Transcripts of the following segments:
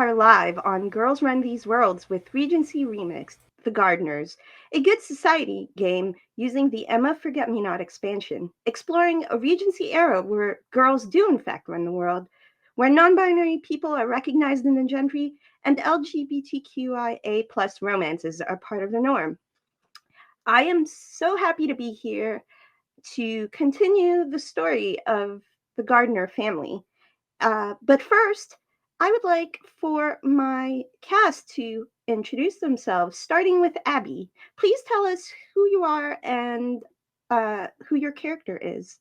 are live on Girls Run These Worlds with Regency Remixed, The Gardeners, a good society game using the Emma Forget-Me-Not expansion, exploring a Regency era where girls do in fact run the world, where non-binary people are recognized in the gentry, and LGBTQIA plus romances are part of the norm. I am so happy to be here to continue the story of the Gardner family. But first, I would like for my cast to introduce themselves, starting with Abby. Please tell us who you are and who your character is.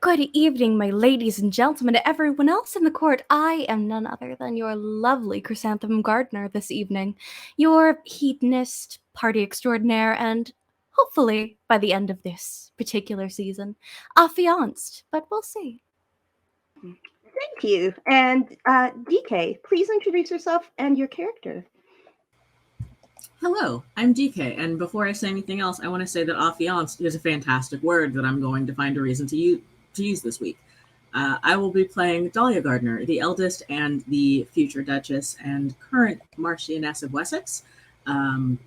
Good evening, my ladies and gentlemen, to everyone else in the court. I am none other than your lovely Chrysanthemum Gardner this evening, your hedonist, party extraordinaire, and hopefully, by the end of this particular season, affianced, but we'll see. Thank you. And DK, please introduce yourself and your character. Hello, I'm DK, and before I say anything else, I want to say that affianced is a fantastic word that I'm going to find a reason to use this week. I will be playing Dahlia Gardner, the eldest and the future Duchess and current Marchioness of Wessex. I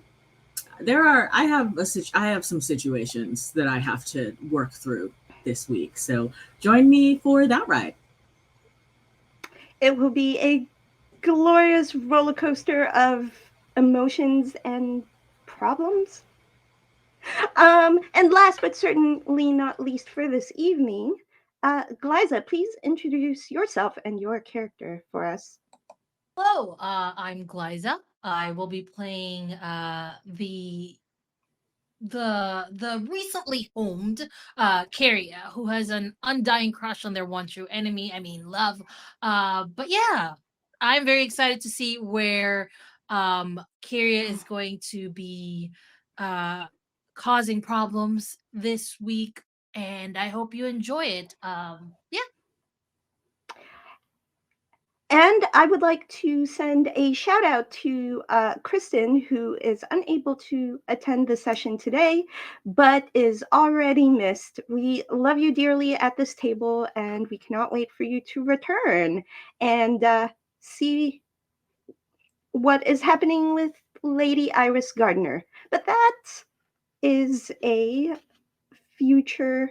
have some situations that I have to work through this week, so join me for that ride. It will be a glorious roller coaster of emotions and problems. And last but certainly not least for this evening, Glaiza, please introduce yourself and your character for us. Hello, I'm Glaiza. I will be playing the recently homed Kerria, who has an undying crush on their one true enemy. I mean, love. But yeah, I'm very excited to see where Kerria is going to be causing problems this week, and I hope you enjoy it. Yeah. And I would like to send a shout out to Kristin, who is unable to attend the session today, but is already missed. We love you dearly at this table, and we cannot wait for you to return and see what is happening with Lady Iris Gardner. But that is a future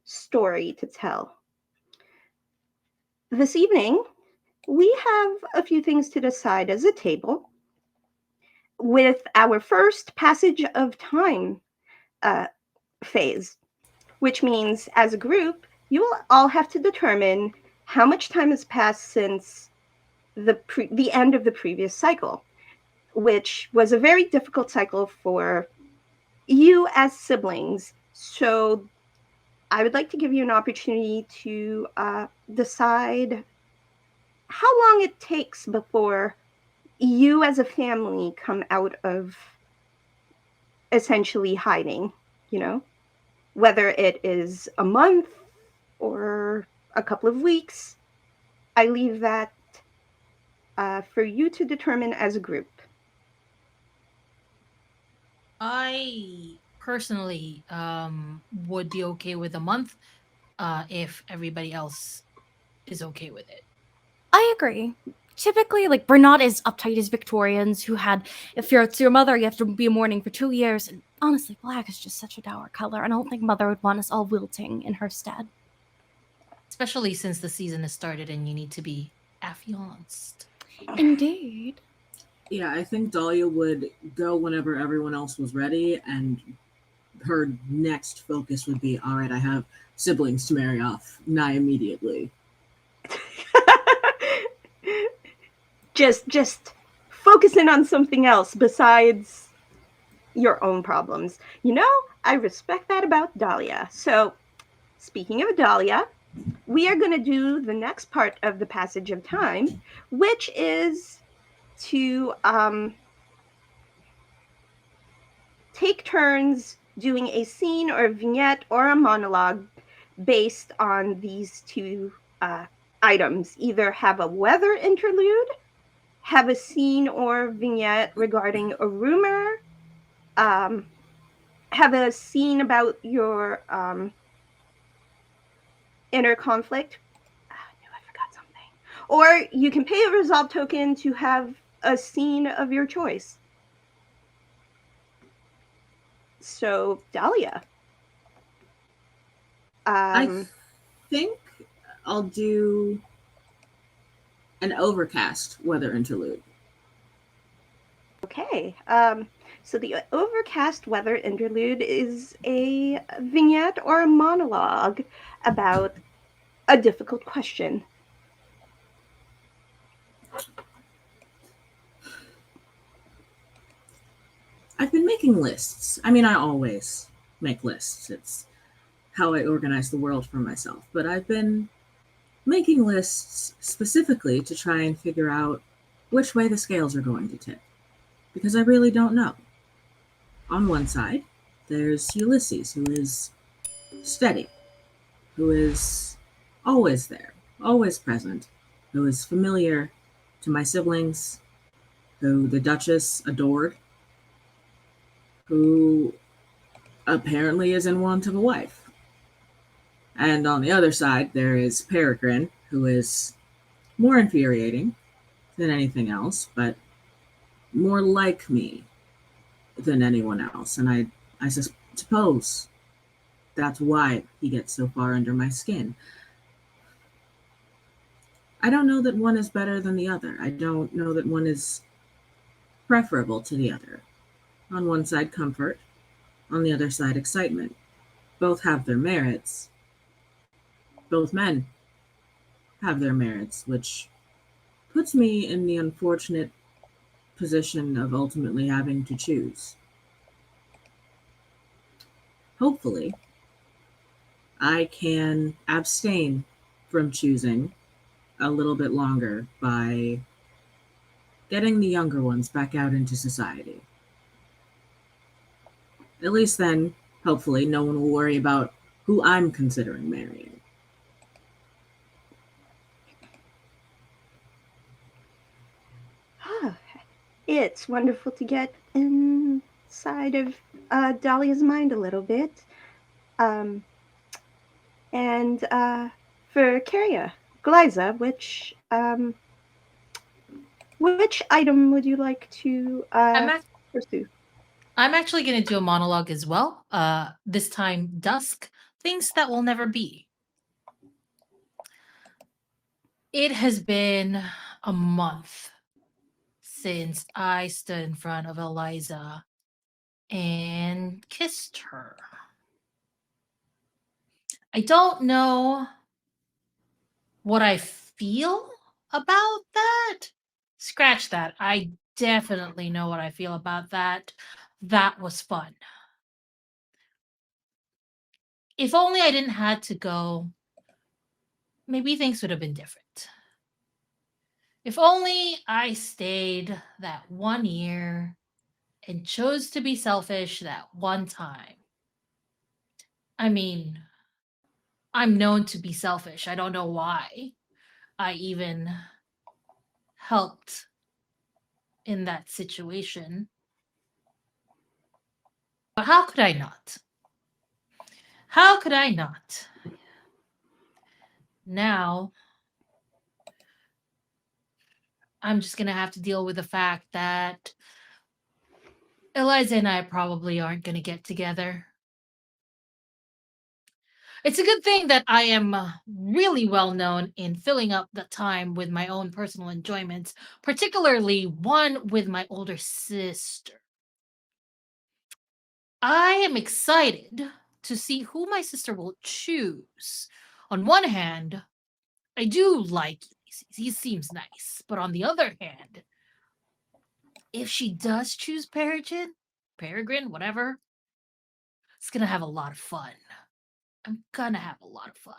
story to tell. This evening, we have a few things to decide as a table with our first passage of time phase, which means as a group, you will all have to determine how much time has passed since the end of the previous cycle, which was a very difficult cycle for you as siblings. So I would like to give you an opportunity to decide how long it takes before you as a family come out of essentially hiding, whether it is a month or a couple of weeks. I leave that for you to determine as a group. I personally would be okay with a month if everybody else is okay with it. I agree. Typically, we're not as uptight as Victorians who had, if it's your mother, you have to be mourning for 2 years. And honestly, black is just such a dour color. I don't think mother would want us all wilting in her stead. Especially since the season has started and you need to be affianced. Indeed. Yeah, I think Dahlia would go whenever everyone else was ready, and her next focus would be, all right, I have siblings to marry off nigh immediately. just focusing on something else besides your own problems. I respect that about Dahlia. So, speaking of Dahlia, we are going to do the next part of the passage of time, which is to take turns doing a scene or a vignette or a monologue based on these two items. Either have a weather interlude, have a scene or vignette regarding a rumor, have a scene about your inner conflict. I forgot something. Or you can pay a resolve token to have a scene of your choice. So, Dahlia. I think I'll do an overcast weather interlude. Okay. So the overcast weather interlude is a vignette or a monologue about a difficult question. I've been making lists. I mean, I always make lists. It's how I organize the world for myself. But I've been making lists specifically to try and figure out which way the scales are going to tip. Because I really don't know. On one side, there's Ulysses, who is steady, who is always there, always present, who is familiar to my siblings, who the Duchess adored, who apparently is in want of a wife. And on the other side, there is Peregrine, who is more infuriating than anything else, but more like me than anyone else. And I suppose that's why he gets so far under my skin. I don't know that one is better than the other. I don't know that one is preferable to the other. On one side, comfort. On the other side, excitement. Both have their merits. Both men have their merits, which puts me in the unfortunate position of ultimately having to choose. Hopefully, I can abstain from choosing a little bit longer by getting the younger ones back out into society. At least then, hopefully, no one will worry about who I'm considering marrying. It's wonderful to get inside of Dahlia's mind a little bit. And for Kerria Glaiza, which item would you like to pursue? I'm actually going to do a monologue as well. This time, dusk, things that will never be. It has been a month since I stood in front of Eliza and kissed her. I don't know what I feel about that. Scratch that. I definitely know what I feel about that. That was fun. If only I didn't had to go, maybe things would have been different. If only I stayed that 1 year and chose to be selfish that one time. I mean, I'm known to be selfish. I don't know why I even helped in that situation. But how could I not? How could I not? Now, I'm just going to have to deal with the fact that Eliza and I probably aren't going to get together. It's a good thing that I am really well known in filling up the time with my own personal enjoyments, particularly one with my older sister. I am excited to see who my sister will choose. On one hand, I do like Ulysses. He seems nice. But on the other hand, if she does choose Peregrine, whatever, it's going to have a lot of fun. I'm going to have a lot of fun.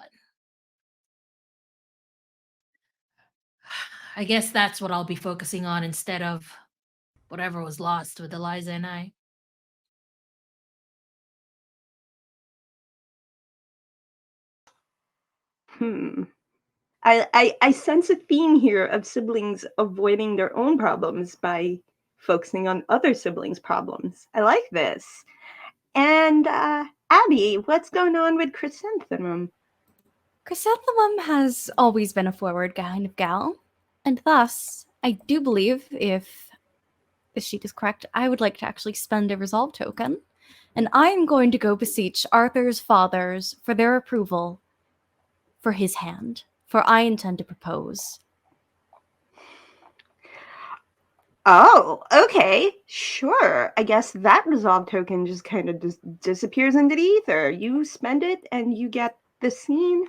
I guess that's what I'll be focusing on instead of whatever was lost with Eliza and I. I sense a theme here of siblings avoiding their own problems by focusing on other siblings' problems. I like this. And Abby, what's going on with Chrysanthemum? Chrysanthemum has always been a forward kind of gal, and thus, I do believe, if this sheet is correct, I would like to actually spend a resolve token, and I am going to go beseech Arthur's fathers for their approval for his hand, for I intend to propose. Oh, okay, sure. I guess that resolve token just kind of disappears into the ether. You spend it and you get the scene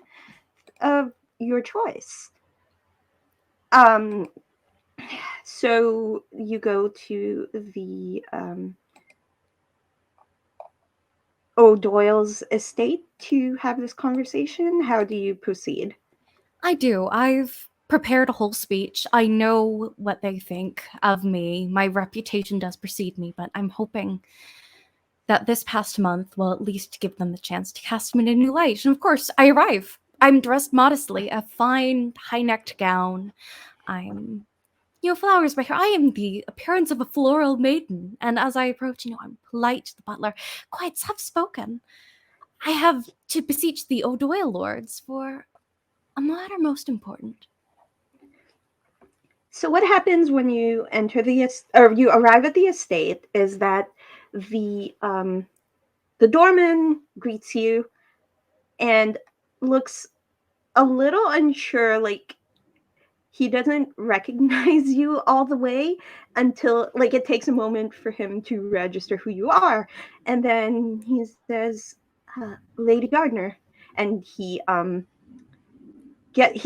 of your choice. So you go to the O'Doyle's estate to have this conversation. How do you proceed? I do. I've prepared a whole speech. I know what they think of me. My reputation does precede me, but I'm hoping that this past month will at least give them the chance to cast me in a new light. And of course, I arrive. I'm dressed modestly, a fine, high-necked gown. I'm, flowers by hair. I am the appearance of a floral maiden. And as I approach, I'm polite to the butler, quite soft-spoken. I have to beseech the O'Doyle lords for a matter most important. So what happens when you enter or you arrive at the estate is that the doorman greets you and looks a little unsure, like he doesn't recognize you all the way until like it takes a moment for him to register who you are, and then he says, Lady Gardner, and he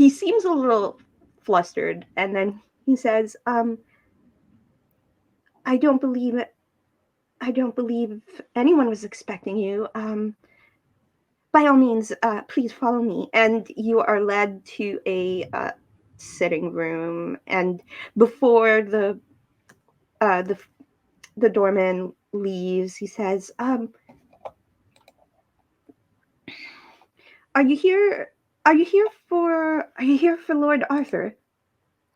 seems a little flustered, and then he says, I don't believe it. I don't believe anyone was expecting you. By all means, please follow me. And you are led to a sitting room. And before uh, the the doorman leaves, he says, "Are you here? Are you here for? Are you here for Lord Arthur?"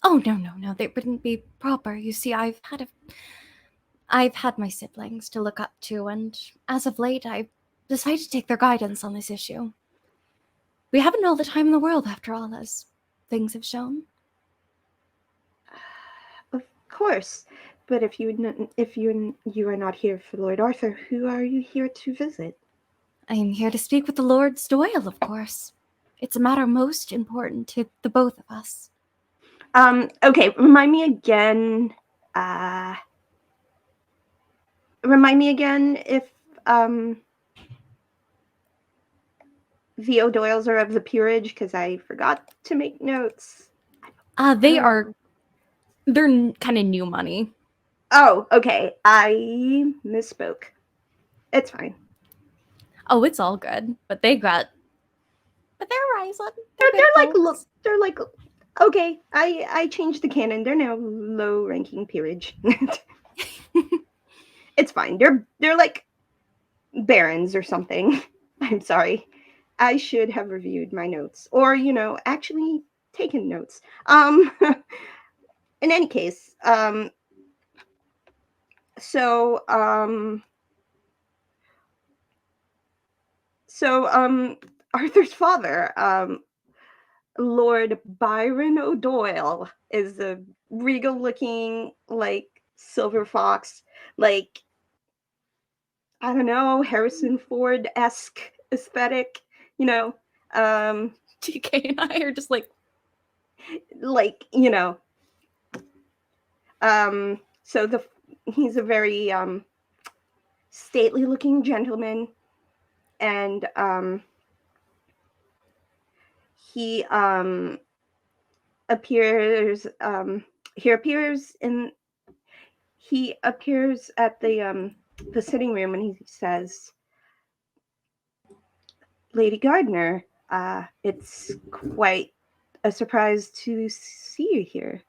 Oh, no, they wouldn't be proper. You see, I've had my siblings to look up to, and as of late, I've decided to take their guidance on this issue. We haven't all the time in the world, after all, as things have shown. Of course, but if you are not here for Lord Arthur, who are you here to visit? I am here to speak with the Lord Doyle, of course. It's a matter most important to the both of us. Okay, remind me again. Remind me again if the O'Doyles are of the peerage, because I forgot to make notes. They're kind of new money. Oh, okay. I misspoke. It's fine. Oh, it's all good. But they're rising. They're like okay. I changed the canon. They're now low ranking peerage. It's fine. They're like barons or something. I'm sorry. I should have reviewed my notes, or actually taken notes. In any case, so Arthur's father, Lord Byron O'Doyle, is a regal looking, like, silver fox, like, I don't know, Harrison Ford-esque aesthetic, you know. TK and I are just like so he's a very stately looking gentleman, and he appears he appears at the sitting room, and he says, Lady Gardner, it's quite a surprise to see you here.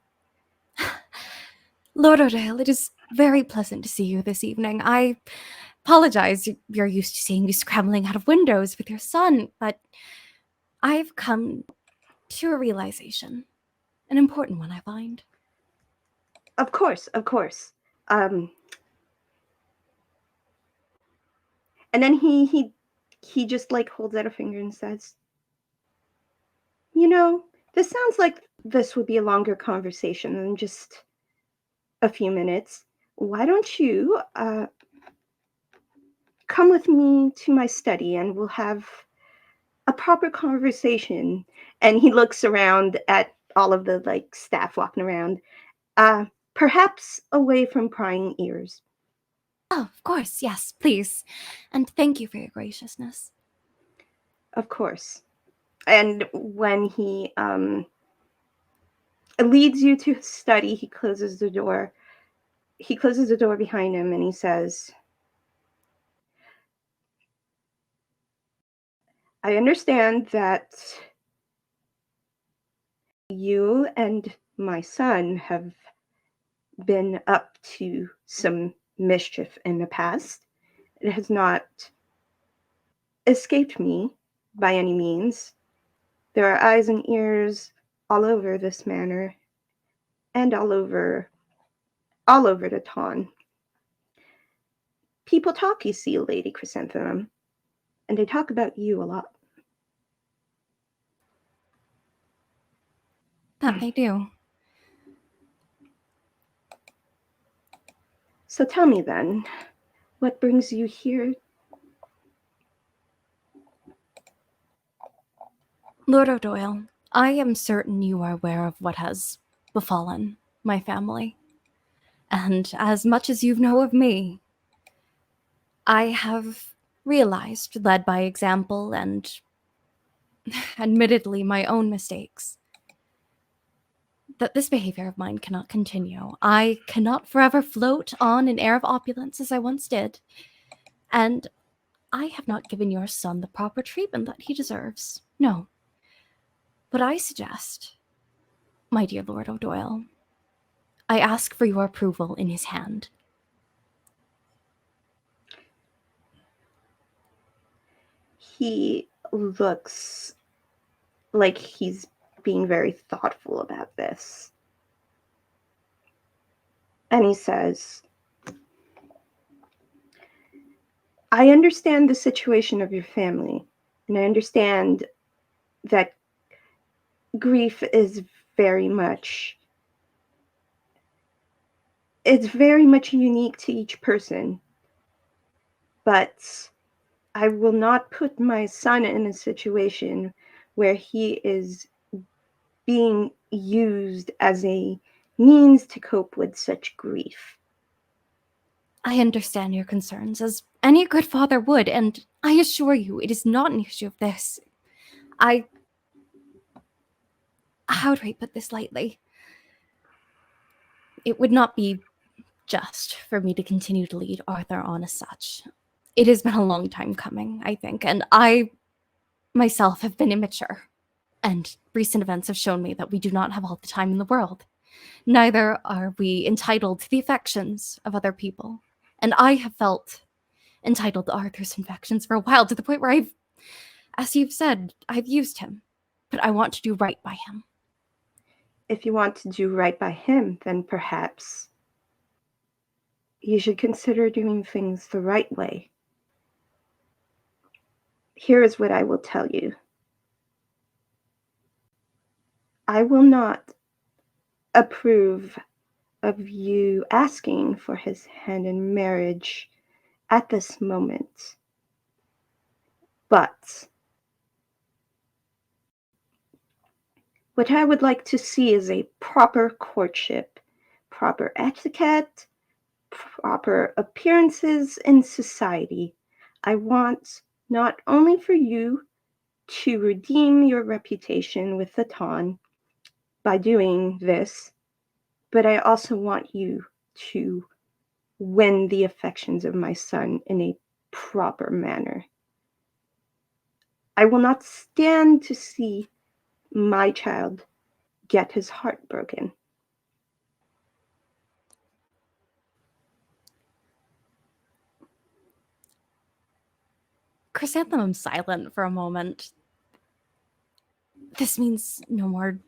Lord O'Dale, it is very pleasant to see you this evening. I apologize. You're used to seeing me scrambling out of windows with your son, but I've come to a realization. An important one, I find. Of course. And then he just like holds out a finger and says, This sounds like this would be a longer conversation than just a few minutes. Why don't you come with me to my study and we'll have a proper conversation? And he looks around at all of the staff walking around, perhaps away from prying ears. Oh, of course, yes, please. And thank you for your graciousness. Of course. And when he leads you to his study, he closes the door. He closes the door behind him and he says, I understand that you and my son have been up to some mischief in the past. It has not escaped me by any means. There are eyes and ears all over this manor and all over the Tawn. People talk, you see, Lady Chrysanthemum, and they talk about you a lot. That they do. So tell me then, what brings you here? Lord O'Doyle, I am certain you are aware of what has befallen my family. And as much as you know of me, I have realized, led by example and admittedly my own mistakes, that this behavior of mine cannot continue. I cannot forever float on an air of opulence as I once did. And I have not given your son the proper treatment that he deserves. No. But I suggest, my dear Lord O'Doyle, I ask for your approval in his hand. He looks like he's being very thoughtful about this. And he says, I understand the situation of your family, and I understand that grief is very much unique to each person. But I will not put my son in a situation where he is being used as a means to cope with such grief. I understand your concerns, as any good father would, and I assure you it is not an issue of this. How do I put this lightly? It would not be just for me to continue to lead Arthur on as such. It has been a long time coming, I think, and I myself have been immature. And recent events have shown me that we do not have all the time in the world. Neither are we entitled to the affections of other people. And I have felt entitled to Arthur's affections for a while, to the point where as you've said, I've used him. But I want to do right by him. If you want to do right by him, then perhaps you should consider doing things the right way. Here is what I will tell you. I will not approve of you asking for his hand in marriage at this moment. But what I would like to see is a proper courtship, proper etiquette, proper appearances in society. I want not only for you to redeem your reputation with the Tawn by doing this, but I also want you to win the affections of my son in a proper manner. I will not stand to see my child get his heart broken. Chrysanthemum's silent for a moment. This means no more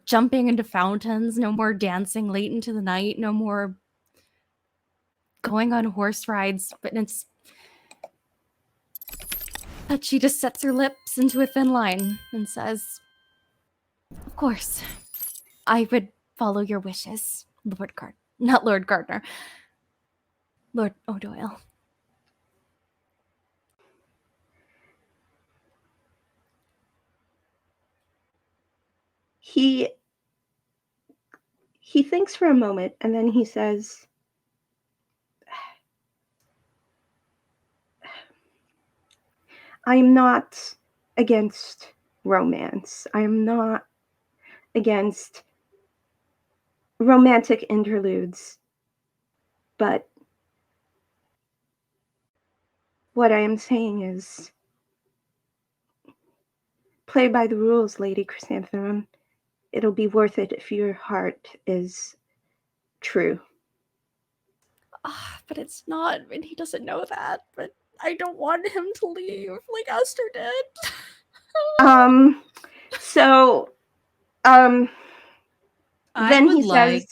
jumping into fountains, no more dancing late into the night, no more going on horse rides, but But she just sets her lips into a thin line and says, "Of course, I would follow your wishes, not Lord Gardner, Lord O'Doyle." He thinks for a moment, and then he says, "I am not against romance. I am not against romantic interludes. But what I am saying is, play by the rules, Lady Chrysanthemum. It'll be worth it if your heart is true." But it's not, and he doesn't know that. But I don't want him to leave like Esther did. So, I then would he like. says,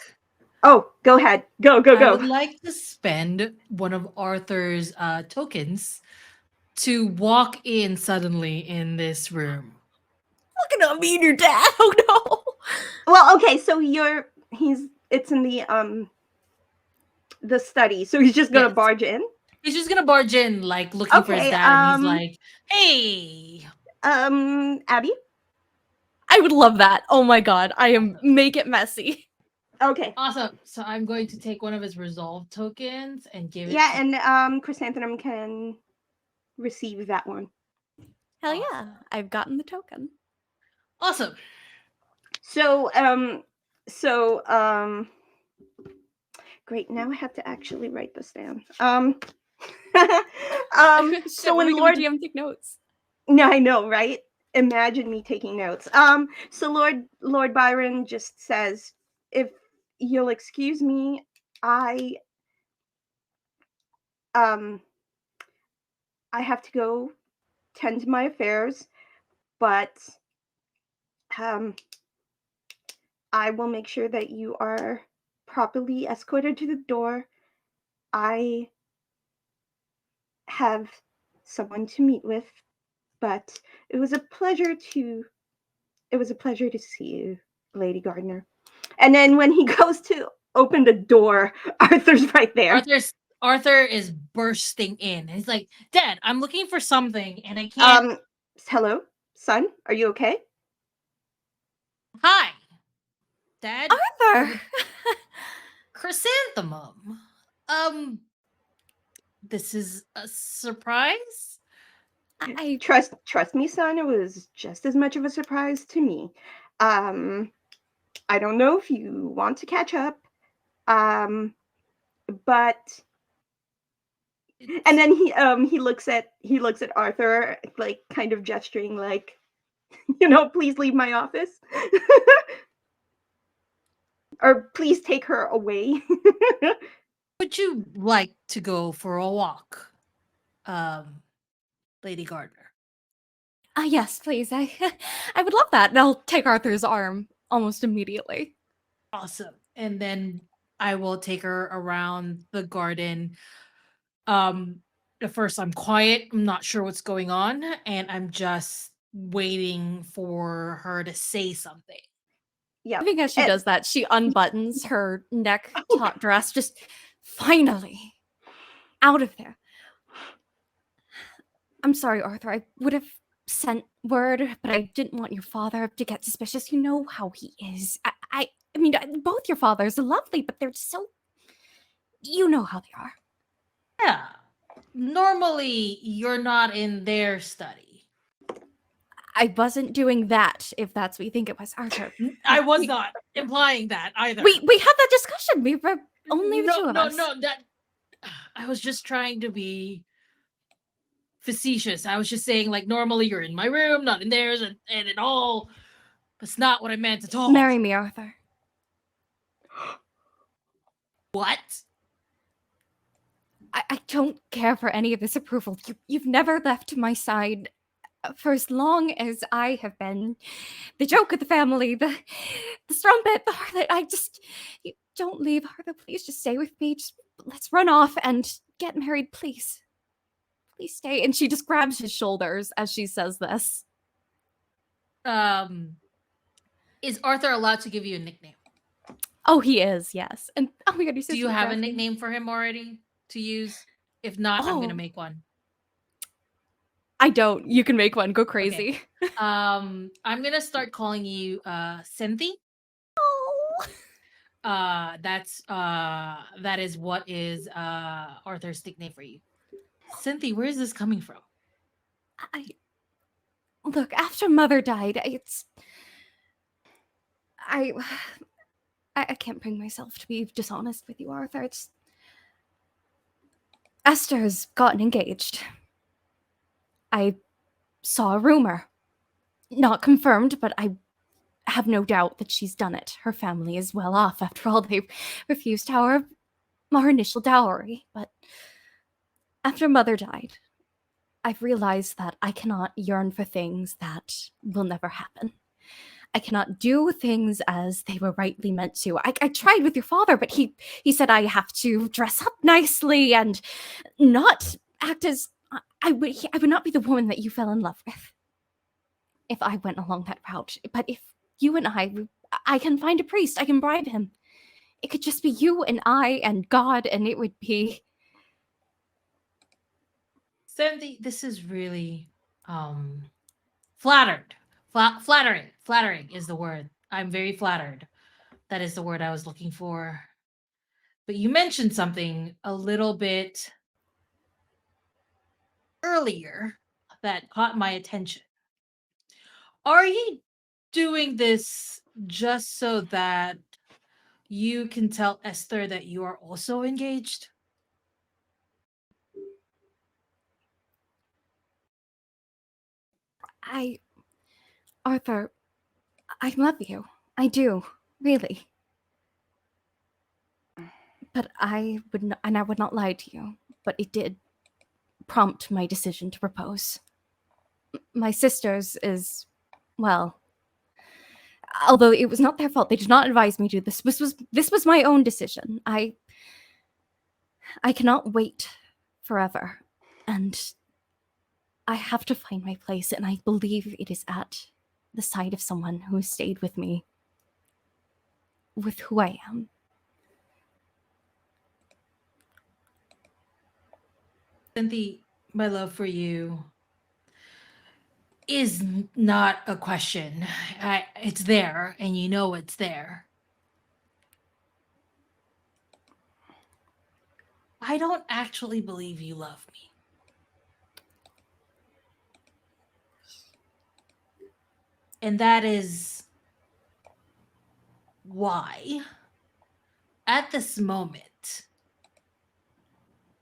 "Oh, go ahead. Go. I would like to spend one of Arthur's tokens to walk in suddenly in this room. Look at me and your dad. Oh no. Well, okay, so it's in the study, so he's just gonna Yes. barge in. He's just gonna barge in, like looking for his Okay, dad, and he's like, "Hey." Abby. I would love that. Oh my god. Make it messy. Okay. Awesome. So I'm going to take one of his resolve tokens and give it. Yeah, to and Chrysanthemum can receive that one. Hell yeah. I've gotten the token. Awesome. So, great. Now I have to actually write this down. So when Lord GM take notes. No, I know, right? Imagine me taking notes. So Lord Byron just says, "If you'll excuse me, I have to go tend to my affairs, but I will make sure that you are properly escorted to the door. I have someone to meet with, but it was a pleasure to see you, Lady Gardner." And then when he goes to open the door, Arthur's right there. Arthur is bursting in. He's like, "Dad, I'm looking for something and I can't." Hello, son. Are you okay? Hi, Dad. Arthur. Chrysanthemum. This is a surprise. I Trust me, son. It was just as much of a surprise to me. I don't know if you want to catch up, but. And then he looks at Arthur, like kind of gesturing, like, please leave my office, or please take her away. Would you like to go for a walk, Lady Gardner? yes, please. I would love that. And I'll take Arthur's arm almost immediately. Awesome. And then I will take her around the garden. At first I'm quiet. I'm not sure what's going on, and I'm just waiting for her to say something. Yeah. I think as she does that, she unbuttons her neck top dress, just finally out of there. "I'm sorry, Arthur. I would have sent word, but I didn't want your father to get suspicious. You know how he is. I mean, both your fathers are lovely, but they're so... You know how they are." Yeah. Normally, you're not in their study. I wasn't doing that, if that's what you think it was, Arthur. I was not implying that either. We had that discussion. We were only the two of us. No, that I was just trying to be facetious. I was just saying, like, normally you're in my room, not in theirs, and it all. That's not what I meant at all. Marry me, Arthur. What? I don't care for any of this approval. You've never left my side for as long as I have been the joke of the family, the strumpet, the harlot. You don't leave, Arthur. Please just stay with me. Just let's run off and get married, please. please stay. And she just grabs his shoulders as she says this. Is Arthur allowed to give you a nickname? Oh, he is, yes. And oh my god, you're so Do you sweet, have a Kristin. nickname for him already to use? If not, I'm gonna Oh. make one. I don't. You can make one. Go crazy. Okay. I'm gonna start calling you Cynthia. Oh. That is what is Arthur's nickname for you. Cynthia, where is this coming from? Look, after Mother died, I can't bring myself to be dishonest with you, Arthur. Esther's gotten engaged. I saw a rumor. Not confirmed, but I have no doubt that she's done it. Her family is well off. After all, they refused our initial dowry. But after Mother died, I've realized that I cannot yearn for things that will never happen. I cannot do things as they were rightly meant to. I tried with your father, but he said I have to dress up nicely and not act as I would not be the woman that you fell in love with if I went along that route. But if you and I can find a priest, I can bribe him. It could just be you and I and God, and it would be... Cynthia, this is really flattered. Flattering is the word. I'm very flattered. That is the word I was looking for. But you mentioned something a little bit earlier that caught my attention. Are you doing this just so that you can tell Esther that you are also engaged? Arthur, I love you. I do, really. But I would not lie to you, but it did prompt my decision to propose. My sister's is, well, although it was not their fault, they did not advise me to do this. This was my own decision. I cannot wait forever, and I have to find my place, and I believe it is at the side of someone who has stayed with me, with who I am. Cynthia, my love for you is not a question. It's there, and you know it's there. I don't actually believe you love me. And that is why, at this moment,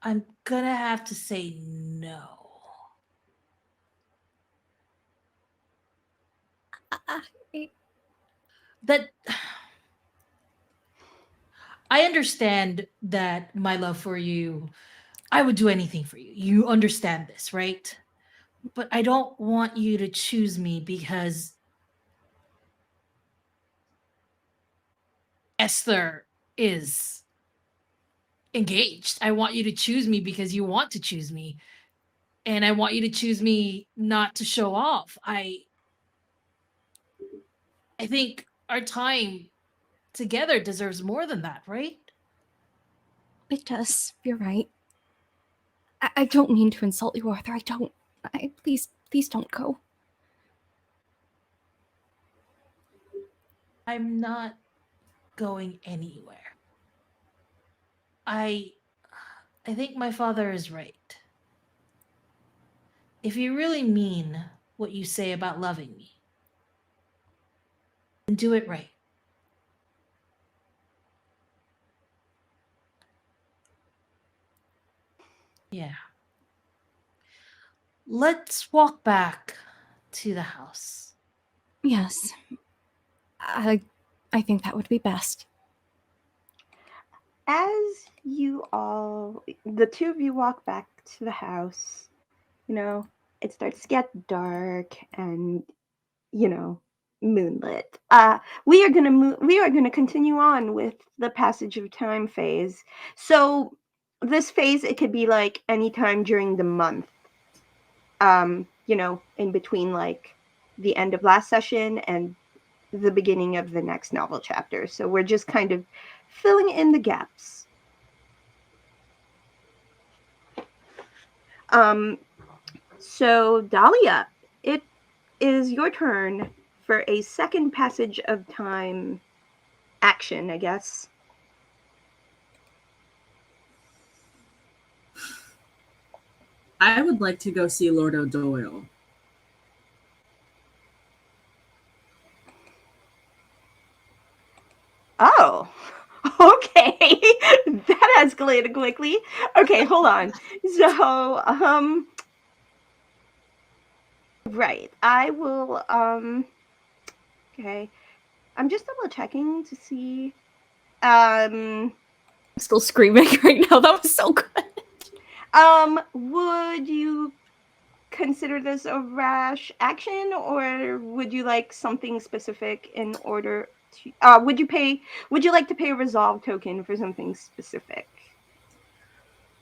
I'm gonna have to say no. That I understand that my love for you, I would do anything for you. You understand this, right? But I don't want you to choose me because Esther is engaged. I want you to choose me because you want to choose me. And I want you to choose me not to show off. I think our time together deserves more than that, right? It does. You're right. I don't mean to insult you, Arthur. I don't. Please don't go. I'm not going anywhere. I think my father is right. If you really mean what you say about loving me, then do it right. Yeah. Let's walk back to the house. Yes. I think that would be best. As the two of you walk back to the house, it starts to get dark and, moonlit. We are gonna continue on with the passage of time phase. So this phase, it could be like any time during the month. in between like the end of last session and the beginning of the next novel chapter. So we're just kind of filling in the gaps. So Dahlia, it is your turn for a second passage of time action, I guess. I would like to go see Lord O'Doyle. Oh, okay. That escalated quickly. Okay, hold on. So, right. I will, okay. I'm just double checking to see. I'm still screaming right now. That was so good. Would you consider this a rash action, or would you like something specific in order to, would you like to pay a resolve token for something specific?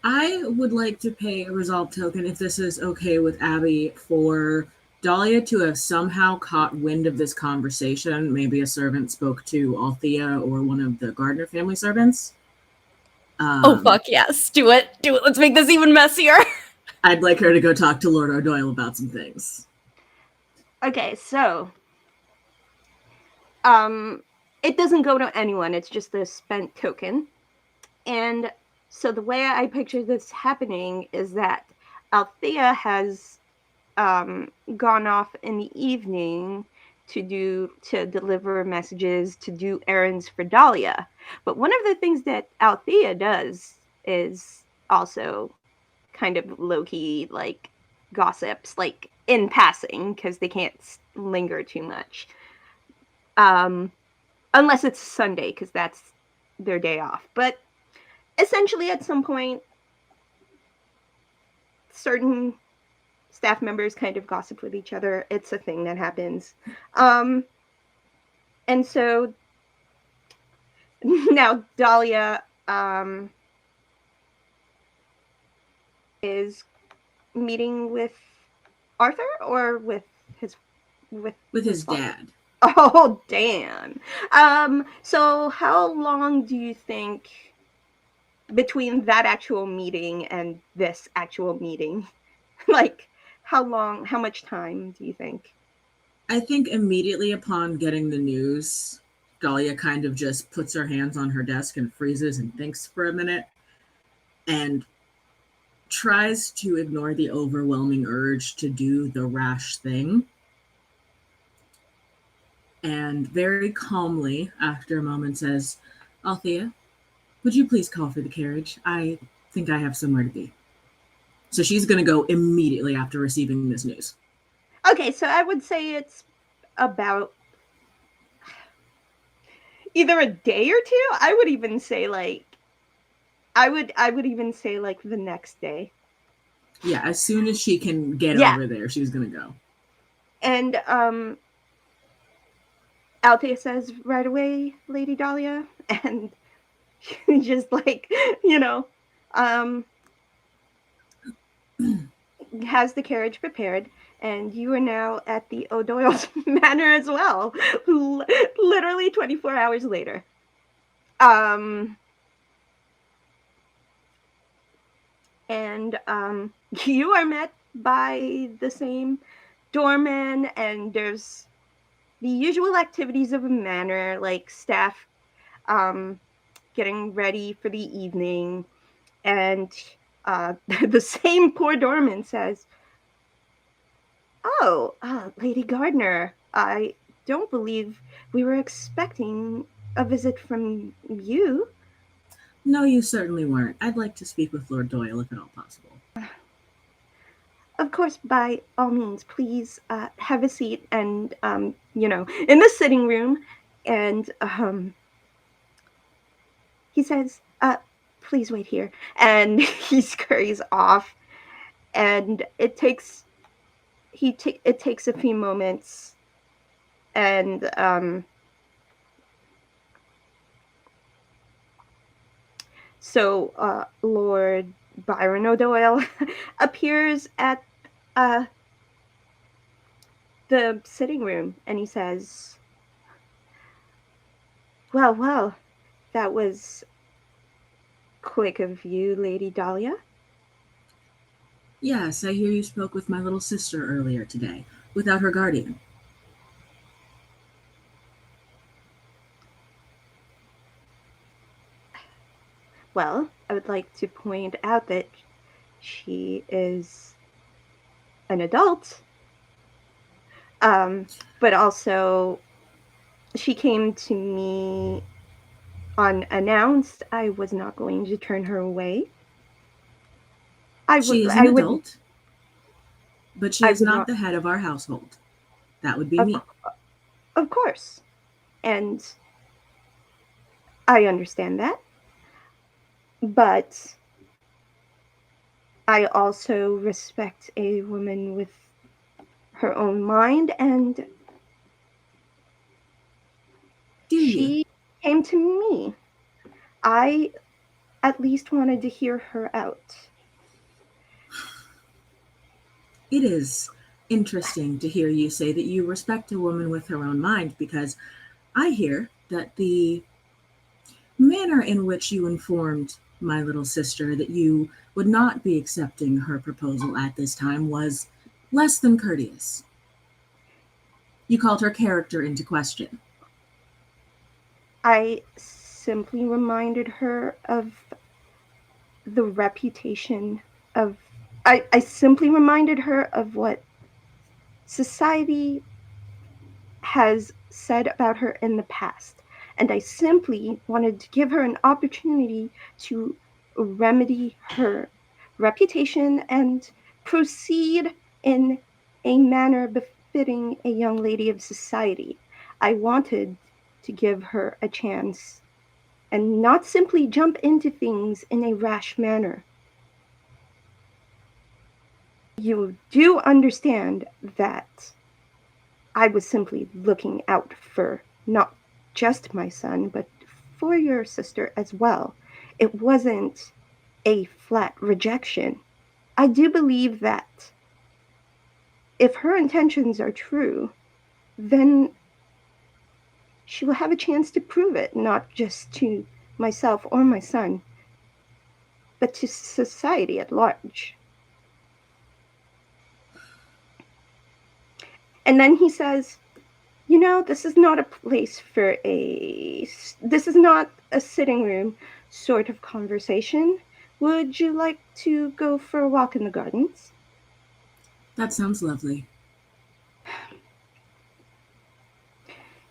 I would like to pay a resolve token, if this is okay with Abby, for Dahlia to have somehow caught wind of this conversation. Maybe a servant spoke to Althea or one of the Gardner family servants. Oh, fuck yes. Do it. Do it. Let's make this even messier. I'd like her to go talk to Lord O'Doyle about some things. Okay, so it doesn't go to anyone. It's just a spent token. And so the way I picture this happening is that Althea has gone off in the evening to deliver messages, to do errands for Dahlia. But one of the things that Althea does is also kind of low-key like gossips, like in passing, because they can't linger too much. Unless it's Sunday, because that's their day off. But essentially, at some point, certain staff members kind of gossip with each other. It's a thing that happens. And so now Dahlia is meeting with Arthur, or with his father? Dad. Oh, damn. So how long do you think between that actual meeting and this actual meeting? Like, how much time do you think? I think immediately upon getting the news, Dahlia kind of just puts her hands on her desk and freezes and thinks for a minute and tries to ignore the overwhelming urge to do the rash thing. And very calmly, after a moment, says, Althea, would you please call for the carriage? I think I have somewhere to be. So she's going to go immediately after receiving this news. Okay, so I would say it's about either a day or two. I would even say like the next day. Yeah, as soon as she can get over there, she's going to go. And Althea says, right away, Lady Dahlia, and just like, has the carriage prepared, and you are now at the O'Doyle's manor as well, literally 24 hours later. And you are met by the same doorman, and there's the usual activities of a manor, like staff getting ready for the evening, and the same poor doorman says, "Oh, Lady Gardner, I don't believe we were expecting a visit from you." No, you certainly weren't. I'd like to speak with Lord Doyle, if at all possible. Of course, by all means, please have a seat, and in the sitting room, and he says, "Please wait here," and he scurries off, and it takes a few moments, and so Lord Byron O'Doyle appears at the sitting room, and he says, well, that was quick of you, Lady Dahlia. Yes, I hear you spoke with my little sister earlier today, without her guardian. Well, I would like to point out that she is an adult, but also she came to me unannounced. I was not going to turn her away. She is an I would, adult, but she I is would not not, the head of our household. That would be of, me. of course, and I understand that, but I also respect a woman with her own mind, and Do you? she came to me. I at least wanted to hear her out. It is interesting to hear you say that you respect a woman with her own mind, because I hear that the manner in which you informed my little sister that you would not be accepting her proposal at this time was less than courteous. You called her character into question. I simply reminded her of the reputation of. I simply reminded her of what society has said about her in the past. And I simply wanted to give her an opportunity to remedy her reputation and proceed in a manner befitting a young lady of society. I wanted to give her a chance and not simply jump into things in a rash manner. You do understand that I was simply looking out for not just my son, but for your sister as well. It wasn't a flat rejection. I do believe that if her intentions are true, then she will have a chance to prove it, not just to myself or my son, but to society at large. And then he says, this is not a place for this is not a sitting room sort of conversation. Would you like to go for a walk in the gardens? That sounds lovely.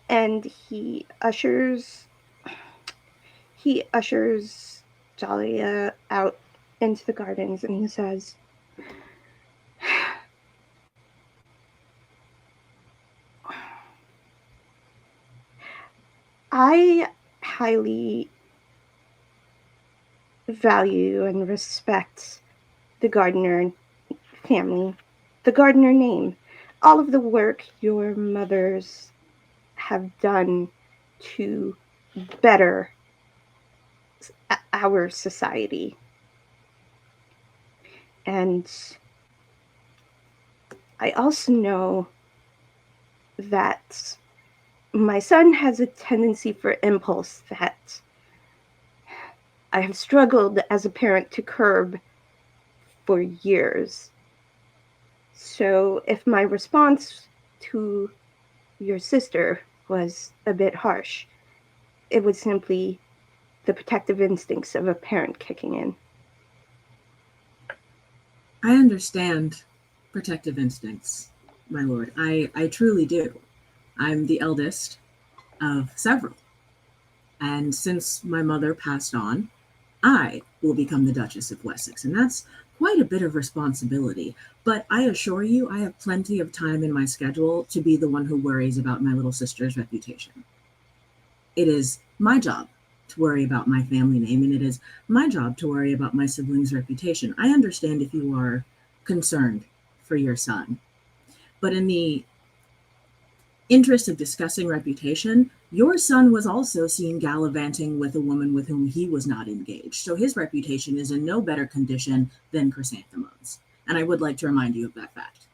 And he ushers Dahlia out into the gardens, and he says, I highly value and respect the Gardner family, the Gardner name, all of the work your mothers have done to better our society. And I also know that my son has a tendency for impulse that I have struggled as a parent to curb for years. So if my response to your sister was a bit harsh, it was simply the protective instincts of a parent kicking in. I understand protective instincts, my lord. I truly do. I'm the eldest of several. And since my mother passed on, I will become the Duchess of Wessex. And that's quite a bit of responsibility. But I assure you, I have plenty of time in my schedule to be the one who worries about my little sister's reputation. It is my job to worry about my family name, and it is my job to worry about my siblings' reputation. I understand if you are concerned for your son, but in the interest of discussing reputation, your son was also seen gallivanting with a woman with whom he was not engaged. So his reputation is in no better condition than Chrysanthemum's. and I would like to remind you of that fact.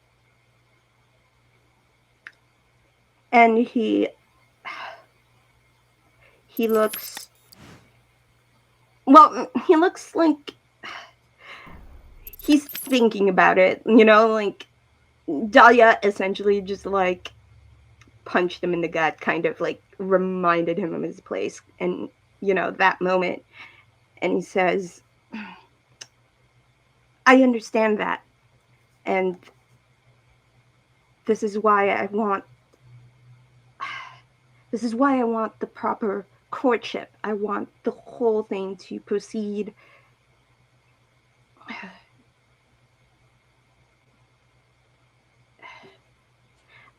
And he looks, well, he looks like he's thinking about it, like Dahlia essentially just like punched him in the gut, kind of like reminded him of his place and that moment. And he says, I understand that, and this is why I want the proper courtship. I want the whole thing to proceed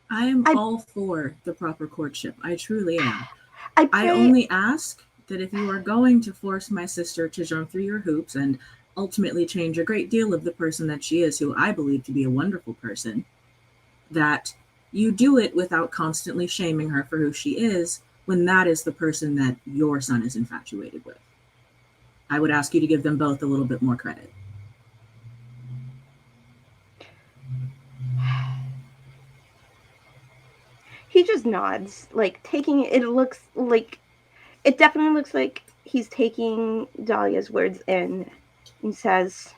I am all for the proper courtship. I truly am. I I only ask that if you are going to force my sister to jump through your hoops and ultimately change a great deal of the person that she is, who I believe to be a wonderful person, that you do it without constantly shaming her for who she is when that is the person that your son is infatuated with. I would ask you to give them both a little bit more credit. He just nods, like taking it. It definitely looks like he's taking Dahlia's words in and says,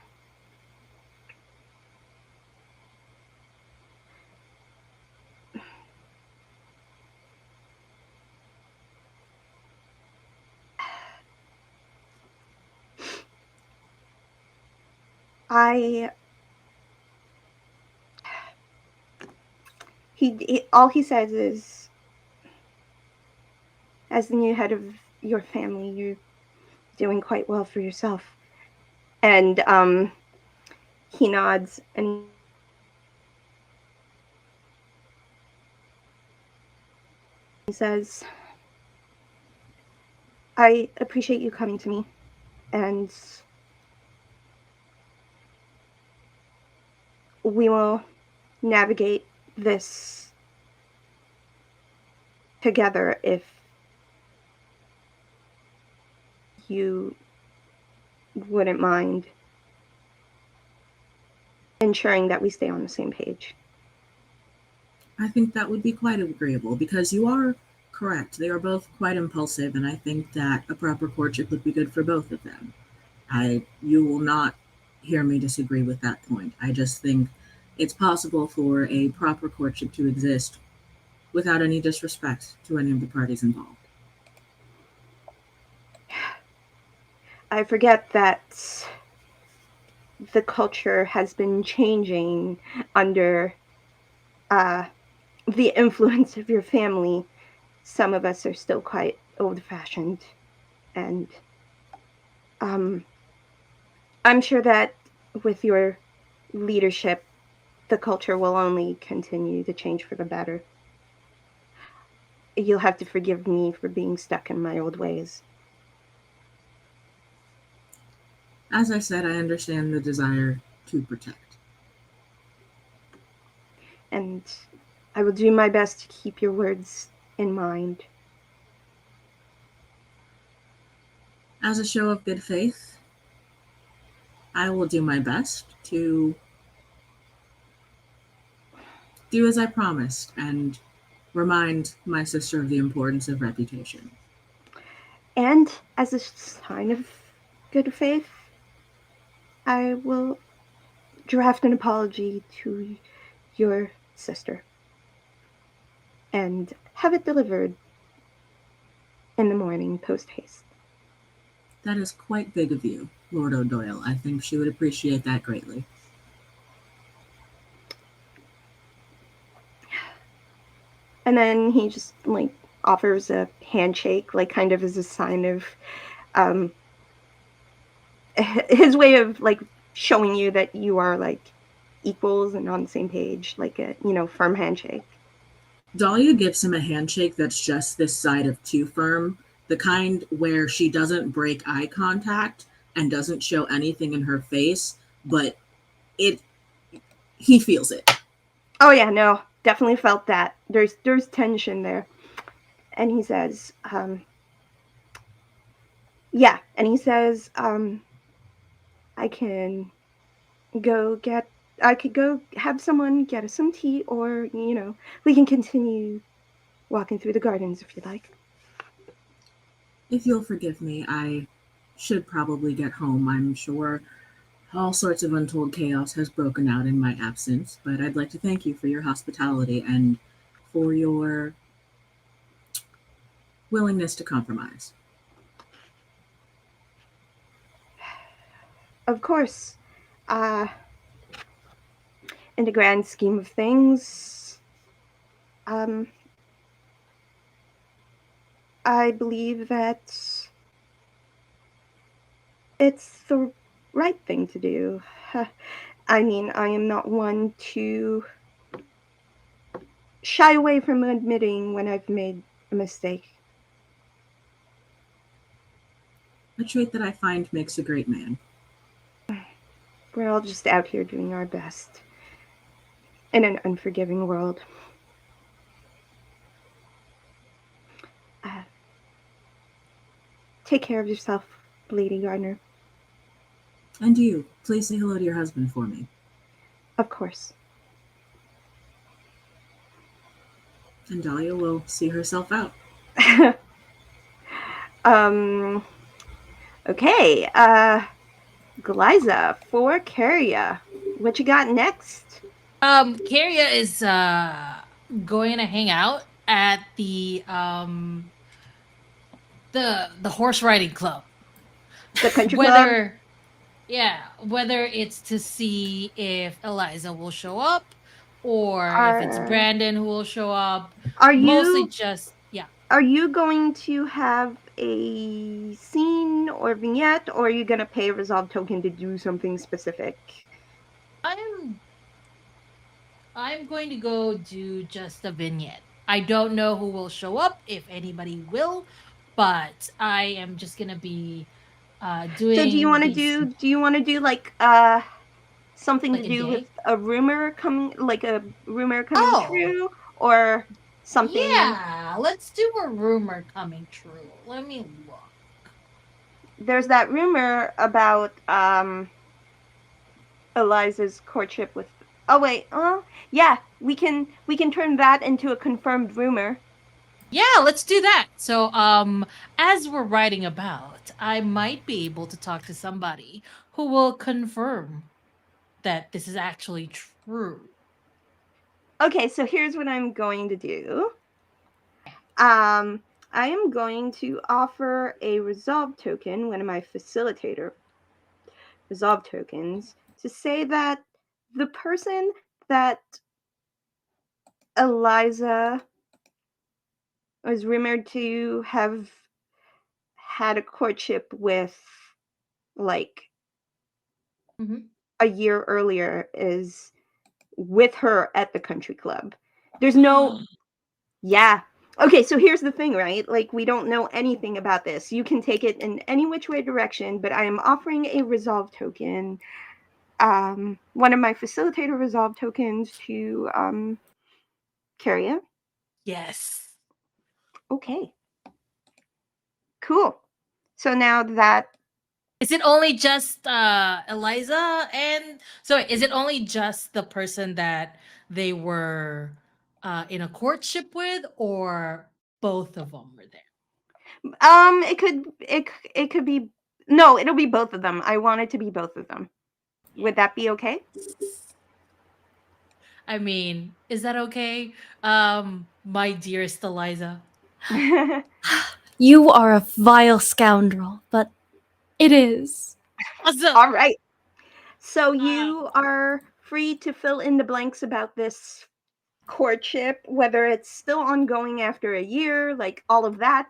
all he says is, as the new head of your family, you're doing quite well for yourself. And he nods and he says, I appreciate you coming to me, and we will navigate this together if you wouldn't mind ensuring that we stay on the same page. I think that would be quite agreeable, because you are correct. They are both quite impulsive, and I think that a proper courtship would be good for both of them. You will not hear me disagree with that point. I just think it's possible for a proper courtship to exist without any disrespect to any of the parties involved. I forget that the culture has been changing under the influence of your family. Some of us are still quite old-fashioned, and I'm sure that with your leadership, the culture will only continue to change for the better. You'll have to forgive me for being stuck in my old ways. As I said, I understand the desire to protect. And I will do my best to keep your words in mind. As a show of good faith, I will do my best to do as I promised and remind my sister of the importance of reputation. And as a sign of good faith, I will draft an apology to your sister and have it delivered in the morning post haste. That is quite big of you, Lord O'Doyle. I think she would appreciate that greatly. And then he just like offers a handshake, like kind of as a sign of his way of like showing you that you are like equals and on the same page, like a firm handshake. Dahlia gives him a handshake that's just this side of too firm, the kind where she doesn't break eye contact and doesn't show anything in her face, but he feels it. Oh yeah, no, definitely felt that. There's tension there. And he says, I can go get I could go have someone get us some tea, or, we can continue walking through the gardens if you'd like. If you'll forgive me, I should probably get home. I'm sure all sorts of untold chaos has broken out in my absence, but I'd like to thank you for your hospitality and for your willingness to compromise. Of course, uh, in the grand scheme of things, um, I believe that it's the right thing to do. I mean, I am not one to shy away from admitting when I've made a mistake. A trait that I find makes a great man. We're all just out here doing our best in an unforgiving world. Take care of yourself, Lady Gardner. And you, please say hello to your husband for me. Of course. And Dahlia will see herself out. Okay, Glaiza for Kerria. What you got next? Kerria is going to hang out at the horse riding club. The country club? Whether it's to see if Eliza will show up or if it's Brandon who will show up. Mostly just Are you going to have a scene or vignette, or are you going to pay a resolve token to do something specific? I'm going to go do just a vignette. I don't know who will show up, if anybody will, but I am just gonna be doing. So do you want to do like something like to do with a rumor coming, true, or something? Yeah, let's do a rumor coming true. Let me look. There's that rumor about Eliza's courtship with. Oh wait, yeah, we can turn that into a confirmed rumor. Yeah, let's do that. So, as we're writing about, I might be able to talk to somebody who will confirm that this is actually true. Okay, so here's what I'm going to do. I am going to offer a resolve token, one of my facilitator resolve tokens, to say that the person that Eliza was rumored to have had a courtship with, like, a year earlier is with her at the country club. There's no... Yeah. Okay, so here's the thing, right? Like, we don't know anything about this. You can take it in any which way direction, but I am offering a resolve token, one of my facilitator resolve tokens to Kerria. Yes. Okay. Cool. So now that... Is it only just Eliza and... So is it only just the person that they were in a courtship with, or both of them were there? It could be... No, it'll be both of them. I want it to be both of them. Would that be okay? I mean, is that okay? My dearest Eliza. You are a vile scoundrel, but it is. Awesome. All right. So you are free to fill in the blanks about this courtship, whether it's still ongoing after a year, like all of that.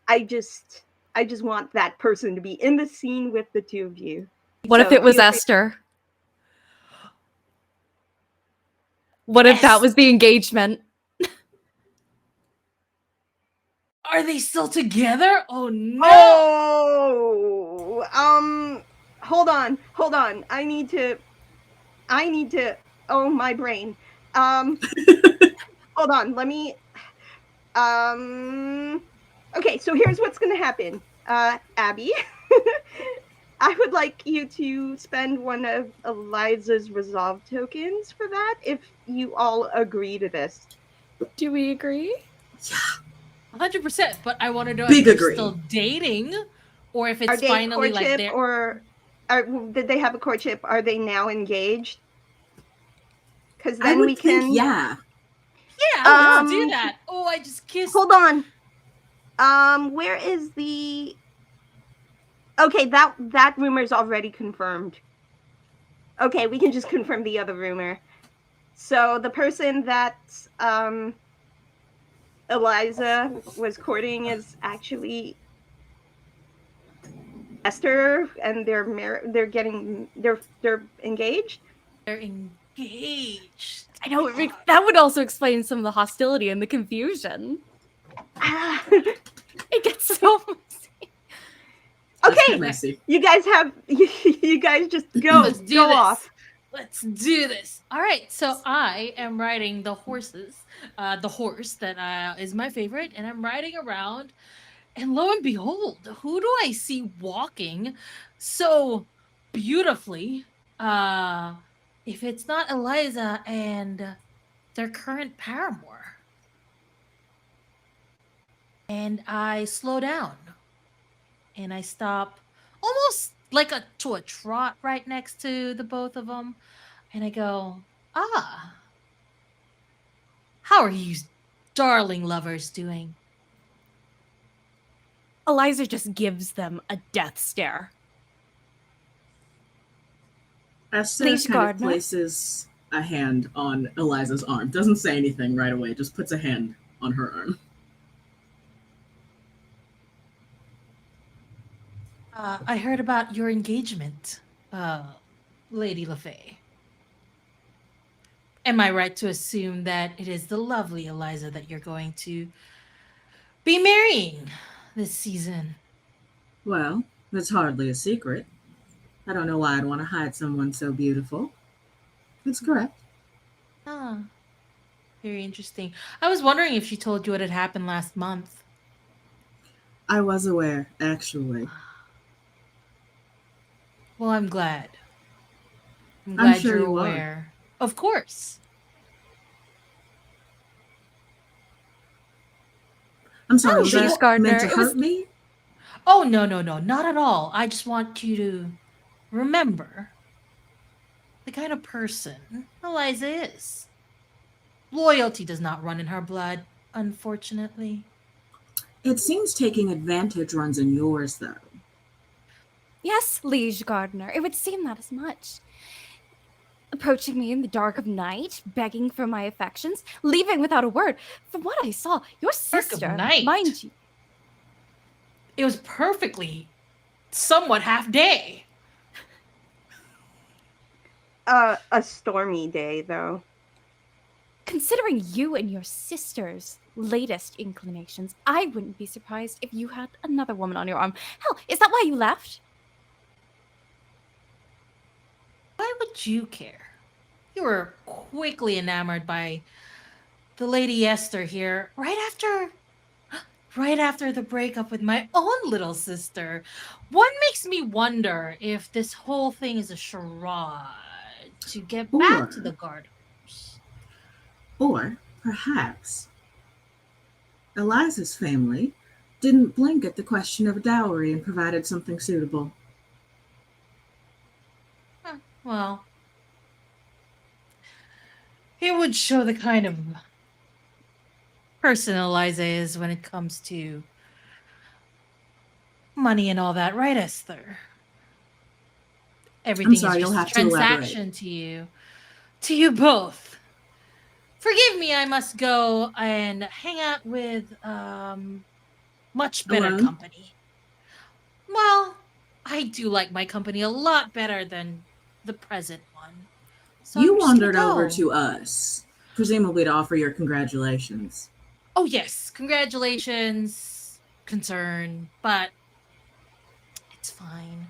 I just want that person to be in the scene with the two of you. What if it was Esther? What if that was the engagement? Are they still together? Oh no! Oh, hold on. I need to. Oh, my brain. Hold on. Let me. Okay, so here's what's gonna happen. Abby, I would like you to spend one of Eliza's resolve tokens for that, if you all agree to this. Do we agree? Yeah. 100%. But I want to know Big if they're agree. still dating, or if Are it's they finally like courtship, they're. or did they have a courtship? Are they now engaged? Because I then we would think, can. yeah. Yeah, let's do that. Oh, I just kissed. Hold on. Where is the? Okay, that rumor is already confirmed. Okay, we can just confirm the other rumor. So the person that Eliza was courting is actually Esther, and they're engaged. They're engaged. I know that would also explain some of the hostility and the confusion. It gets so messy. Okay, Messy. you guys just Let's do go this. off. Let's do this. All right, so I am riding the horses, the horse that is my favorite, and I'm riding around. And lo and behold, who do I see walking so beautifully? If it's not Eliza and their current paramour. And I slow down and I stop almost like to a trot right next to the both of them. And I go, how are you darling lovers doing? Eliza just gives them a death stare. Esther Liege kind of Gardner. places a hand on Eliza's arm. Doesn't say anything right away, just puts a hand on her arm. I heard about your engagement, Lady LaFay. Am I right to assume that it is the lovely Eliza that you're going to be marrying this season? Well, that's hardly a secret. I don't know why I'd want to hide someone so beautiful. That's correct. Ah, very interesting. I was wondering if she told you what had happened last month. I was aware, actually. Well, I'm glad. I'm glad sure you're you are. aware. Of course. I'm sorry, was Liege that Gardner, meant to it hurt was- me? Oh, no, not at all. I just want you to remember the kind of person Eliza is. Loyalty does not run in her blood, unfortunately. It seems taking advantage runs in yours, though. Yes, Liege Gardner, it would seem that as much. Approaching me in the dark of night, begging for my affections, leaving without a word. From what I saw, your Dark of sister, night? mind you. It was perfectly somewhat half day. A stormy day, though. Considering you and your sister's latest inclinations, I wouldn't be surprised if you had another woman on your arm. Hell, is that why you left? Why would you care? You were quickly enamored by the Lady Esther here right after the breakup with my own little sister. One makes me wonder if this whole thing is a charade to get back to the Gardners. Or, perhaps, Eliza's family didn't blink at the question of dowry and provided something suitable. Well, it would show the kind of person Eliza is when it comes to money and all that, right, Esther? Everything is you'll just have a to elaborate. transaction to you both. Forgive me, I must go and hang out with much better Alone? company. Well, I do like my company a lot better than the present one. So You I'm just gonna wandered over go. to us, presumably to offer your congratulations. Oh yes, congratulations, concern, but it's fine.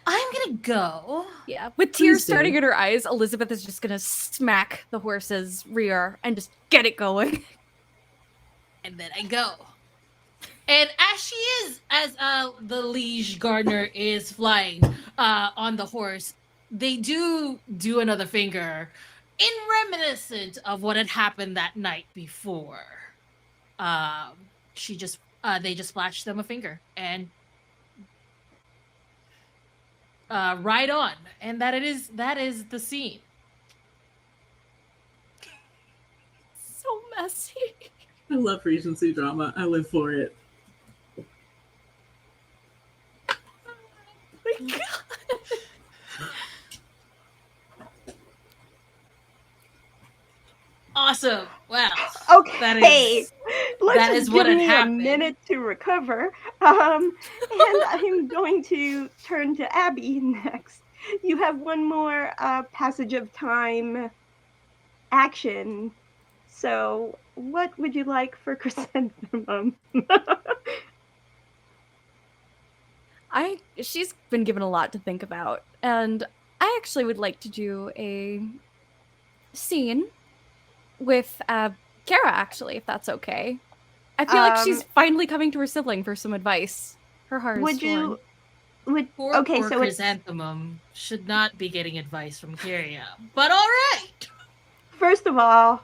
I'm gonna go. Yeah, with Please tears do. starting in her eyes, Elizabeth is just gonna smack the horse's rear and just get it going. And then I go. And as the Liege Gardner is flying on the horse, they do another finger in reminiscent of what had happened that night before. She just they just flashed them a finger and right on, and that is the scene. So messy. I love Regency drama. I live for it. My God. Awesome. Well, Okay, let's that just is what give had me happened. a minute to recover. And I'm going to turn to Abby next. You have one more passage of time action. So, what would you like for chrysanthemum? She's been given a lot to think about, and I actually would like to do a scene with Kara, actually, if that's okay. I feel like she's finally coming to her sibling for some advice. Her heart is Would torn. you? Would Poor okay? So it's Chrysanthemum should not be getting advice from Kerria. But all right. first of all,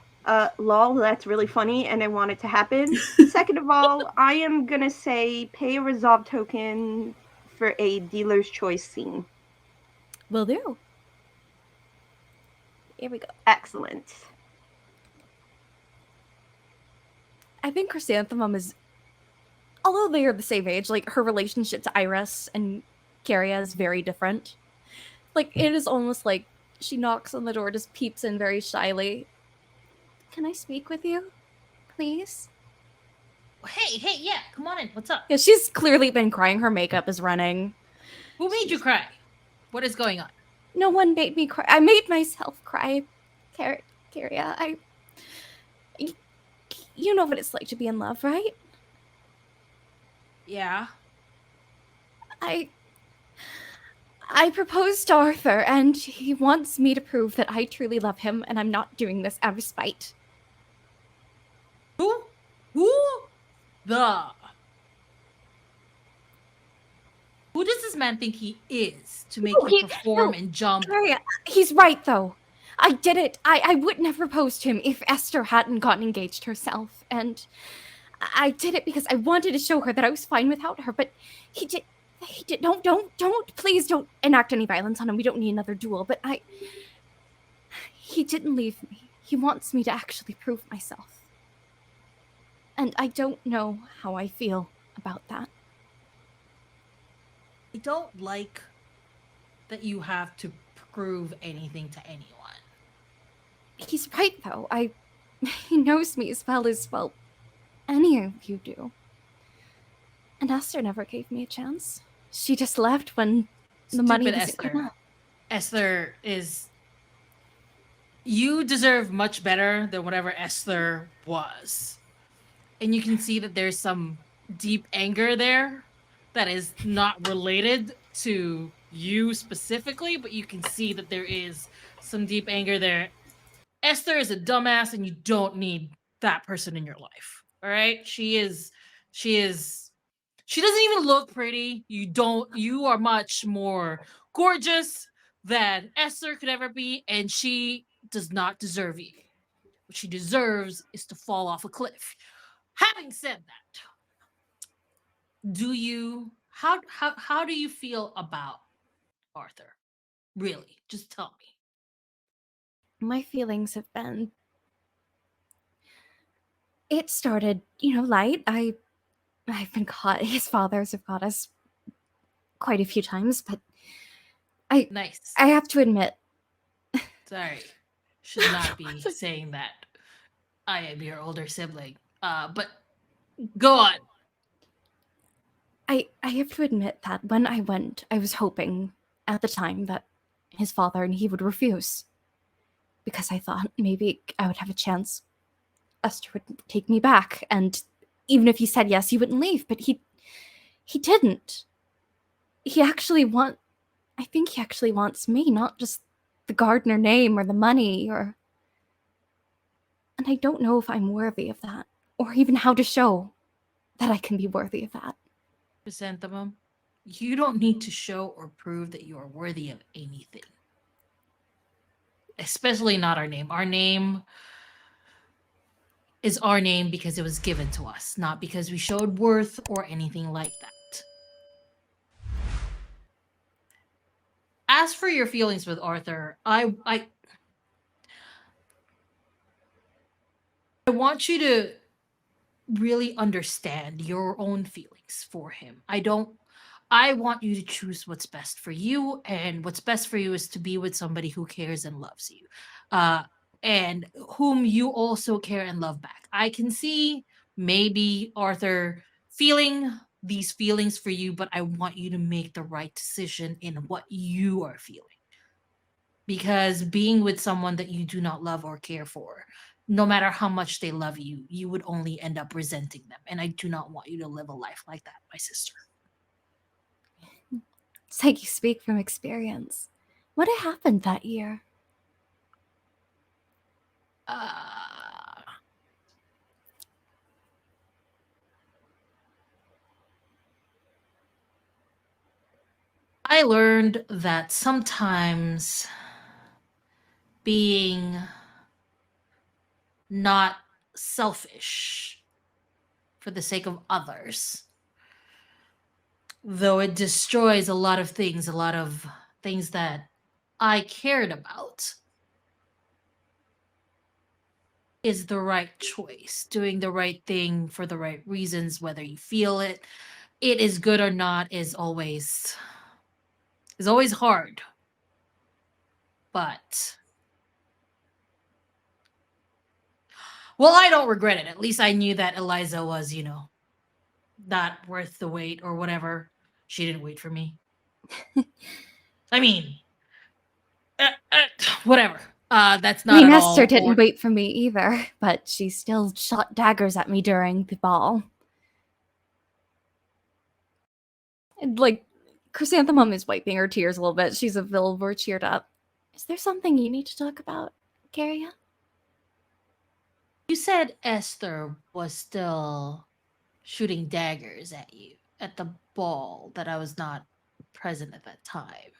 lol, that's really funny, and I want it to happen. Second of all, I am gonna say pay a resolve token for a dealer's choice scene. Will do. Here we go. Excellent. I think Chrysanthemum is, although they are the same age, like her relationship to Iris and Kerria is very different. Like it is almost like she knocks on the door, just peeps in very shyly. Can I speak with you, please? Hey, yeah, come on in. What's up? Yeah, she's clearly been crying. Her makeup is running. Who made you cry? What is going on? No one made me cry. I made myself cry. Kerria, you know what it's like to be in love, right? Yeah. I proposed to Arthur, and he wants me to prove that I truly love him, and I'm not doing this out of spite. Who does this man think he is to make you perform and jump? Kerria, he's right, though. I did it. I wouldn't have proposed to him if Esther hadn't gotten engaged herself, and I did it because I wanted to show her that I was fine without her, but he did, don't, please don't enact any violence on him. We don't need another duel, but he didn't leave me. He wants me to actually prove myself. And I don't know how I feel about that. I don't like that you have to prove anything to anyone. He's right, though. He knows me as well, any of you do. And Esther never gave me a chance. She just left when the money was good enough. Esther is... You deserve much better than whatever Esther was. And you can see that there's some deep anger there that is not related to you specifically, but you can see that there is some deep anger there. Esther is a dumbass, and you don't need that person in your life. All right? She doesn't even look pretty. You are much more gorgeous than Esther could ever be, and she does not deserve you. What she deserves is to fall off a cliff. Having said that, how do you feel about Arthur? Really? Just tell me. My feelings have been... It started, light. I've been caught. His fathers have caught us quite a few times, but Nice. I have to admit... Sorry. Should not be saying that. I am your older sibling. But go on. I have to admit that when I went, I was hoping at the time that his father and he would refuse. Because I thought maybe I would have a chance. Esther would take me back, and even if he said yes, he wouldn't leave, but he didn't. I think he actually wants me, not just the Gardner name or the money and I don't know if I'm worthy of that, or even how to show that I can be worthy of that. Chrysanthemum, you don't need to show or prove that you are worthy of anything. Especially not our name. Our name is our name because it was given to us, not because we showed worth or anything like that. As for your feelings with Arthur, I want you to really understand your own feelings for him. I want you to choose what's best for you, and what's best for you is to be with somebody who cares and loves you. And whom you also care and love back. I can see maybe Arthur feeling these feelings for you, but I want you to make the right decision in what you are feeling. Because being with someone that you do not love or care for, no matter how much they love you, you would only end up resenting them. And I do not want you to live a life like that, my sister. It's like you speak from experience. What had happened that year? I learned that sometimes being not selfish for the sake of others, though it destroys a lot of things that I cared about, is the right choice. Doing the right thing for the right reasons, whether you feel it is good or not, is always hard. But well, I don't regret it. At least I knew that Eliza was, not worth the wait or whatever. She didn't wait for me. I mean, whatever. That's not at all. Esther didn't wait for me either, but she still shot daggers at me during the ball. And, like, Chrysanthemum is wiping her tears a little bit. She's a little more cheered up. Is there something you need to talk about, Kerria? You said Esther was still shooting daggers at you at the ball that I was not present at that time.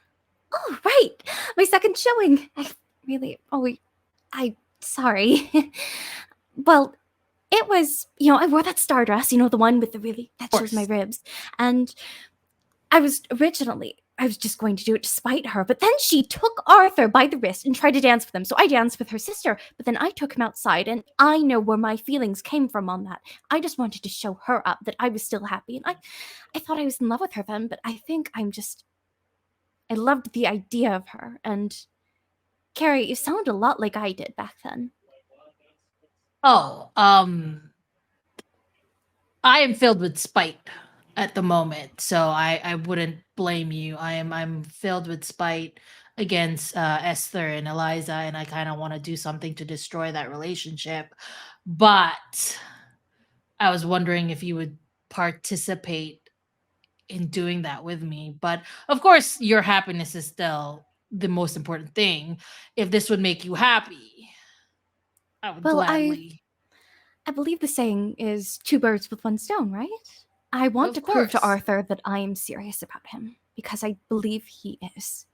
Oh, right! My second showing! Sorry. Well, it was, I wore that star dress, the one with that shows my ribs. And I was just going to do it despite her, but then she took Arthur by the wrist and tried to dance with him. So I danced with her sister, but then I took him outside, and I know where my feelings came from on that. I just wanted to show her up that I was still happy, and I thought I was in love with her then, but I think I loved the idea of her. And Carrie, you sound a lot like I did back then. Oh, I am filled with spite at the moment, so I wouldn't blame you. I'm filled with spite against Esther and Eliza, and I kind of want to do something to destroy that relationship. But I was wondering if you would participate in doing that with me. But of course, your happiness is still the most important thing. If this would make you happy, I would gladly. I believe the saying is 2 birds with 1 stone, right? I want to prove to Arthur that I am serious about him, because I believe he is.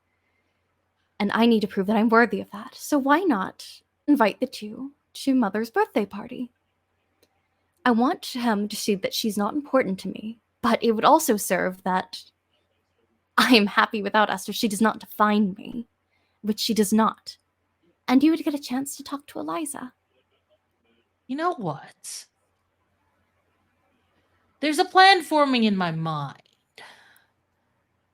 And I need to prove that I'm worthy of that. So why not invite the two to Mother's birthday party? I want him to see that she's not important to me, but it would also serve that I am happy without Esther. She does not define me, which she does not. And you would get a chance to talk to Eliza. You know what? There's a plan forming in my mind.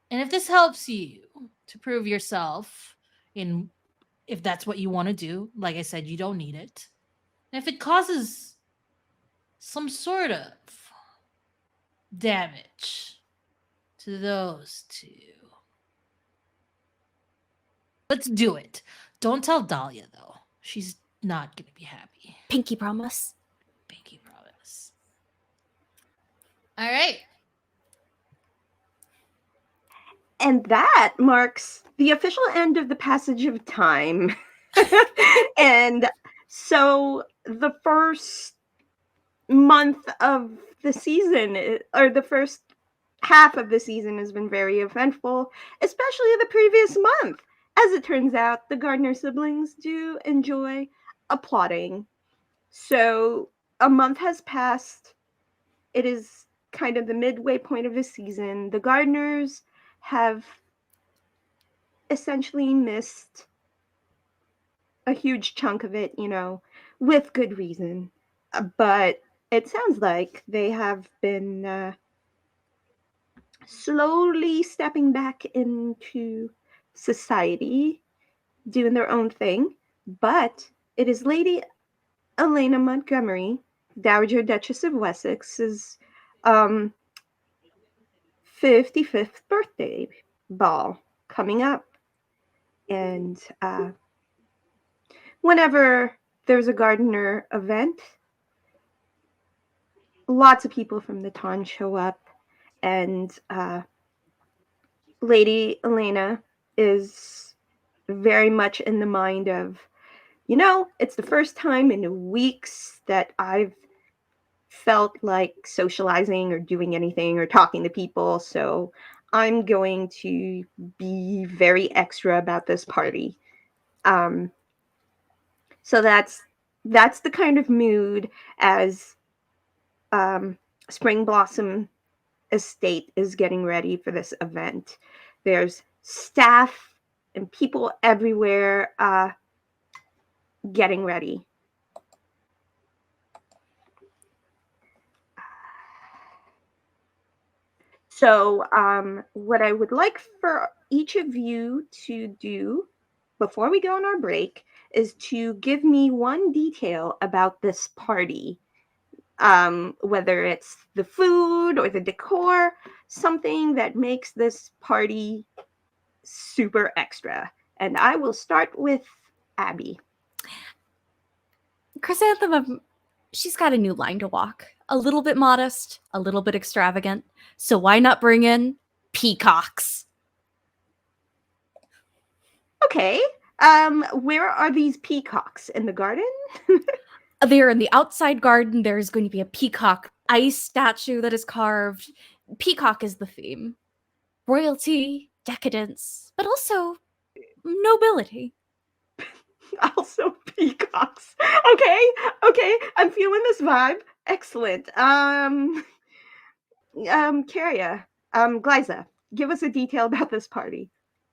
And if this helps you to prove yourself if that's what you want to do, like I said, you don't need it. And if it causes some sort of damage to those two, let's do it. Don't tell Dahlia, though. She's not going to be happy. Pinky promise. Pinky promise. All right. And that marks the official end of the passage of time. And so the first month of the season, or the first half of the season, has been very eventful, especially the previous month. As it turns out, the Gardner siblings do enjoy applauding. So a month has passed. It is kind of the midway point of the season. The Gardners have essentially missed a huge chunk of it, with good reason. But it sounds like they have been slowly stepping back into society, doing their own thing. But it is Lady Elena Montgomery, Dowager Duchess of Wessex's 55th birthday ball coming up. And whenever there's a Gardner event, lots of people from the town show up, and Lady Elena is very much in the mind of, it's the first time in weeks that I've felt like socializing or doing anything or talking to people, so I'm going to be very extra about this party. So that's the kind of mood as Spring Blossom Estate is getting ready for this event. There's staff and people everywhere getting ready. So what I would like for each of you to do before we go on our break is to give me one detail about this party. Whether it's the food or the decor, something that makes this party super extra. And I will start with Abby. Chrysanthemum, she's got a new line to walk. A little bit modest, a little bit extravagant. So why not bring in peacocks? Okay. Where are these peacocks? In the garden? There in the outside garden, there's going to be a peacock ice statue that is carved. Peacock is the theme. Royalty, decadence, but also nobility. Also peacocks. Okay. I'm feeling this vibe. Excellent. Kerria, Glaiza, give us a detail about this party.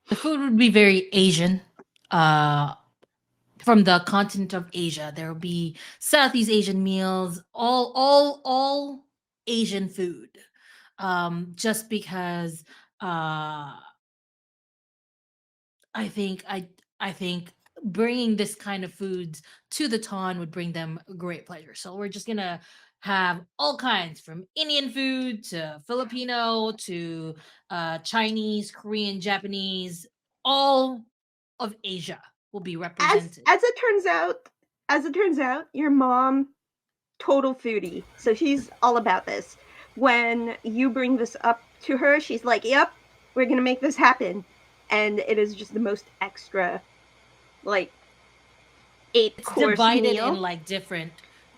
The food would be very Asian. From the continent of Asia. There will be Southeast Asian meals, all Asian food. Just because I think I think bringing this kind of foods to the ton would bring them great pleasure. So we're just gonna have all kinds from Indian food to Filipino to Chinese, Korean, Japanese, all of Asia will be represented. As it turns out, your mom, total foodie, so she's all about this. When you bring this up to her, she's like, "Yep, we're gonna make this happen," and it is just the most extra, like, eight It's course divided meal. in like different,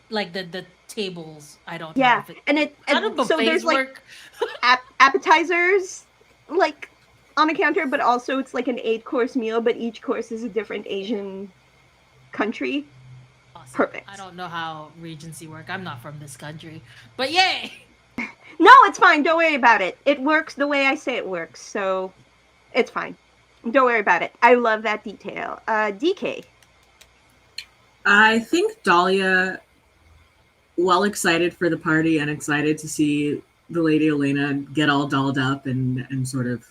like the tables. I don't know Yeah, if it. and How do so buffets there's like work? appetizers, like on a counter, but also it's like an 8 course meal, but each course is a different Asian country. Awesome. Perfect. I don't know how Regency work. I'm not from this country, but yay! No, it's fine. Don't worry about it. It works the way I say it works, so it's fine. Don't worry about it. I love that detail. DK. I think Dahlia, well excited for the party and excited to see the Lady Elena get all dolled up and sort of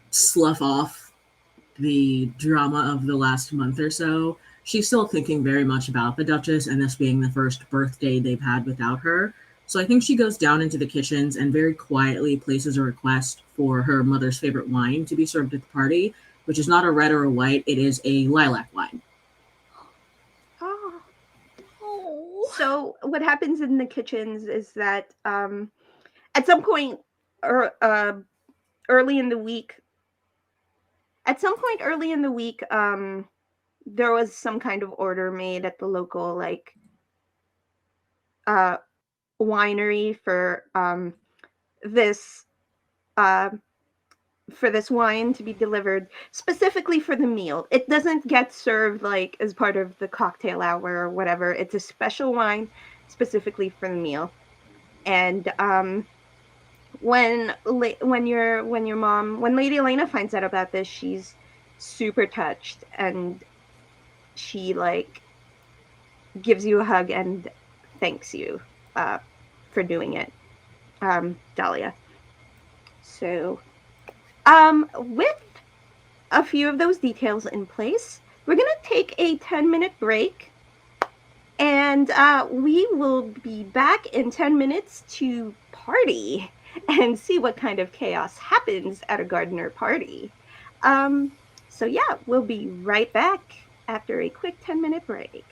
slough off the drama of the last month or so. She's still thinking very much about the Duchess and this being the first birthday they've had without her. So I think she goes down into the kitchens and very quietly places a request for her mother's favorite wine to be served at the party, which is not a red or a white, it is a lilac wine. Oh. So what happens in the kitchens is that at some point early in the week, there was some kind of order made at the local, like, winery this uh, for this wine to be delivered specifically for the meal. It doesn't get served like as part of the cocktail hour or whatever. It's a special wine specifically for the meal. And when Lady Elena finds out about this, she's super touched, and she like gives you a hug and thanks you for doing it, Dahlia. So, with a few of those details in place, we're gonna take a 10-minute break, and we will be back in 10 minutes to party and see what kind of chaos happens at a Gardner party. So yeah, we'll be right back after a quick 10-minute break.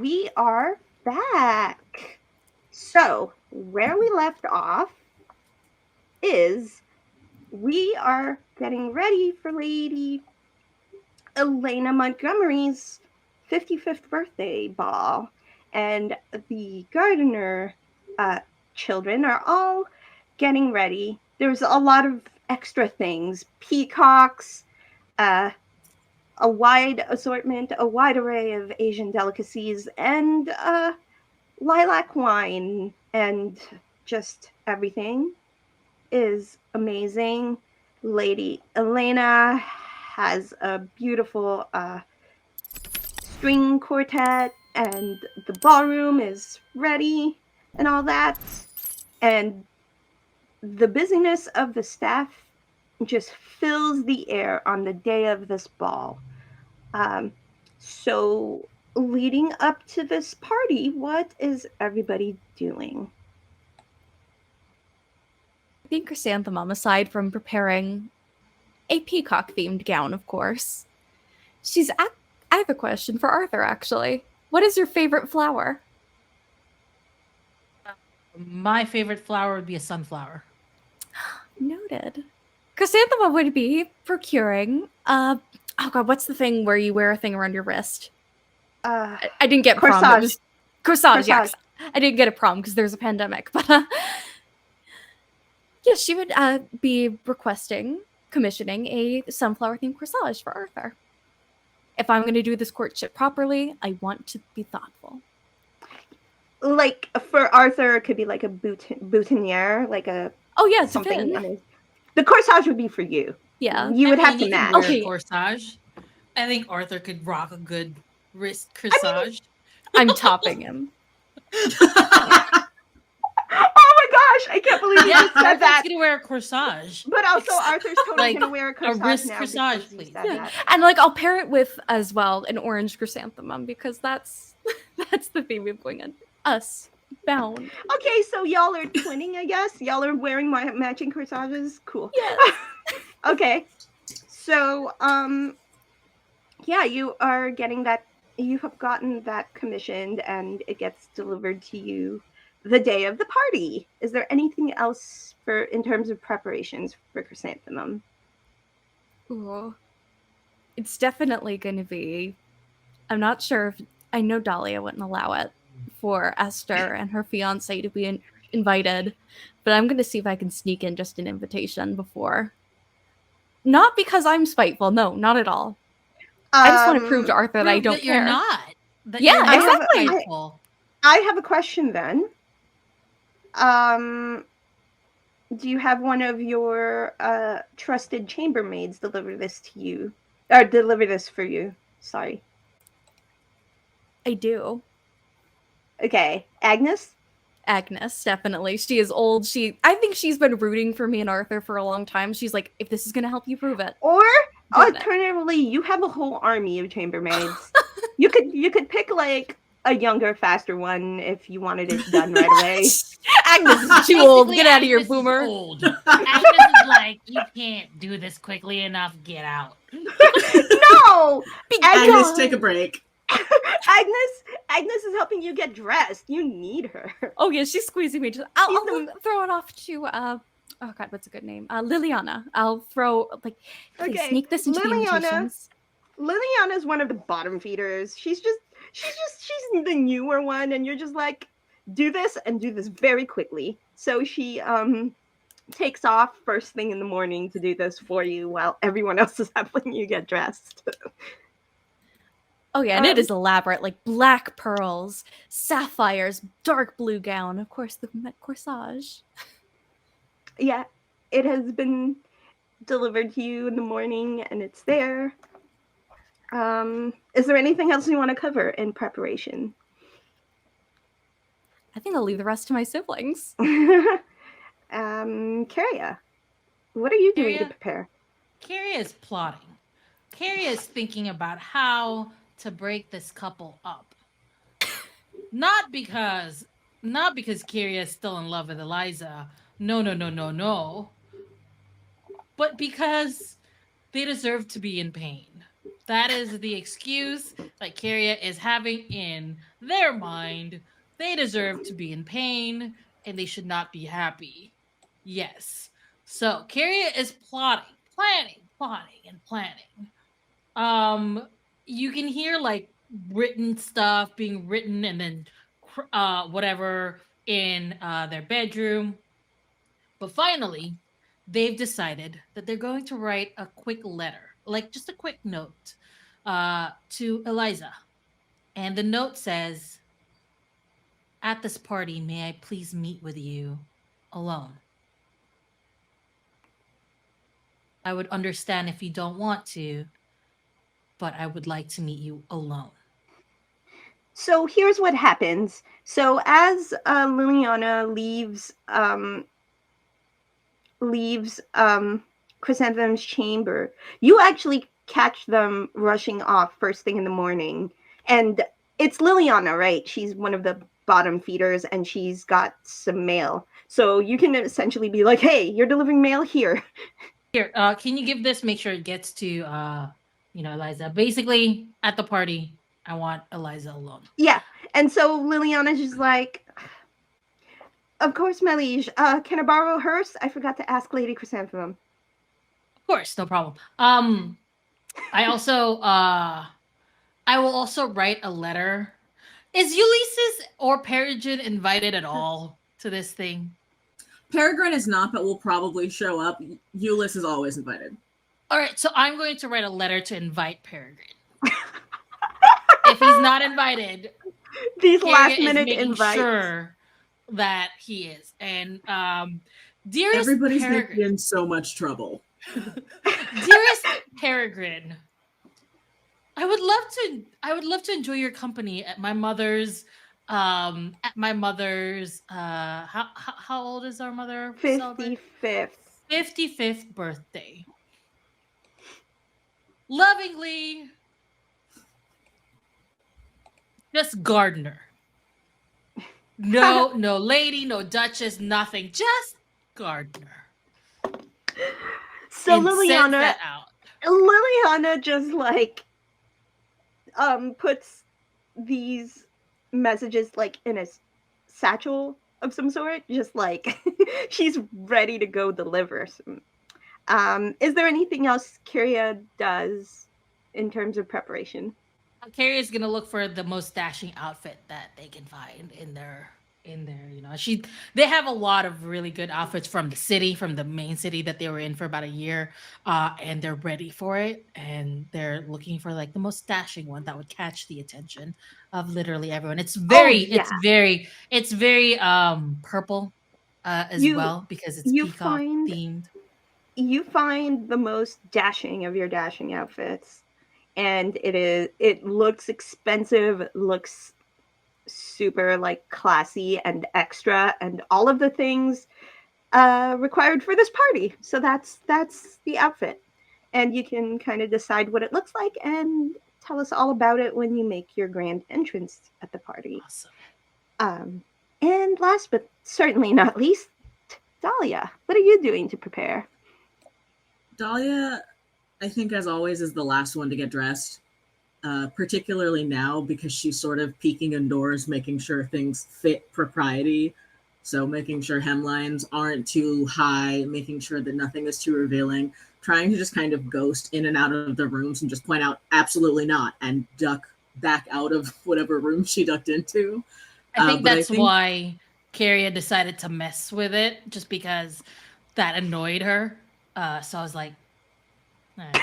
we are back. So, where we left off is we are getting ready for Lady Elena Montgomery's 55th birthday ball. And the Gardner children are all getting ready. There's a lot of extra things, peacocks, a wide assortment, a wide array of Asian delicacies, and lilac wine, and just everything is amazing. Lady Elena has a beautiful string quartet, and the ballroom is ready, and all that. And the busyness of the staff just fills the air on the day of this ball. So, leading up to this party, what is everybody doing? I think Chrysanthemum, aside from preparing a peacock-themed gown, of course, I have a question for Arthur, actually. What is your favorite flower? My favorite flower would be a sunflower. Noted. Chrysanthemum would be procuring, oh god, what's the thing where you wear a thing around your wrist? I didn't get Corsage. prom. It was corsage, Corsage. yes. I didn't get a prom because there's a pandemic, but yes, she would be commissioning a sunflower-themed corsage for Arthur. If I'm going to do this courtship properly, I want to be thoughtful. Like for Arthur, it could be like a boutonniere, like a something. On his... The corsage would be for you. Yeah, you would have to match. Okay, corsage. I think Arthur could rock a good wrist corsage. I'm topping him. Oh my gosh, I can't believe you just said Arthur's that. Gonna wear a corsage. But also Arthur's totally like gonna wear a corsage a wrist now corsage, please. Yeah. And like I'll pair it with as well an orange chrysanthemum because that's the theme of going on. Us bound. Okay, so y'all are twinning, I guess. Y'all are wearing my matching corsages. Cool. Yes. Okay. So yeah, you are getting that. You have gotten that commissioned, and it gets delivered to you the day of the party. Is there anything else in terms of preparations for chrysanthemum? Ooh. It's definitely going to be. I'm not sure if I know Dahlia wouldn't allow it for Esther and her fiance to be invited, but I'm going to see if I can sneak in just an invitation before. Not because I'm spiteful. No, not at all. I just want to prove to Arthur that I don't care. You're not. That yeah, you're not exactly. spiteful. I have a question then. Do you have one of your trusted chambermaids deliver this to you? Or deliver this for you? Sorry. I do. Okay. Agnes, definitely. She is old. I think she's been rooting for me and Arthur for a long time. She's like, if this is going to help you prove it. Or alternatively, you have a whole army of chambermaids. you could pick like a younger, faster one if you wanted it done right away. Agnes is too old. Get out of here, boomer. Old. Agnes is like, you can't do this quickly enough. Get out. No! Agnes, take a break. Agnes is helping you get dressed. You need her. Oh yeah, she's squeezing me. I'll throw it off to oh god, what's a good name? Liliana. I'll throw sneak this into the invitations. Liliana's one of the bottom feeders. She's the newer one, and you're just like, do this and do this very quickly. So she takes off first thing in the morning to do this for you while everyone else is helping you get dressed. Oh yeah, and it is elaborate, like black pearls, sapphires, dark blue gown, of course the corsage. Yeah, it has been delivered to you in the morning, and it's there. Is there anything else you want to cover in preparation? I think I'll leave the rest to my siblings. Kerria, what are you doing to prepare? Kerria is plotting. Kerria is thinking about how to break this couple up. Not because Kerria is still in love with Eliza. No. But because they deserve to be in pain. That is the excuse. like Kerria is having in their mind, they deserve to be in pain and they should not be happy. Yes. So Kerria is plotting, plotting, and planning. Um, you can hear like written stuff being written and then whatever in their bedroom. But finally, they've decided that they're going to write a quick letter, like just a quick note, to Eliza. And the note says, "At this party, may I please meet with you alone? I would understand if you don't want to, but I would like to meet you alone." So here's what happens. So as Liliana leaves Chrysanthemum's chamber, you actually catch them rushing off first thing in the morning. And it's Liliana, right? She's one of the bottom feeders and she's got some mail. So you can essentially be like, hey, you're delivering mail here. Here, can you give this? Make sure it gets to Eliza. Basically, at the party, I want Eliza alone. Yeah. And so Liliana's just like, of course, my liege. Can I borrow hers? I forgot to ask Lady Chrysanthemum. Of course, no problem. I also I will also write a letter. Is Ulysses or Peregrine invited at all to this thing? Peregrine is not, but will probably show up. Ulysses is always invited. All right, so I'm going to write a letter to invite Peregrine. If he's not invited, these Kerria last is minute making invites. sure that he is. And dearest Everybody's Peregrine, in so much trouble. dearest Peregrine, I would love to enjoy your company at my mother's how old is our mother? 55th. 55th birthday. Lovingly, just Gardner. No lady, no duchess, nothing. Just Gardner. So And sends Liliana that out. Liliana just like puts these messages like in a satchel of some sort, just like she's ready to go deliver some. Is there anything else Kerria does in terms of preparation? Kerria is gonna look for the most dashing outfit that they can find in their they have a lot of really good outfits from the main city that they were in for about a year, and they're ready for it, and they're looking for like the most dashing one that would catch the attention of literally everyone. It's very purple as You well because it's you peacock find themed. you find the most dashing of your dashing outfits, and it looks expensive, looks super like classy and extra and all of the things required for this party. So that's the outfit, and you can kind of decide what it looks like and tell us all about it when you make your grand entrance at the party. Awesome. And last but certainly not least, Dahlia, what are you doing to prepare? Dahlia, I think, as always, is the last one to get dressed, particularly now because she's sort of peeking indoors, making sure things fit propriety. So making sure hemlines aren't too high, making sure that nothing is too revealing, trying to just kind of ghost in and out of the rooms and just point out absolutely not and duck back out of whatever room she ducked into. I think that's why Kerria decided to mess with it, just because that annoyed her. So I was like, all right.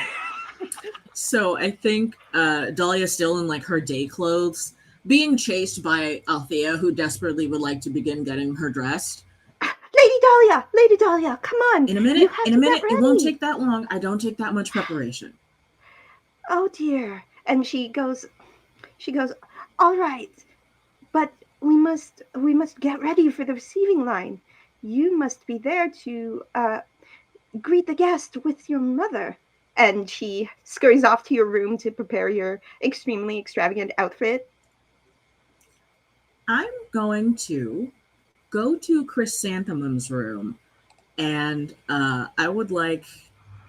So I think Dahlia's still in like her day clothes, being chased by Althea, who desperately would like to begin getting her dressed. Lady Dahlia, come on. In a minute, it won't take that long. I don't take that much preparation. Oh dear. And she goes, all right, but we must get ready for the receiving line. You must be there to greet the guest with your mother. And she scurries off to your room to prepare your extremely extravagant outfit. I'm going to go to Chrysanthemum's room, and I would like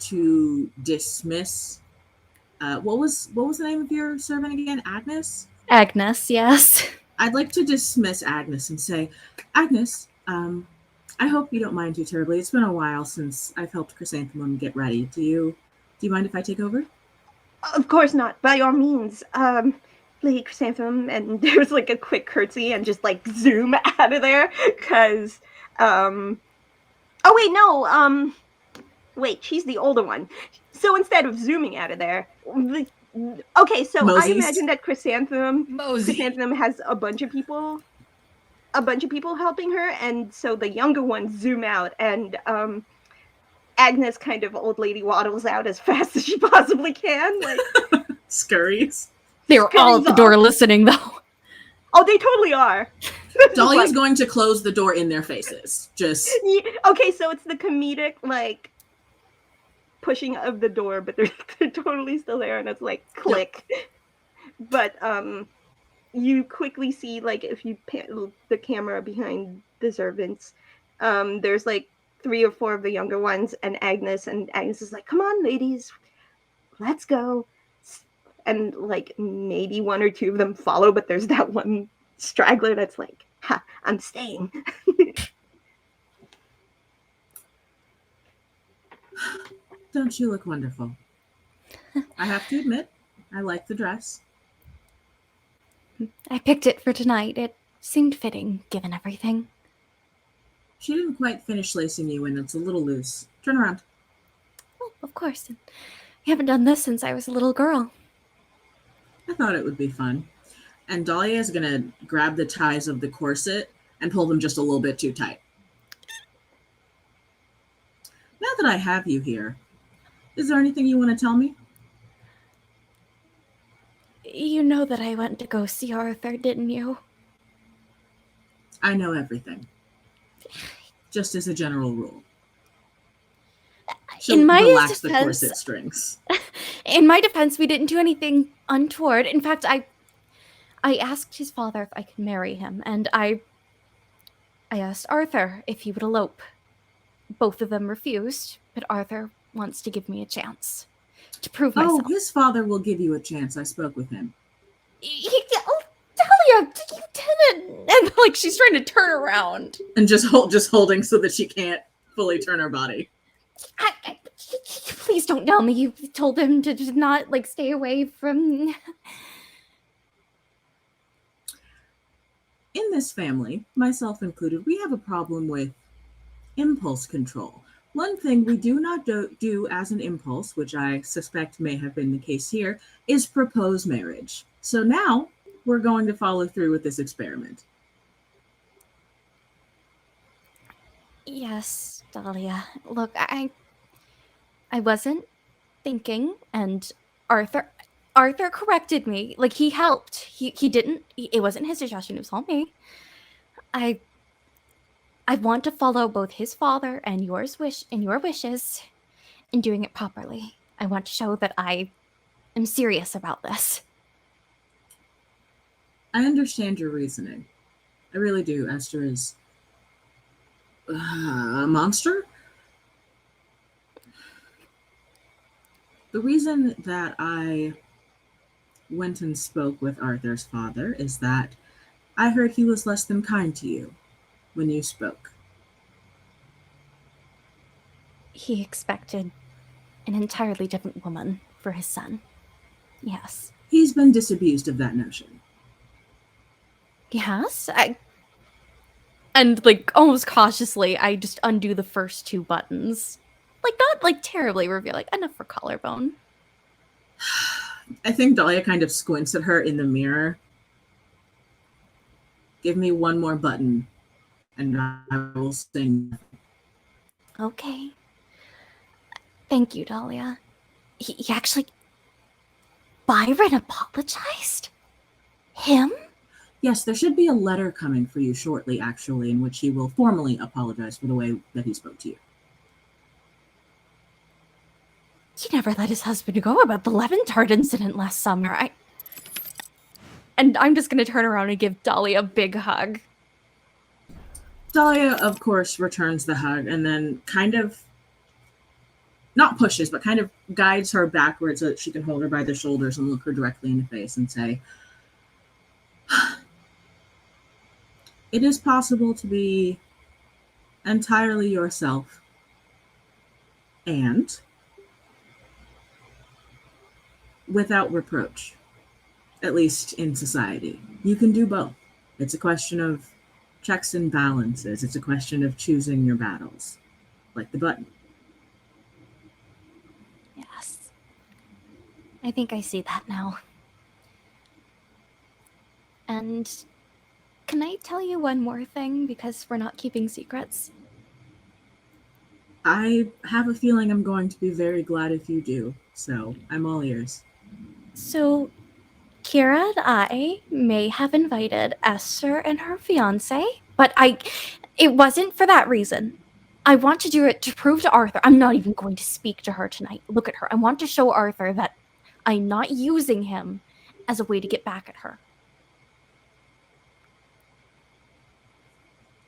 to dismiss What was the name of your servant again? Agnes? Agnes, yes. I'd like to dismiss Agnes and say, Agnes, I hope you don't mind too terribly. It's been a while since I've helped Chrysanthemum get ready. Do you mind if I take over? Of course not. By all means. Lady Chrysanthemum, and there's like a quick curtsy and just like zoom out of there, because oh wait, no, wait, she's the older one. So instead of zooming out of there, okay, so Moses. I imagine that Chrysanthemum Mosey. has a bunch of people helping her, and so the younger ones zoom out, and Agnes kind of old lady waddles out as fast as she possibly can, like scurries. They're all at the door listening, though. Oh, they totally are. Dahlia's like, going to close the door in their faces. Just okay, so it's the comedic like pushing of the door, but they're totally still there, and it's like click. Yep. But you quickly see, like, if you pan the camera behind the servants, there's like 3 or 4 of the younger ones, and Agnes is like, "Come on, ladies, let's go." And like maybe 1 or 2 of them follow, but there's that one straggler that's like, "Ha, I'm staying." Don't you look wonderful? I have to admit, I like the dress. I picked it for tonight. It seemed fitting, given everything. She didn't quite finish lacing you, and it's a little loose. Turn around. Oh, of course. I haven't done this since I was a little girl. I thought it would be fun. And Dahlia is going to grab the ties of the corset and pull them just a little bit too tight. Now that I have you here, is there anything you want to tell me? You know that I went to go see Arthur, didn't you? I know everything. Just as a general rule. In my relax defense, the corset strings. In my defense, we didn't do anything untoward. In fact, I asked his father if I could marry him, and I asked Arthur if he would elope. Both of them refused, but Arthur wants to give me a chance to prove myself. Oh, his father will give you a chance. I spoke with him. Dahlia, you didn't. And like she's trying to turn around and just holding so that she can't fully turn her body. Please don't tell me you told him to not like stay away from. In this family, myself included, we have a problem with impulse control. One thing we do not do as an impulse, which I suspect may have been the case here, is propose marriage. So now we're going to follow through with this experiment. Yes, Dahlia. Look, I wasn't thinking, and Arthur corrected me. Like, he helped. He didn't. It wasn't his suggestion. It was all me. I want to follow both his father and your wishes in doing it properly. I want to show that I am serious about this. I understand your reasoning. I really do. Esther is a monster. The reason that I went and spoke with Arthur's father is that I heard he was less than kind to you when you spoke. He expected an entirely different woman for his son. Yes. He's been disabused of that notion. Yes? And, like, almost cautiously, I just undo the first 2 buttons. Like, not, like, terribly revealing. Enough for collarbone. I think Dahlia kind of squints at her in the mirror. Give me 1 more button, and I will sing. Okay. Thank you, Dahlia. He actually... Byron apologized? Him? Yes, there should be a letter coming for you shortly, actually, in which he will formally apologize for the way that he spoke to you. He never let his husband go about the lemon tart incident last summer. And I'm just going to turn around and give Dahlia a big hug. Dahlia, of course, returns the hug and then kind of not pushes, but kind of guides her backwards so that she can hold her by the shoulders and look her directly in the face and say, it is possible to be entirely yourself and without reproach, at least in society. You can do both. It's a question of checks and balances. It's a question of choosing your battles, like the button. Yes. I think I see that now. And can I tell you one more thing, because we're not keeping secrets? I have a feeling I'm going to be very glad if you do, so I'm all ears. So, Kira and I may have invited Esther and her fiance, but it wasn't for that reason. I want to do it to prove to Arthur. I'm not even going to speak to her tonight. Look at her. I want to show Arthur that I'm not using him as a way to get back at her.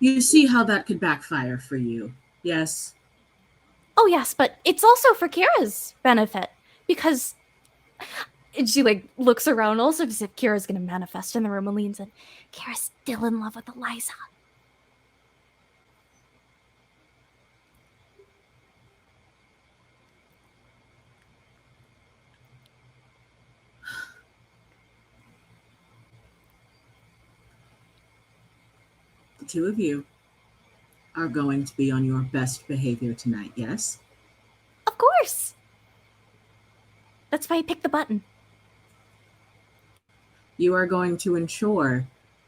You see how that could backfire for you, yes? Oh, yes, but it's also for Kira's benefit, because she, looks around also as if Kira's going to manifest in the room and leans in. Kira's still in love with Eliza. The two of you are going to be on your best behavior tonight, yes? Of course! That's why I picked the button. You are going to ensure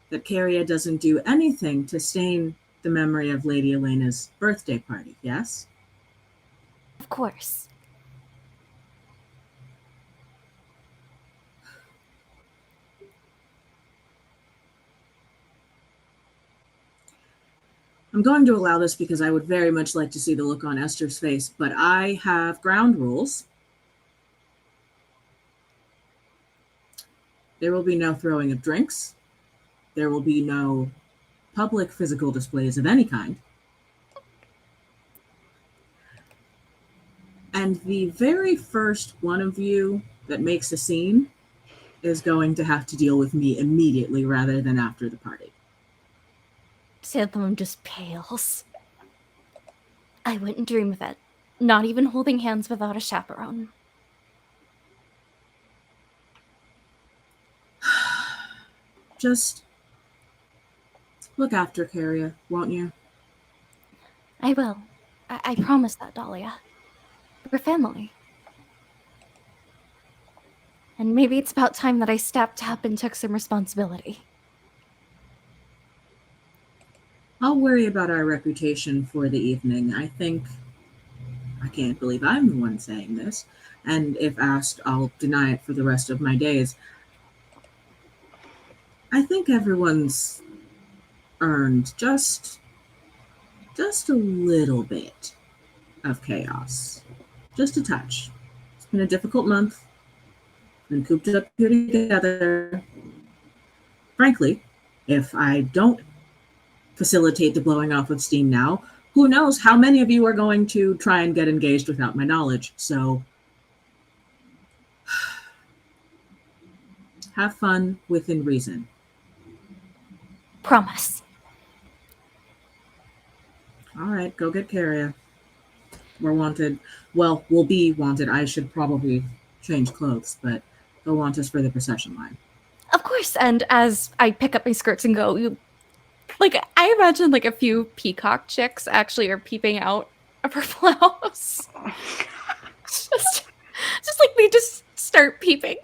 that Kerria doesn't do anything to stain the memory of Lady Elena's birthday party, yes? Of course. I'm going to allow this because I would very much like to see the look on Esther's face, but I have ground rules. There will be no throwing of drinks. There will be no public physical displays of any kind. And the very first one of you that makes a scene is going to have to deal with me immediately rather than after the party. Xanthamum just pales. I wouldn't dream of it. Not even holding hands without a chaperone. Just look after Kerria, won't you? I will. I promise that, Dahlia. We're family. And maybe it's about time that I stepped up and took some responsibility. I'll worry about our reputation for the evening. I can't believe I'm the one saying this, and if asked, I'll deny it for the rest of my days. I think everyone's earned just a little bit of chaos. Just a touch. It's been a difficult month. Been cooped up here together. Frankly, if I don't facilitate the blowing off of steam now, who knows how many of you are going to try and get engaged without my knowledge. So have fun within reason. Promise. All right, go get Kerria. We're wanted. Well, we'll be wanted. I should probably change clothes, but they'll want us for the procession line. Of course, and as I pick up my skirts and go, I imagine a few peacock chicks actually are peeping out of her blouse. just they just start peeping.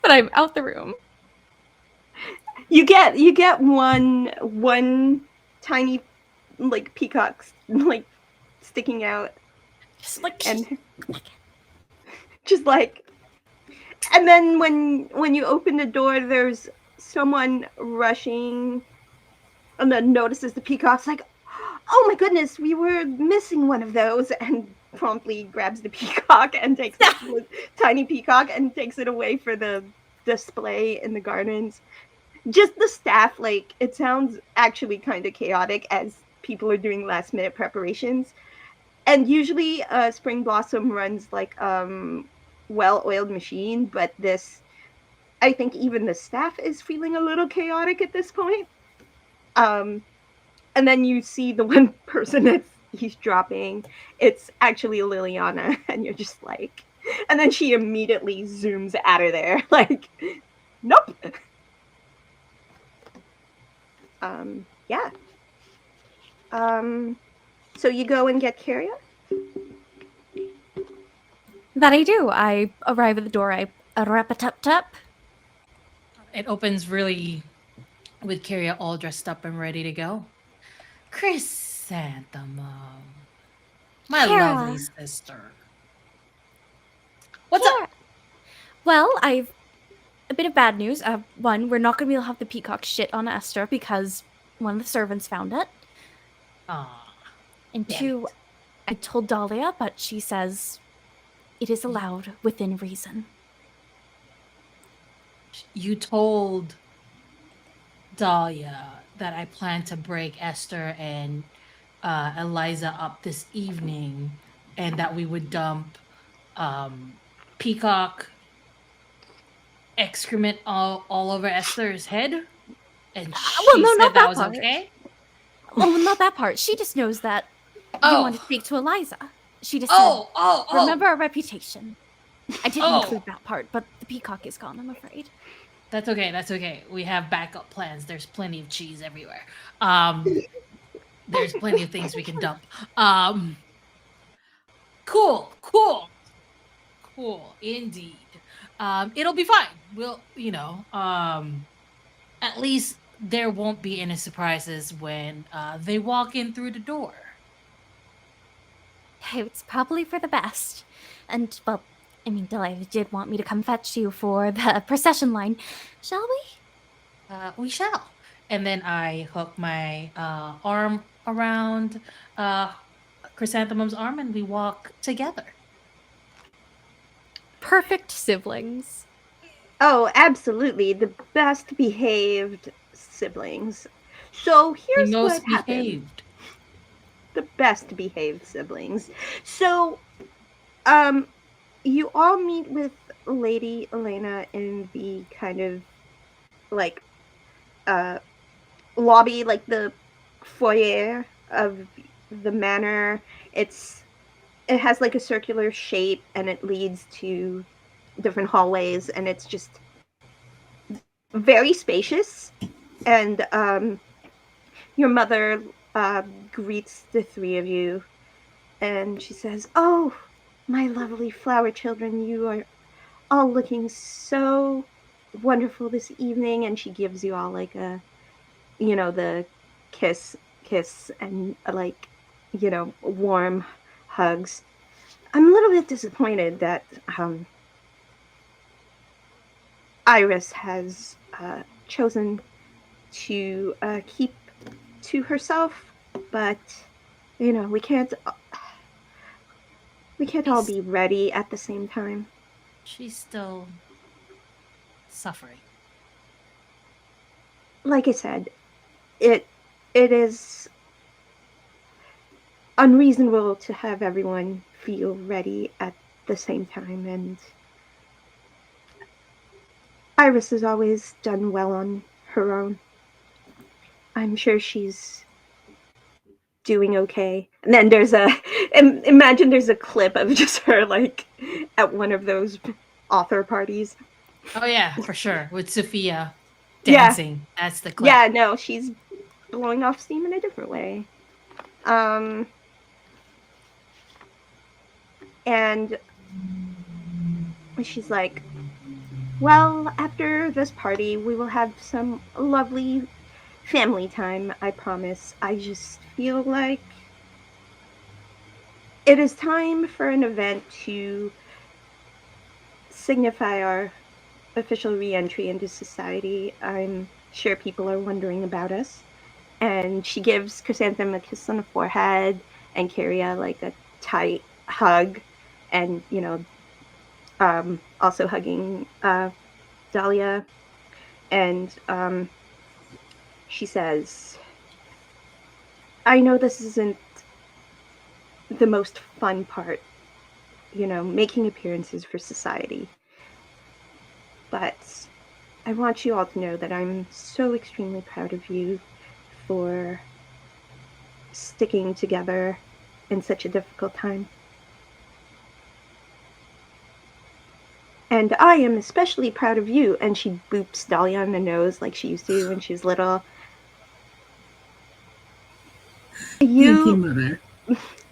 But I'm out the room. You get one tiny peacock sticking out, and and then when you open the door, there's someone rushing, and then notices the peacock's like, oh my goodness, we were missing one of those, and promptly grabs the peacock and takes the tiny peacock and takes it away for the display in the gardens. Just the staff, it sounds actually kind of chaotic as people are doing last minute preparations. and usually Spring Blossom runs like well-oiled machine, but this, I think even the staff is feeling a little chaotic at this point. Um, and then you see the one person that he's dropping. It's actually Liliana, and you're just like, and then she immediately zooms out of there, like, nope. Yeah. So you go and get Kerria? That I do. I arrive at the door. I rap-a-tap-tap. It opens really with Kerria all dressed up and ready to go. Chrysanthemum, my lovely Kara. sister. What's Kara. up? Well, I've a bit of bad news. One, we're not going to be able to have the peacock shit on Esther because one of the servants found it. Aw, And damn two, it. I told Dahlia, but she says it is allowed within reason. You told Dahlia that I plan to break Esther and Eliza up this evening, and that we would dump peacock excrement all over Esther's head, and she No, said not that that was part. okay. Oh, not that part. She just knows that you want to speak to Eliza. She just said, remember our reputation. I didn't include that part, but the peacock is gone, I'm afraid. That's okay. That's okay. We have backup plans. There's plenty of cheese everywhere. There's plenty of things we can dump. Cool. Indeed. It'll be fine. We'll, at least there won't be any surprises when they walk in through the door. Hey, it's probably for the best. And, well, I mean, Delilah did want me to come fetch you for the procession line. Shall we? We shall. And then I hook my arm around Chrysanthemum's arm and we walk together. Perfect siblings. Oh, absolutely. The best behaved siblings. So here's what happened. The best behaved siblings. So, you all meet with Lady Elena in the kind of like lobby, like the foyer of the manor. It has like a circular shape and it leads to different hallways, and it's just very spacious. And your mother greets the three of you, and she says, "Oh, my lovely flower children, you are all looking so wonderful this evening." And she gives you all like a, the kiss, and like, warm hugs. I'm a little bit disappointed that Iris has chosen to keep to herself, but we can't all be ready at the same time. She's still suffering. Like I said, it is unreasonable to have everyone feel ready at the same time, and Iris has always done well on her own. I'm sure she's doing okay. And then imagine there's a clip of just her like at one of those author parties. Oh yeah, for sure. With Sophia dancing. Yeah. That's the clip. Yeah, no, she's blowing off steam in a different way. And she's like, well, after this party, we will have some lovely family time, I promise. I just feel like it is time for an event to signify our official re-entry into society. I'm sure people are wondering about us. And she gives Chrysanthemum a kiss on the forehead and Kerria like a tight hug, and also hugging Dahlia. And she says, I know this isn't the most fun part, making appearances for society. But I want you all to know that I'm so extremely proud of you for sticking together in such a difficult time. And I am especially proud of you. And she boops Dahlia on the nose like she used to when she was little. Thank you, Mother.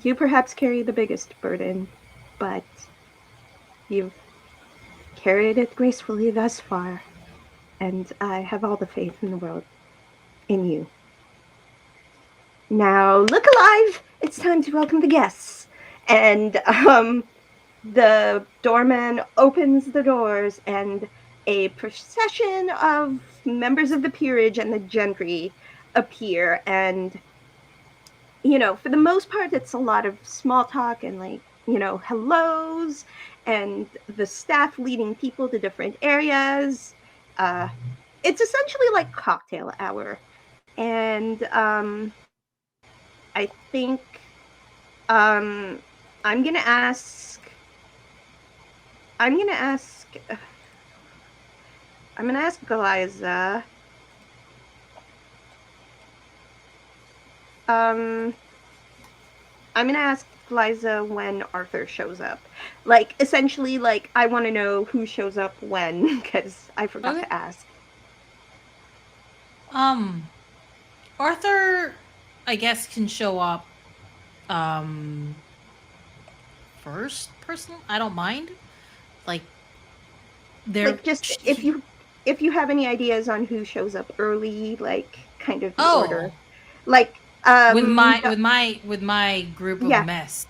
You perhaps carry the biggest burden, but you've carried it gracefully thus far. And I have all the faith in the world in you. Now, look alive! It's time to welcome the guests. And the doorman opens the doors, and a procession of members of the peerage and the gentry appear. And, for the most part, it's a lot of small talk and, hellos, and the staff leading people to different areas. It's essentially like cocktail hour. And I think I'm gonna ask Glaiza. I'm gonna ask Glaiza when Arthur shows up. Essentially, I want to know who shows up when, because I forgot to ask. Arthur, I guess, can show up first person. I don't mind. Just if you have any ideas on who shows up early, kind of the order. With my group of mess.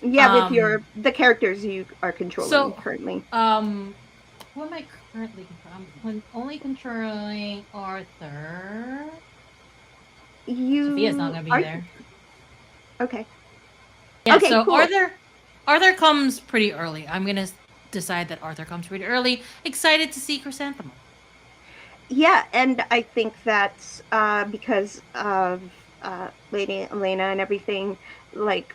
Yeah, with the characters you are controlling currently. Who am I currently controlling? I'm only controlling Arthur. Sophia's not gonna be there. Okay. Yeah, okay, so cool. Arthur comes pretty early. I'm gonna decide that Arthur comes pretty early. Excited to see Chrysanthemum. Yeah, and I think that's because of Lady Elena and everything, Lord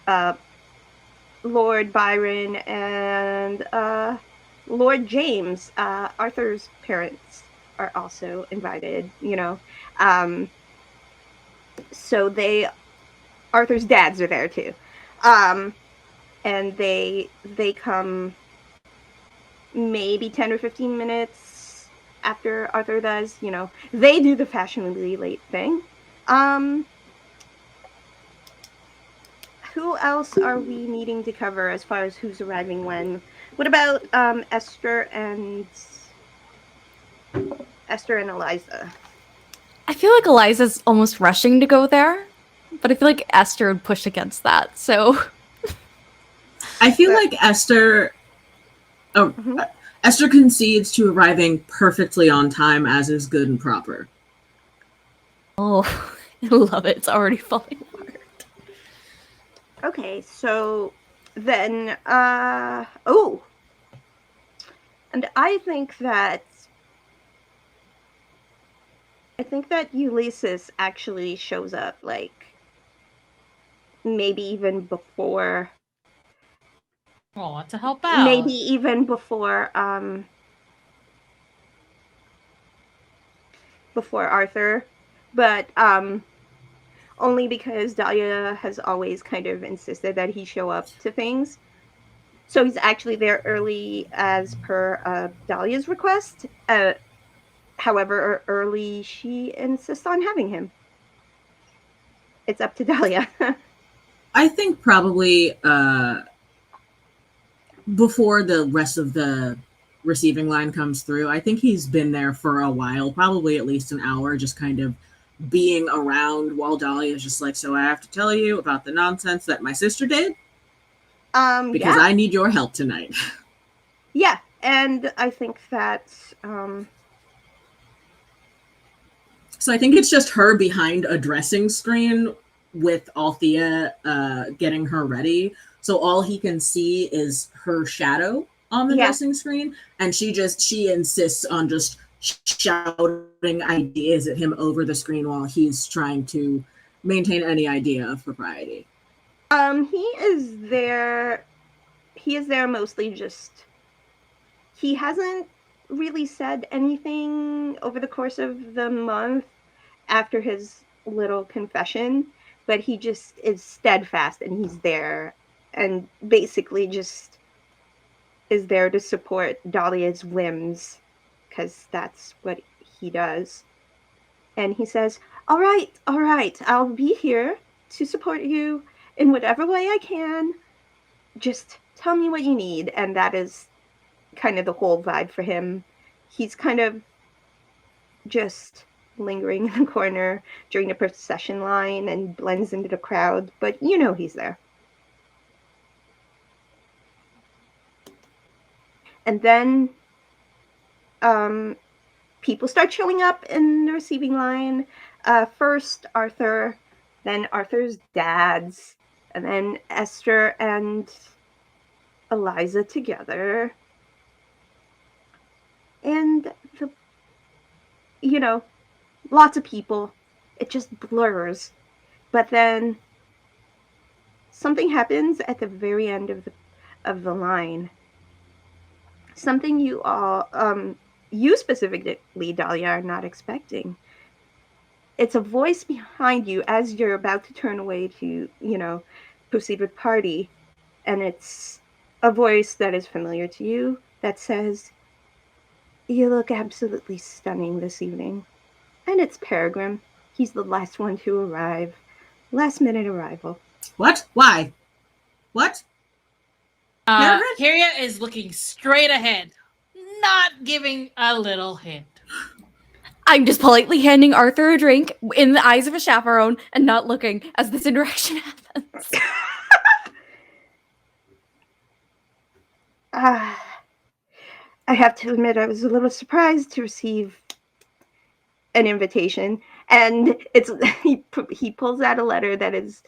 Byron and Lord James, Arthur's parents, are also invited, so Arthur's dads are there too. And they come maybe 10 or 15 minutes after Arthur does. They do the fashionably late thing. Who else are we needing to cover as far as who's arriving when? What about Esther and Eliza? I feel like Eliza's almost rushing to go there, but I feel like Esther would push against that, so... I feel like Esther concedes to arriving perfectly on time, as is good and proper. Oh, I love it. It's already falling apart. Okay, so then, and I think that Ulysses actually shows up, maybe even before. Oh, to help out. Maybe even before Arthur, but only because Dahlia has always kind of insisted that he show up to things. So he's actually there early as per Dahlia's request. However early she insists on having him. It's up to Dahlia. I think probably before the rest of the receiving line comes through, I think he's been there for a while, probably at least an hour, just kind of being around while Dahlia is just like, so I have to tell you about the nonsense that my sister did? Because I need your help tonight. Yeah, and I think that... So I think it's just her behind a dressing screen with Althea getting her ready. So all he can see is her shadow on the dressing screen. And she insists on just shouting ideas at him over the screen while he's trying to maintain any idea of propriety. He is there. He is there mostly just. He hasn't really said anything over the course of the month after his little confession, but he just is steadfast and he's there and basically just is there to support Dahlia's whims because that's what he does. And he says, all right, I'll be here to support you in whatever way I can. Just tell me what you need. And that is kind of the whole vibe for him. He's kind of just lingering in the corner during the procession line and blends into the crowd, but you know he's there. And then people start showing up in the receiving line. First Arthur, then Arthur's dads, and then Esther and Eliza together. And lots of people. It just blurs. But then something happens at the very end of the line. Something you specifically, Dahlia, are not expecting. It's a voice behind you as you're about to turn away to, proceed with party. And it's a voice that is familiar to you that says, you look absolutely stunning this evening. And it's Peregrine. He's the last one to arrive. Last minute arrival. What? Why? What? Kerria is looking straight ahead, not giving a little hint. I'm just politely handing Arthur a drink in the eyes of a chaperone and not looking as this interaction happens. I have to admit, I was a little surprised to receive an invitation, and he pulls out a letter that is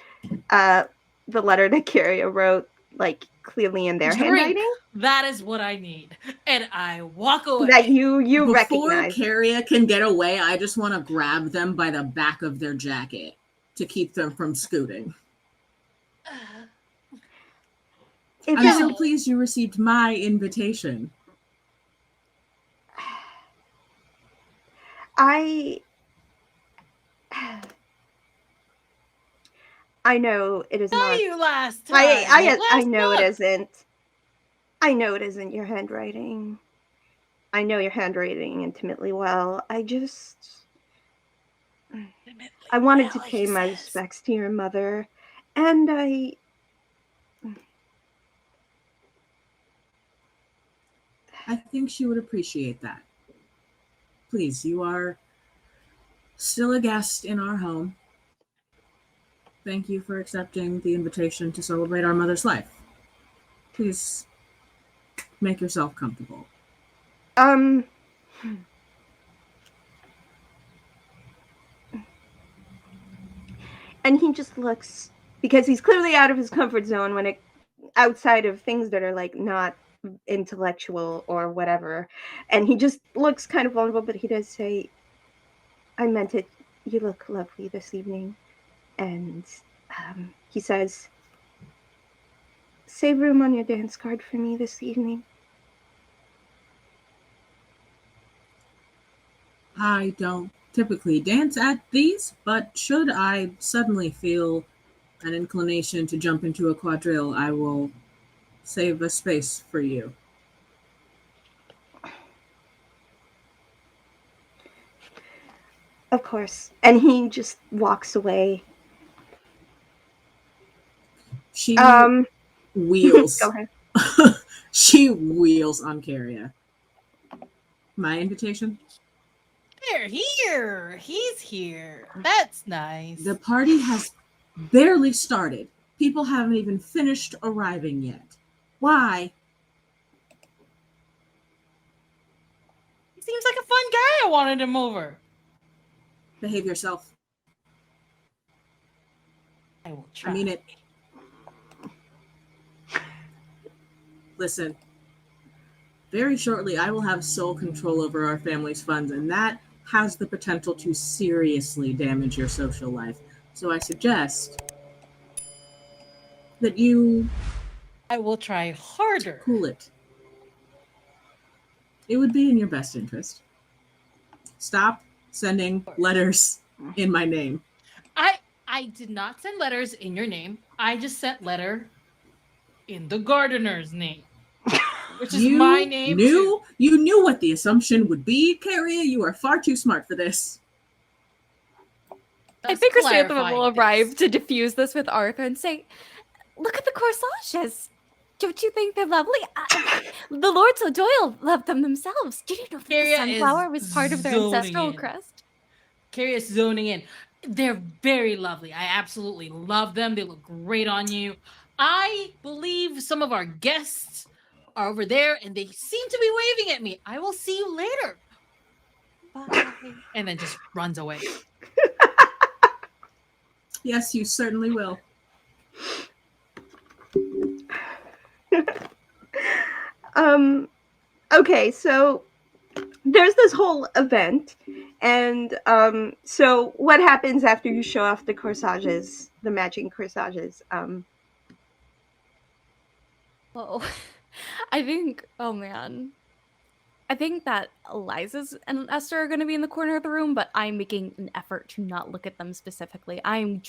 the letter that Kerria wrote, like clearly in their handwriting. That is what I need, and I walk away. That you Before recognize. Kerria can get away, I just want to grab them by the back of their jacket to keep them from scooting. I'm so pleased you received my invitation. I know it is not. You last time. I know it isn't. I know it isn't your handwriting. I know your handwriting intimately well. I wanted to pay my respects to your mother, and I think she would appreciate that. Please, you are still a guest in our home. Thank you for accepting the invitation to celebrate our mother's life. Please make yourself comfortable. And he just looks, because he's clearly out of his comfort zone when it outside of things that are like not intellectual or whatever, and he just looks kind of vulnerable, but he does say, I meant it, you look lovely this evening. And he says, save room on your dance card for me this evening. I don't typically dance at these, but should I suddenly feel an inclination to jump into a quadrille, I will save a space for you. Of course. And he just walks away. She wheels. Go ahead. She wheels on Kerria. My invitation? They're here. He's here. That's nice. The party has barely started. People haven't even finished arriving yet. Why? He seems like a fun guy. I wanted him over. Behave yourself. I will try. I mean it. Listen, very shortly I will have sole control over our family's funds, and that has the potential to seriously damage your social life. So I suggest that you I will try harder. cool it. It would be in your best interest. Stop sending letters in my name. I I did not send letters in your name. I just sent letter in the gardener's name, which is my name too. You knew what the assumption would be, Kerria. You are far too smart for this. I Thus think Chrysanthemum will clarifying arrive things. to diffuse this with Arthur and say, "Look at the corsages. Don't you think they're lovely? The Lords O'Doyle loved them themselves. Did you know that the Carria is sunflower was part of their zoning ancestral in. crest?" Carria is zoning in. They're very lovely. I absolutely love them. They look great on you. I believe some of our guests are over there and they seem to be waving at me. I will see you later. Bye. And then just runs away. Yes, you certainly will. Okay, so there's this whole event, and so what happens after you show off the corsages, the matching corsages? Whoa. I think, oh man. I think that Eliza's and Esther are going to be in the corner of the room, but I'm making an effort to not look at them specifically. I'm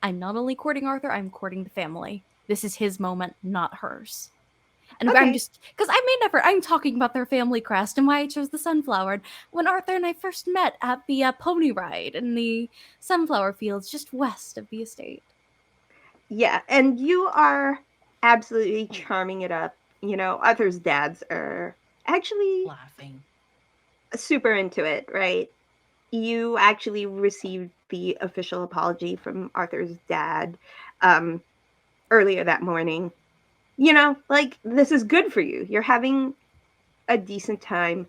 not only courting Arthur, I'm courting the family. This is his moment, not hers. And I'm Okay. just, because I made an effort, I'm talking about their family crest and why I chose the sunflower. And when Arthur and I first met at the pony ride in the sunflower fields just west of the estate. Yeah, and you are absolutely charming it up. You know, Arthur's dads are actually Laughing. super into it, right? You actually received the official apology from Arthur's dad earlier that morning. You know, like, this is good for you. You're having a decent time.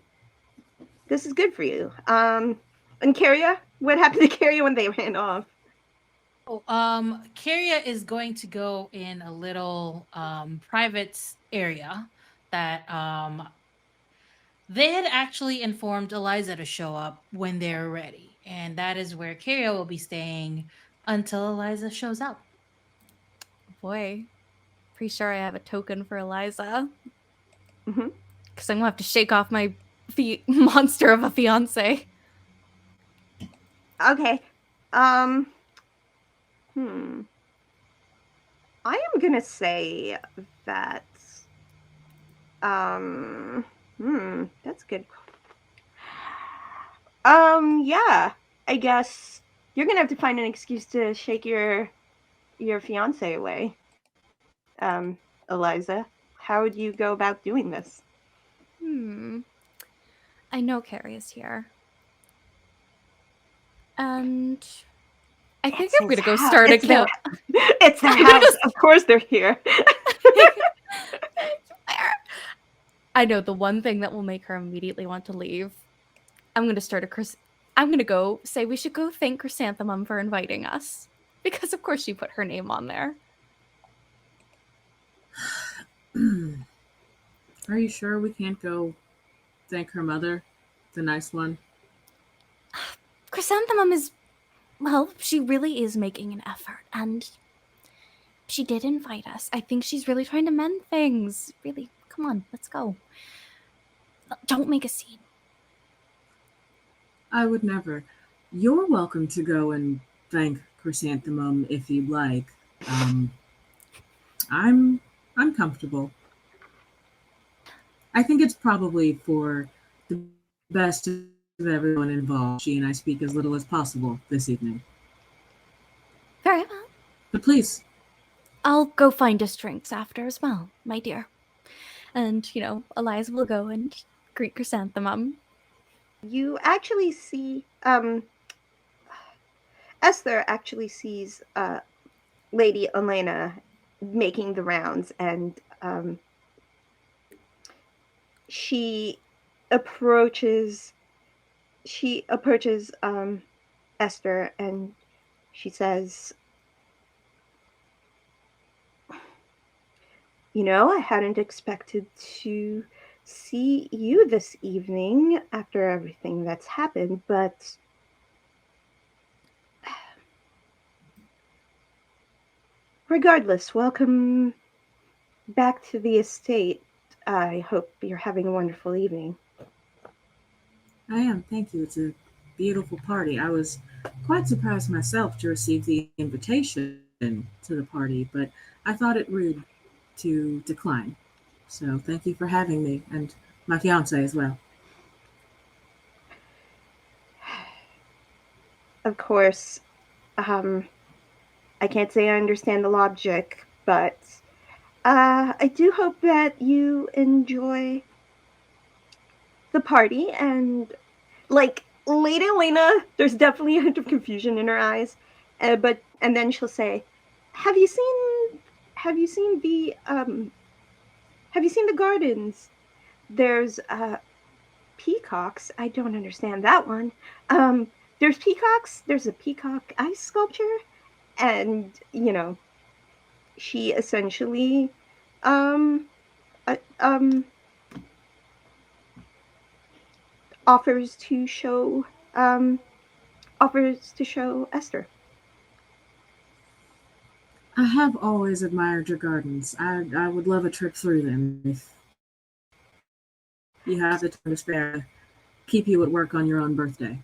This is good for you. And Kerria, what happened to Kerria when they ran off? Oh, Carria is going to go in a little private area that they had actually informed Eliza to show up when they're ready. And that is where Carria will be staying until Eliza shows up. Boy, pretty sure I have a token for Eliza. Mm-hmm. Because I'm going to have to shake off my monster of a fiance. Okay. Um. I am gonna say that. That's good. Yeah. I guess you're gonna have to find an excuse to shake your fiance away. Eliza, how would you go about doing this? I know Carrie is here. And I think I'm going to go start a camp. It's the house. Of course they're here. I know the one thing that will make her immediately want to leave. I'm going to go say we should go thank Chrysanthemum for inviting us. Because of course she put her name on there. Are you sure we can't go thank her mother, the nice one? Chrysanthemum is, well, she really is making an effort. And she did invite us. I think she's really trying to mend things. Really, come on, let's go. Don't make a scene. I would never. You're welcome to go and thank Chrysanthemum if you'd like. I'm comfortable. I think it's probably for the best of everyone involved. She and I speak as little as possible this evening. Very well. But please. I'll go find us drinks after as well, my dear. And, Eliza will go and greet Chrysanthemum. You actually see, Esther actually sees Lady Elena making the rounds, and she approaches Esther, and she says, I hadn't expected to see you this evening after everything that's happened, but Regardless, welcome back to the estate. I hope you're having a wonderful evening. I am, thank you. It's a beautiful party. I was quite surprised myself to receive the invitation to the party, but I thought it rude to decline. So thank you for having me, and my fiance as well. Of course, um, I can't say I understand the logic, but I do hope that you enjoy the party. And like Lady Elena, there's definitely a hint of confusion in her eyes, but and then she'll say, "Have you seen? Have you seen the? Have you seen the gardens? There's peacocks. I don't understand that one. There's peacocks. There's a peacock ice sculpture, and she essentially um uh, um offers to show um offers to show Esther. I have always admired your gardens. I would love a trip through them if you have the time to spare. Keep you at work on your own birthday.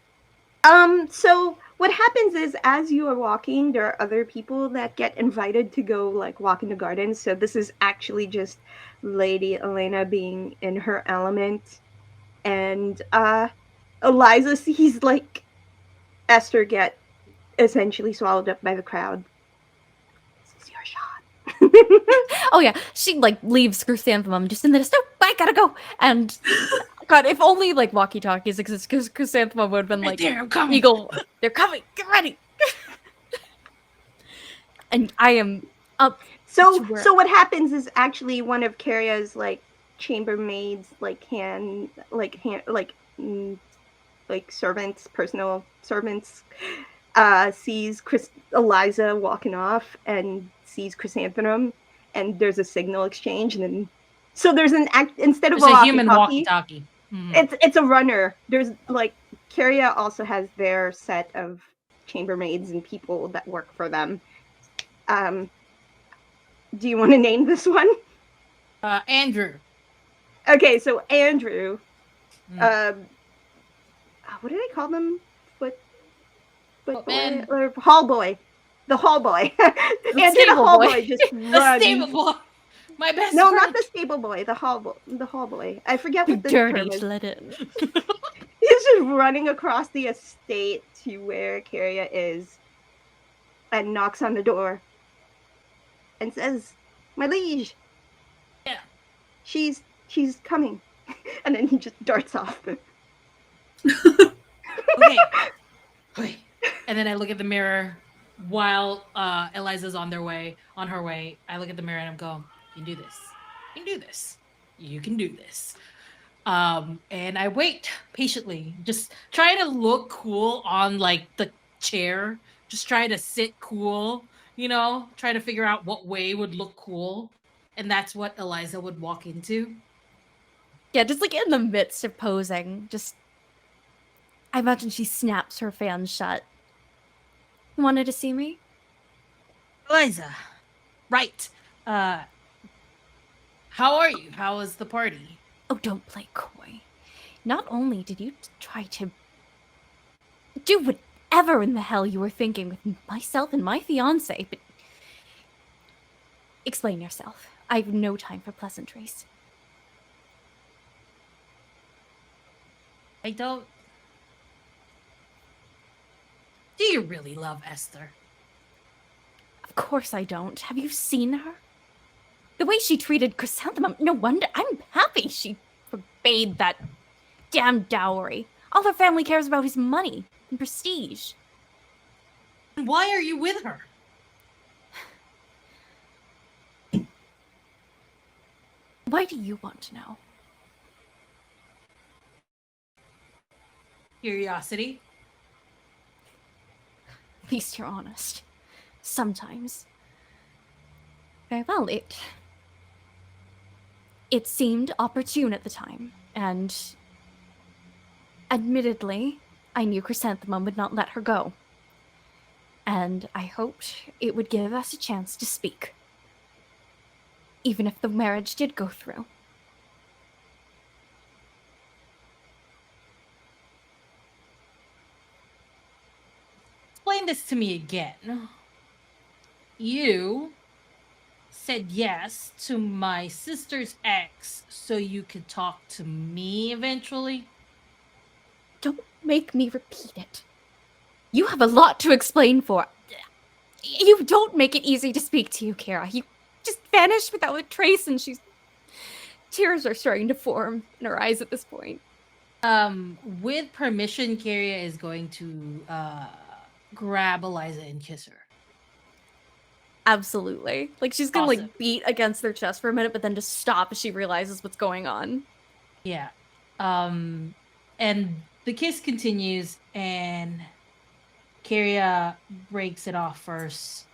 So what happens is, as you are walking, there are other people that get invited to go like walk in the gardens. So this is actually just Lady Elena being in her element. And Eliza sees like Esther get essentially swallowed up by the crowd. This is your shot. Oh yeah, she like leaves Chrysanthemum just in the no, I gotta go. And God, if only like walkie-talkies exist, because Chrysanthemum would have been like, there, I'm coming. Eagle, they're coming, get ready. And I am up. So to where- so what happens is actually one of Kerria's like chambermaids, like servants, personal servants, sees Eliza walking off and sees Chrysanthemum, and there's a signal exchange, and then so there's an act instead of There's a human walkie-talkie, walkie-talkie. it's a runner. There's like Kerria also has their set of chambermaids and people that work for them. Do you want to name this one? Andrew. Okay, so Andrew. Mm. What did I call them? Foot boy man. or hall boy? The hall boy. Andrew the stable hall boy. boy just The runs. stable boy. My best No, friend. not the stable boy. The hall boy. The hall boy. I forget You what the term dirty is. let in. He's just running across the estate to where Kerria is, and knocks on the door, and says, "My liege." Yeah. She's coming, and then he just darts off. Okay. Wait. And then I look at the mirror while Eliza's on her way. I look at the mirror and I'm going, "You can do this. You can do this. You can do this." And I wait patiently, just trying to look cool on like the chair, just trying to sit cool, try to figure out what way would look cool. And that's what Eliza would walk into. Yeah, just like in the midst of posing, just I imagine she snaps her fan shut. Wanted to see me? Eliza, right. How are you? How was the party? Oh, don't play coy. Not only did you try to do whatever in the hell you were thinking with myself and my fiance, but explain yourself. I have no time for pleasantries. I don't. Do you really love Esther? Of course I don't. Have you seen her? The way she treated Chrysanthemum, no wonder I'm happy she forbade that damn dowry. All her family cares about is money and prestige. Why are you with her? Why do you want to know? Curiosity. At least you're honest. Sometimes. Very well, it seemed opportune at the time, and admittedly, I knew Chrysanthemum would not let her go. And I hoped it would give us a chance to speak. Even if the marriage did go through. Explain this to me again. You said yes to my sister's ex so you could talk to me eventually? Don't make me repeat it. You have a lot to explain for. You don't make it easy to speak to you, Kara. You just vanished without a trace, and tears are starting to form in her eyes at this point. With permission, Kerria is going to grab Eliza and kiss her. Absolutely. Like, she's gonna, Awesome. like, beat against their chest for a minute, but then just stop as she realizes what's going on. Yeah. And the kiss continues, and Kerria breaks it off first.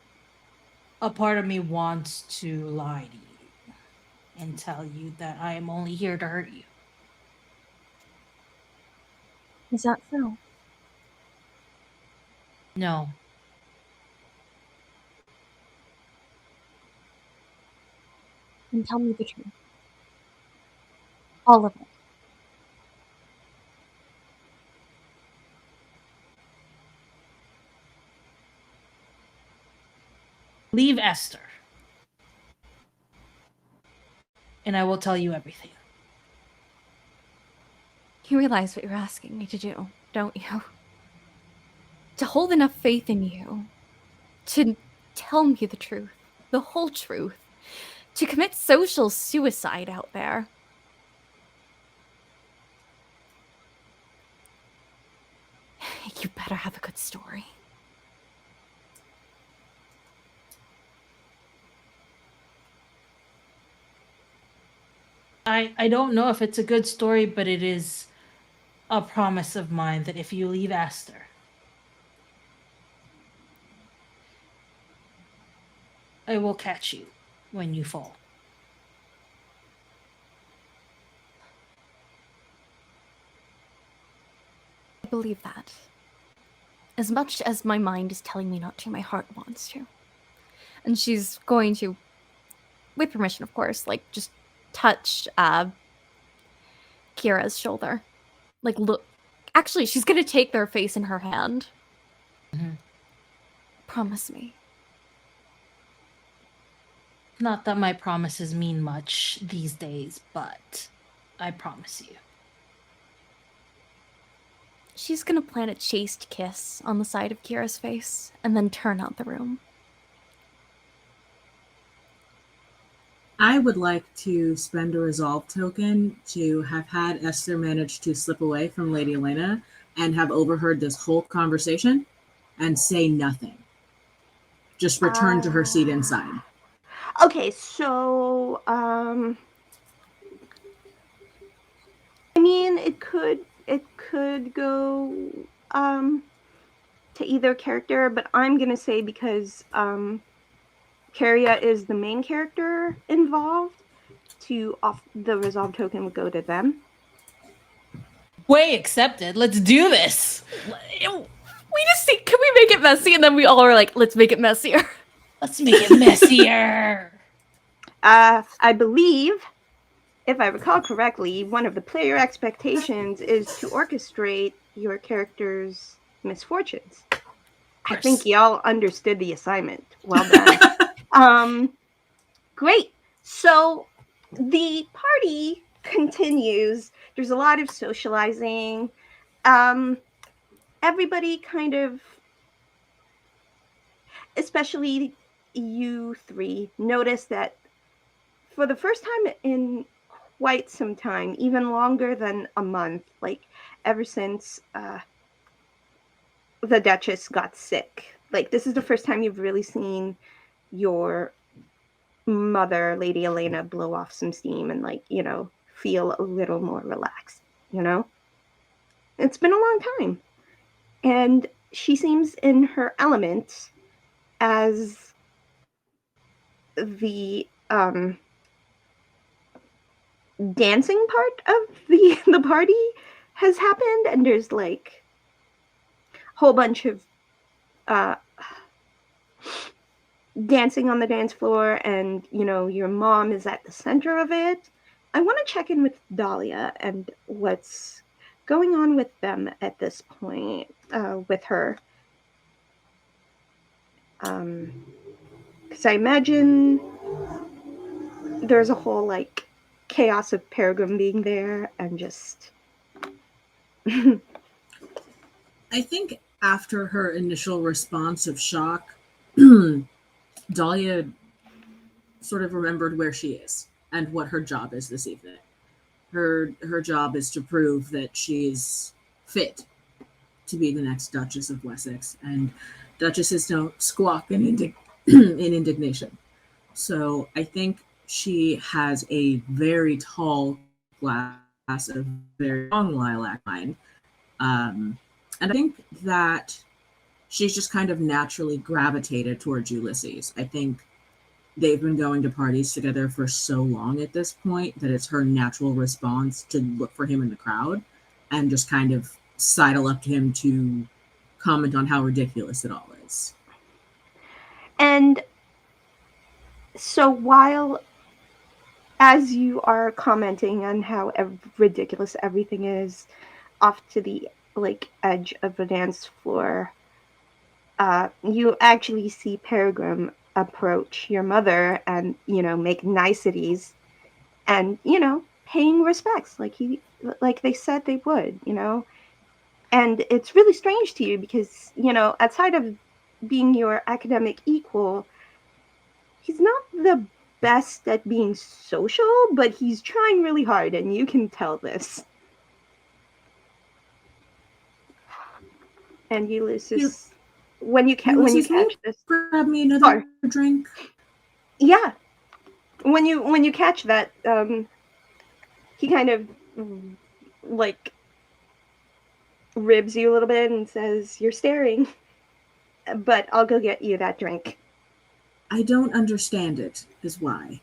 A part of me wants to lie to you and tell you that I am only here to hurt you. Is that so? No. Then tell me the truth. All of it. Leave Esther. And I will tell you everything. You realize what you're asking me to do, don't you? To hold enough faith in you to tell me the truth, the whole truth, to commit social suicide out there. You better have a good story. I don't know if it's a good story, but it is a promise of mine that if you leave Esther, I will catch you when you fall. I believe that. As much as my mind is telling me not to, my heart wants to. And she's going to, with permission of course, like, just touch Kira's shoulder. Like, look. Actually, she's gonna take their face in her hand. Mm-hmm. Promise me. Not that my promises mean much these days, but I promise you. She's gonna plant a chaste kiss on the side of Kira's face, and then turn out the room. I would like to spend a resolve token to have had Esther manage to slip away from Lady Elena and have overheard this whole conversation and say nothing. Just return to her seat inside. Okay, so I mean, it could go to either character, but I'm gonna say because Kerria is the main character involved, the resolve token would go to them. Way accepted. Let's do this. We just see, can we make it messy? And then we all are like, let's make it messier. Let's make it messier. I believe, if I recall correctly, one of the player expectations is to orchestrate your character's misfortunes. I think y'all understood the assignment. Well done. Great. So the party continues. There's a lot of socializing. Everybody kind of, especially you three, notice that for the first time in quite some time, even longer than a month, like ever since the Duchess got sick, like this is the first time you've really seen your mother, Lady Elena, blow off some steam and, like, you know, feel a little more relaxed, you know? It's been a long time. And she seems in her element as the dancing part of the party has happened, and there's like a whole bunch of dancing on the dance floor and, your mom is at the center of it. I want to check in with Dahlia and what's going on with them at this point, with her. Because I imagine there's a whole, like, chaos of Peregrine being there and just... I think after her initial response of shock, Dahlia sort of remembered where she is and what her job is this evening. Her job is to prove that she's fit to be the next Duchess of Wessex, and duchesses don't squawk in indignation. So I think she has a very tall glass of very long lilac wine. And I think that she's just kind of naturally gravitated towards Ulysses. I think they've been going to parties together for so long at this point that it's her natural response to look for him in the crowd and just kind of sidle up to him to comment on how ridiculous it all is. And so while, as you are commenting on how ridiculous everything is off to the, like, edge of the dance floor, you actually see Peregrine approach your mother and, make niceties and, paying respects like they said they would, And it's really strange to you because, outside of being your academic equal, he's not the best at being social, but he's trying really hard, and you can tell this. And Ulysses, when you catch this, grab me another drink. Yeah, when you catch that, he kind of, like, ribs you a little bit and says, "You're staring, but I'll go get you that drink." I don't understand it, is why.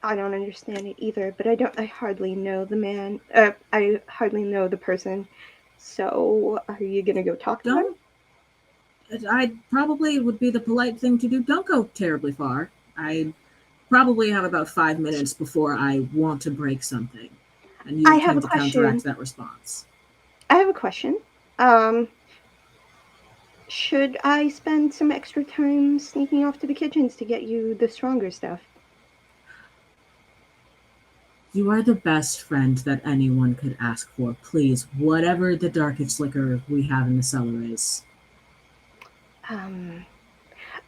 I don't understand it either, but I hardly know the man. I hardly know the person. So, are you gonna go talk to him? I probably would be the polite thing to do. Don't go terribly far. I probably have about 5 minutes before I want to break something, and you tend to counteract that response. I have a question. Should I spend some extra time sneaking off to the kitchens to get you the stronger stuff? You are the best friend that anyone could ask for. Please, whatever the darkest liquor we have in the cellar is.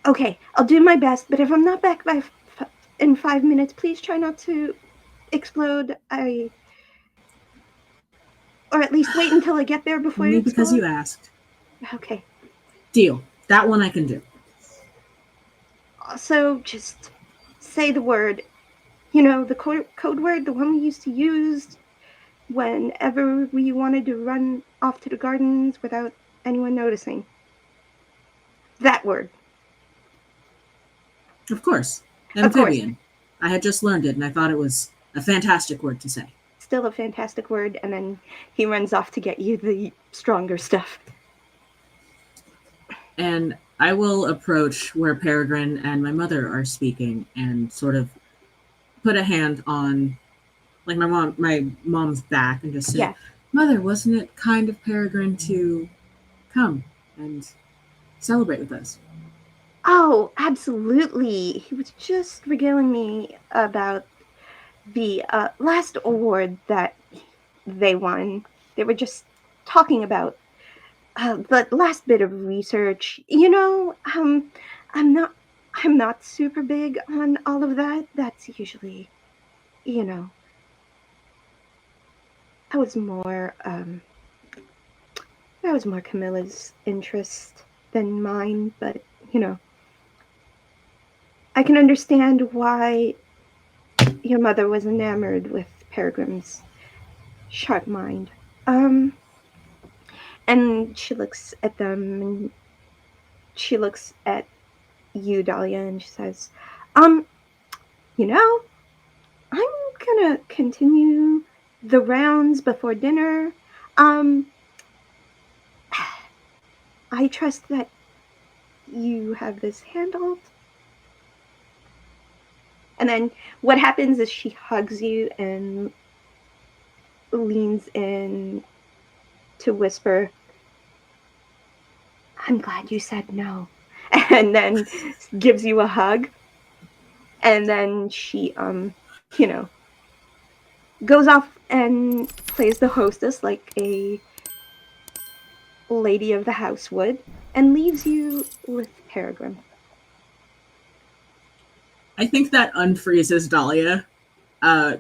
Okay, I'll do my best, but if I'm not back in 5 minutes, please try not to explode. Or at least wait until I get there before you explode. Because you asked. Okay. Deal. That one I can do. So just say the word. The code word, the one we used to use whenever we wanted to run off to the gardens without anyone noticing. That word. Of course. Amphibian. I had just learned it, and I thought it was a fantastic word to say. Still a fantastic word, and then he runs off to get you the stronger stuff. And I will approach where Peregrine and my mother are speaking and sort of put a hand on, like, my mom's back and just say, yeah. Mother, wasn't it kind of Peregrine to come and celebrate with us? Oh, absolutely. He was just regaling me about the last award that they won. They were just talking about the last bit of research. I'm not super big on all of that. That's usually, that was more Camilla's interest than mine, but I can understand why your mother was enamored with Peregrine's sharp mind. And she looks at them, and she looks at you, Dahlia, and she says, I'm gonna continue the rounds before dinner. I trust that you have this handled? And then what happens is she hugs you and leans in to whisper, I'm glad you said no. And then gives you a hug. And then she, you know, goes off and plays the hostess like a lady of the house would and leaves you with Peregrine. I think that unfreezes Dahlia.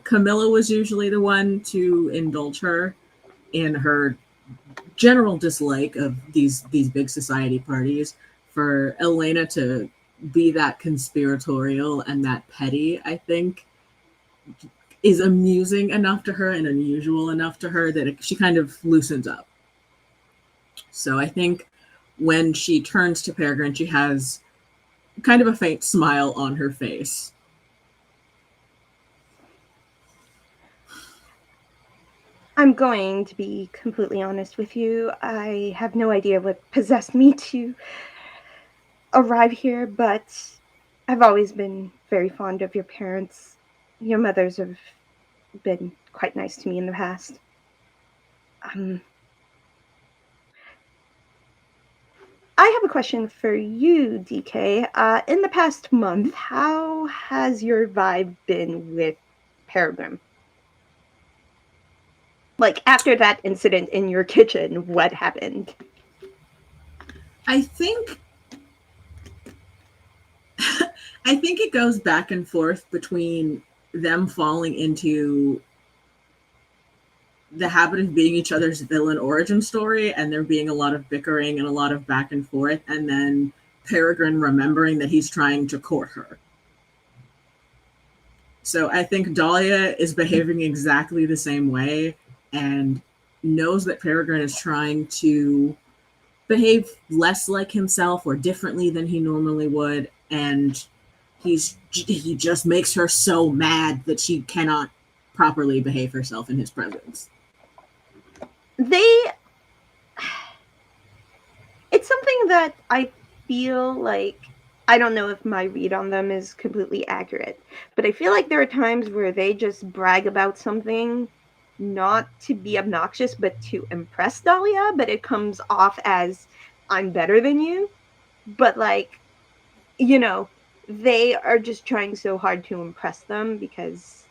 Camilla was usually the one to indulge her in her general dislike of these big society parties. For Elena to be that conspiratorial and that petty, I think, is amusing enough to her and unusual enough to her that she kind of loosens up. So I think when she turns to Peregrine, she has kind of a faint smile on her face. I'm going to be completely honest with you. I have no idea what possessed me to arrive here, but I've always been very fond of your parents. Your mothers have been quite nice to me in the past. I have a question for you, DK. In the past month, how has your vibe been with Peregrine? Like, after that incident in your kitchen, what happened? I think I think it goes back and forth between them falling into the habit of being each other's villain origin story and there being a lot of bickering and a lot of back and forth, and then Peregrine remembering that he's trying to court her. So I think Dahlia is behaving exactly the same way and knows that Peregrine is trying to behave less like himself or differently than he normally would, and he just makes her so mad that she cannot properly behave herself in his presence. It's something that I feel like, I don't know if my read on them is completely accurate, but I feel like there are times where they just brag about something not to be obnoxious but to impress Dahlia, but it comes off as I'm better than you. But like, you know, they are just trying so hard to impress them because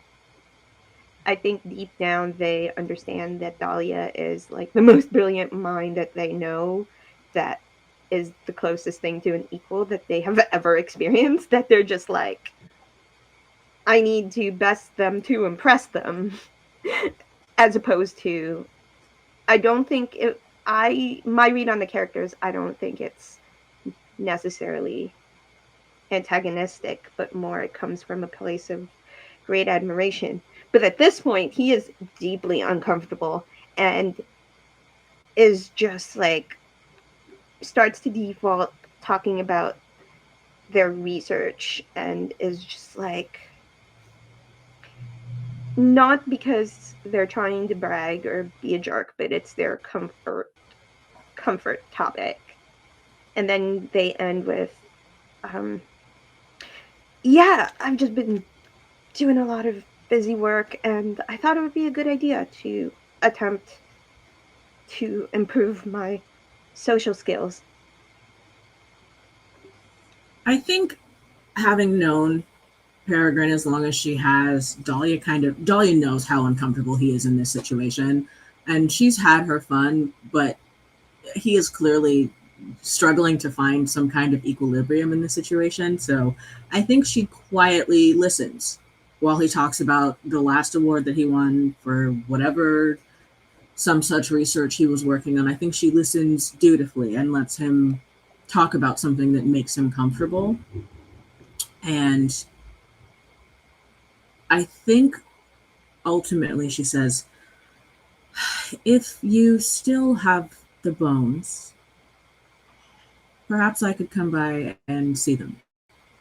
I think deep down they understand that Dahlia is like the most brilliant mind that they know, that is the closest thing to an equal that they have ever experienced, that they're just like, I need to best them to impress them. As opposed to, I don't think it, my read on the characters, I don't think it's necessarily antagonistic, but more it comes from a place of great admiration. But at this point, he is deeply uncomfortable and is just like, starts to default talking about their research and is just like, not because they're trying to brag or be a jerk, but it's their comfort topic. And then they end with, yeah, I've just been doing a lot of busy work, and I thought it would be a good idea to attempt to improve my social skills. I think having known Peregrine as long as she has, Dahlia knows how uncomfortable he is in this situation. And she's had her fun, but he is clearly struggling to find some kind of equilibrium in the situation. So I think she quietly listens while he talks about the last award that he won for whatever some such research he was working on. I think she listens dutifully and lets him talk about something that makes him comfortable. And I think ultimately she says, if you still have the bones, perhaps I could come by and see them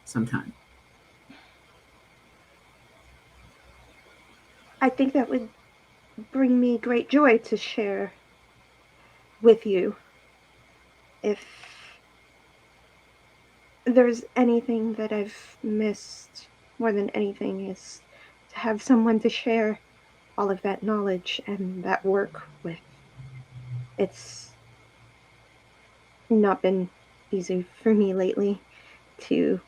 sometime. I think that would bring me great joy to share with you if there's anything that I've missed more than anything is to have someone to share all of that knowledge and that work with. It's not been easy for me lately to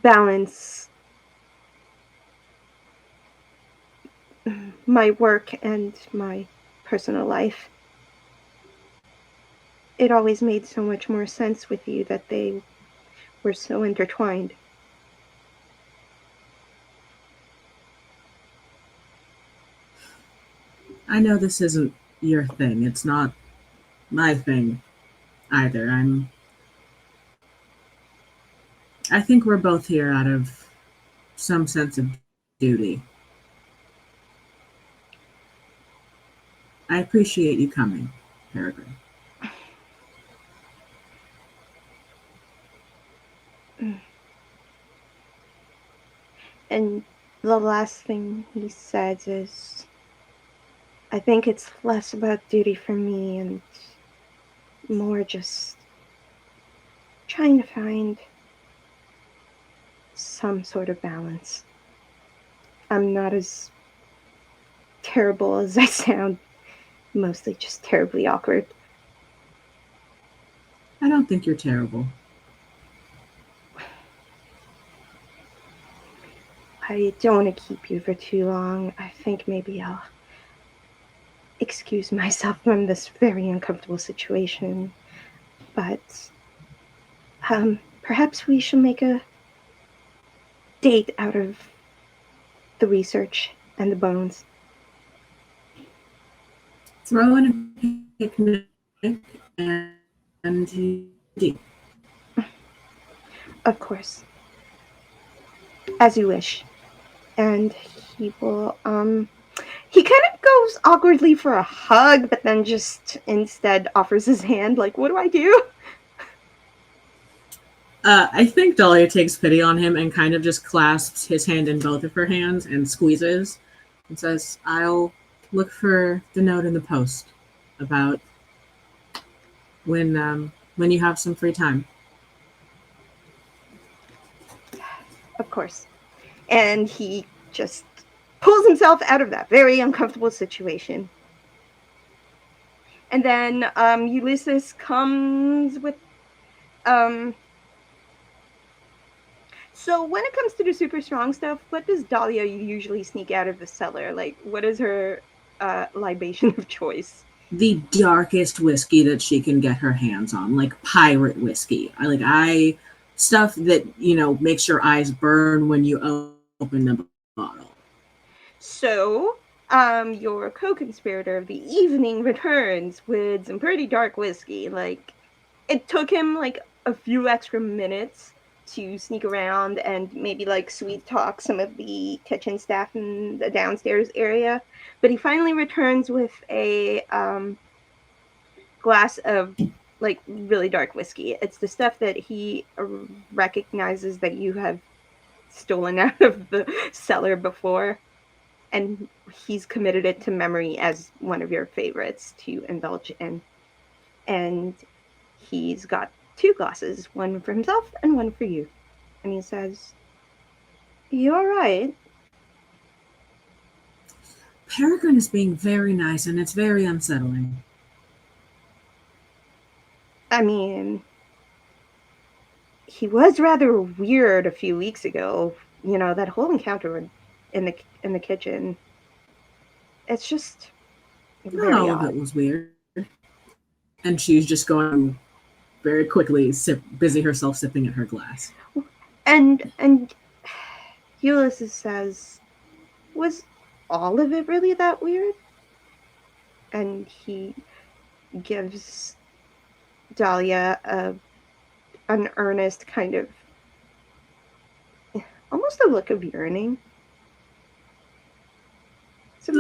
balance my work and my personal life. It always made so much more sense with you that they were so intertwined. I know this isn't your thing. It's not my thing either. I think we're both here out of some sense of duty. I appreciate you coming, Peregrine. And the last thing he says is, I think it's less about duty for me and more just trying to find some sort of balance. I'm not as terrible as I sound, mostly just terribly awkward. I don't think you're terrible. I don't want to keep you for too long. I think maybe I'll excuse myself from this very uncomfortable situation. But perhaps we should make a date out of the research and the bones. Throw in a picnic and tea. Of course. As you wish. And he will, he kind of goes awkwardly for a hug, but then just instead offers his hand, like, what do I do? I think Dahlia takes pity on him and kind of just clasps his hand in both of her hands and squeezes and says, I'll look for the note in the post about when you have some free time. Of course. And he just pulls himself out of that very uncomfortable situation. And then Ulysses comes with so when it comes to the super strong stuff, what does Dahlia usually sneak out of the cellar? Like, what is her libation of choice? The darkest whiskey that she can get her hands on, like pirate whiskey. I stuff that, makes your eyes burn when you open the bottle. So, your co-conspirator of the evening returns with some pretty dark whiskey. Like, it took him like a few extra minutes to sneak around and maybe like sweet talk some of the kitchen staff in the downstairs area, but he finally returns with a glass of like really dark whiskey. It's the stuff that he recognizes that you have stolen out of the cellar before, and he's committed it to memory as one of your favorites to indulge in. And he's got 2 glasses, one for himself and one for you. And he says, "You're right." Peregrine is being very nice, and it's very unsettling. I mean, he was rather weird a few weeks ago. You know, that whole encounter in the kitchen. It's just very Not all odd. of it was weird. And she's just going very quickly, busy herself sipping at her glass. And Ulysses says, "Was all of it really that weird?" And he gives Dahlia an earnest kind of, almost a look of yearning. Is it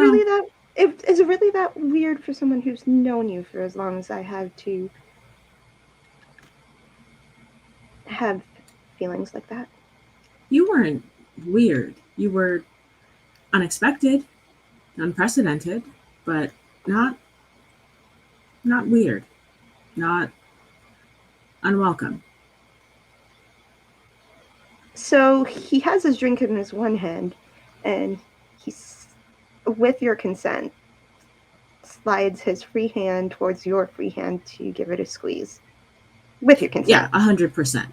really that weird for someone who's known you for as long as I have to have feelings like that? You weren't weird. You were unexpected, unprecedented, but not weird. Not unwelcome. So he has his drink in his one hand, and he's, with your consent, slides his free hand towards your free hand to give it a squeeze. With your Yeah, consent. 100%.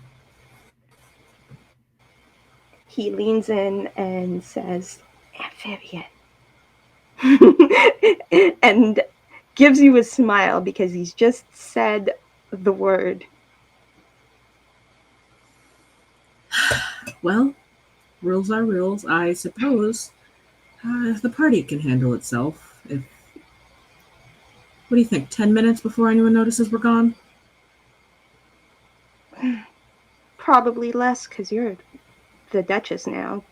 He leans in and says, Amphibian. And gives you a smile because he's just said the word. Well, rules are rules, I suppose. The party can handle itself. If What do you think? 10 minutes before anyone notices we're gone? Probably less because you're the Duchess now.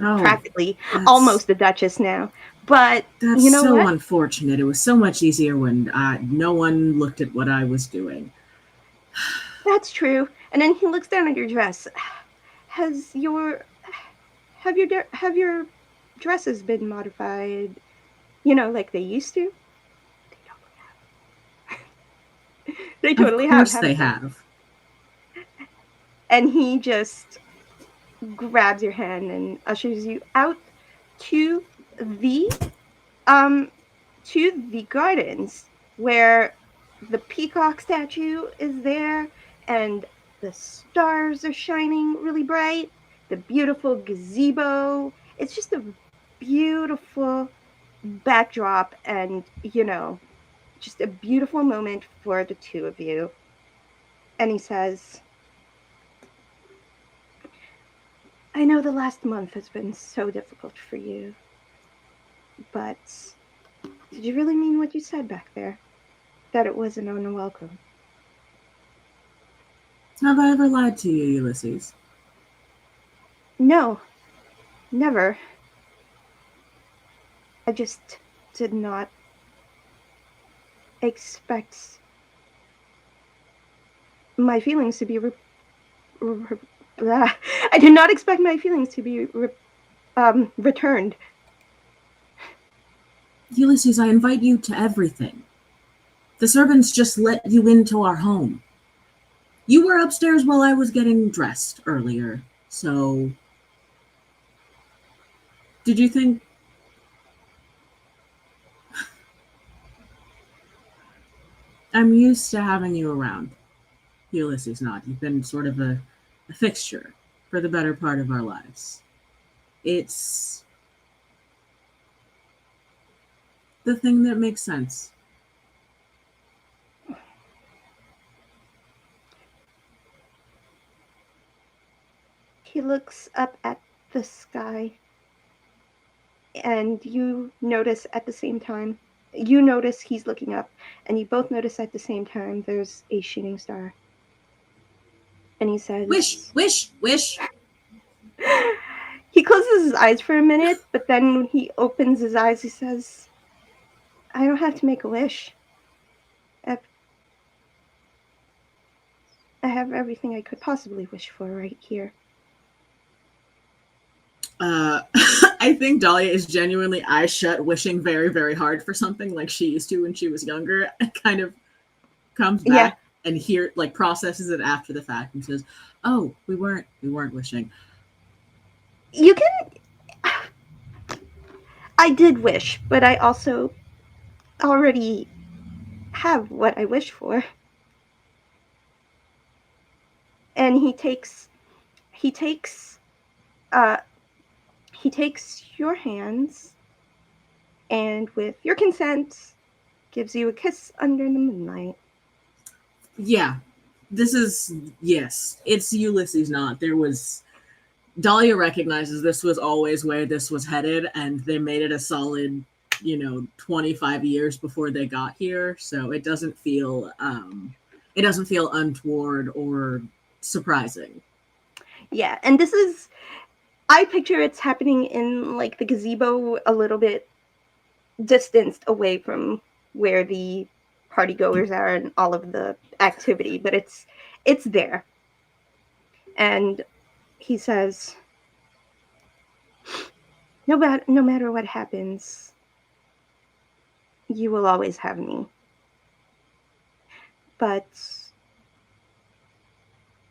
Oh, Practically that's almost the Duchess now. But that's you know so what? unfortunate. It was so much easier when no one looked at what I was doing. That's true. And then he looks down at your dress. Has your have your dresses been modified? You know, like they used to? They Of totally have, course they haven't they? have. And he just grabs your hand and ushers you out to the um the gardens where the peacock statue is there and the stars are shining really bright, the beautiful gazebo. It's just a beautiful backdrop and, just a beautiful moment for the two of you. And he says, I know the last month has been so difficult for you, but did you really mean what you said back there? That it wasn't unwelcome? Have I ever lied to you, Ulysses? No, never. I just did not expect my feelings to be. I did not expect my feelings to be returned. Ulysses, I invite you to everything. The servants just let you into our home. You were upstairs while I was getting dressed earlier, so. Did you think. I'm used to having you around. Ulysses, not. You've been sort of a fixture for the better part of our lives. It's the thing that makes sense. He looks up at the sky, and you notice at the same time. You notice he's looking up, and you both notice at the same time there's a shooting star. And he Wish, says, wish, wish. he closes his eyes for a minute, but then when he opens his eyes, he says, I don't have to make a wish. I have everything I could possibly wish for right here. I think Dahlia is genuinely eyes shut, wishing very, very hard for something like she used to when she was younger, and kind of comes back and processes it after the fact and says, "Oh, we weren't wishing." You can. I did wish, but I also already have what I wish for. And he takes uh he takes your hands and with your consent gives you a kiss under the moonlight. Yeah, this is yes. It's Ulysses, not. There was Dahlia recognizes this was always where this was headed, and they made it a solid, 25 years before they got here. So it doesn't feel untoward or surprising. Yeah, and this is, I picture it's happening in like the gazebo a little bit distanced away from where the party goers are and all of the activity, but it's there. And he says, no matter what happens, you will always have me. But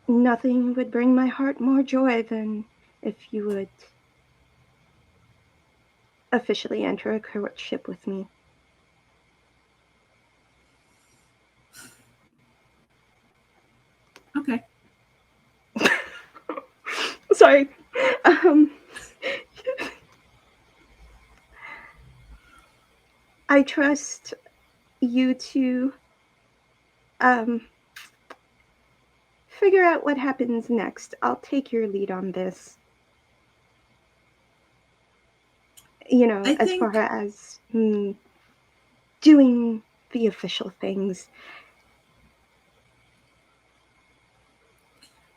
Nothing would bring my heart more joy than if you would officially enter a courtship with me. Okay. Sorry. I trust you to figure out what happens next. I'll take your lead on this. You know, I as think, far as doing the official things.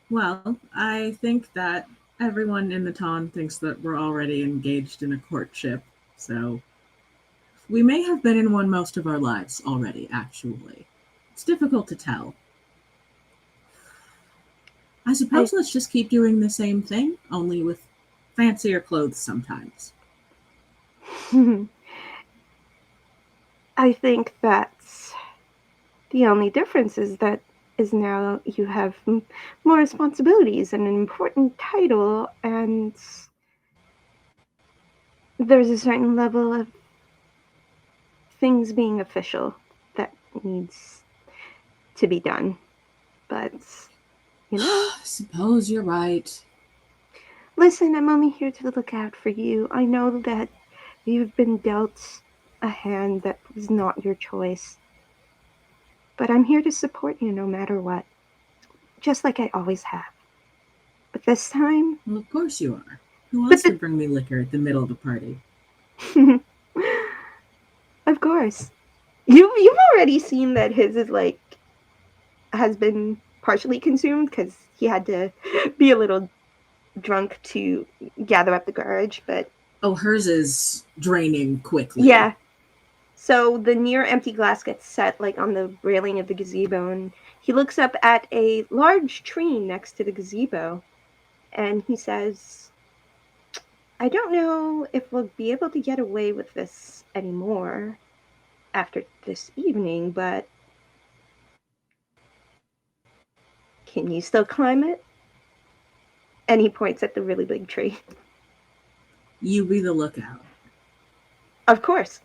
well, I think that everyone in the town thinks that we're already engaged in a courtship, so we may have been in one most of our lives already, actually. It's difficult to tell. I suppose let's just keep doing the same thing, only with fancier clothes sometimes. I think that's the only difference is now you have more responsibilities and an important title, and there's a certain level of things being official that needs to be done. But, you know. I suppose you're right. Listen, I'm only here to look out for you. I know that you've been dealt a hand that was not your choice. But I'm here to support you no matter what. Just like I always have. But this time... Well, of course you are. Who else would bring me liquor at the middle of the party? Of course. You've already seen that his is like... has been partially consumed because he had to be a little drunk to gather up the courage, but... Oh, hers is draining quickly. Yeah. So the near empty glass gets set like on the railing of the gazebo, and he looks up at a large tree next to the gazebo, and he says, I don't know if we'll be able to get away with this anymore after this evening, but can you still climb it? And he points at the really big tree. You be the lookout. Of course.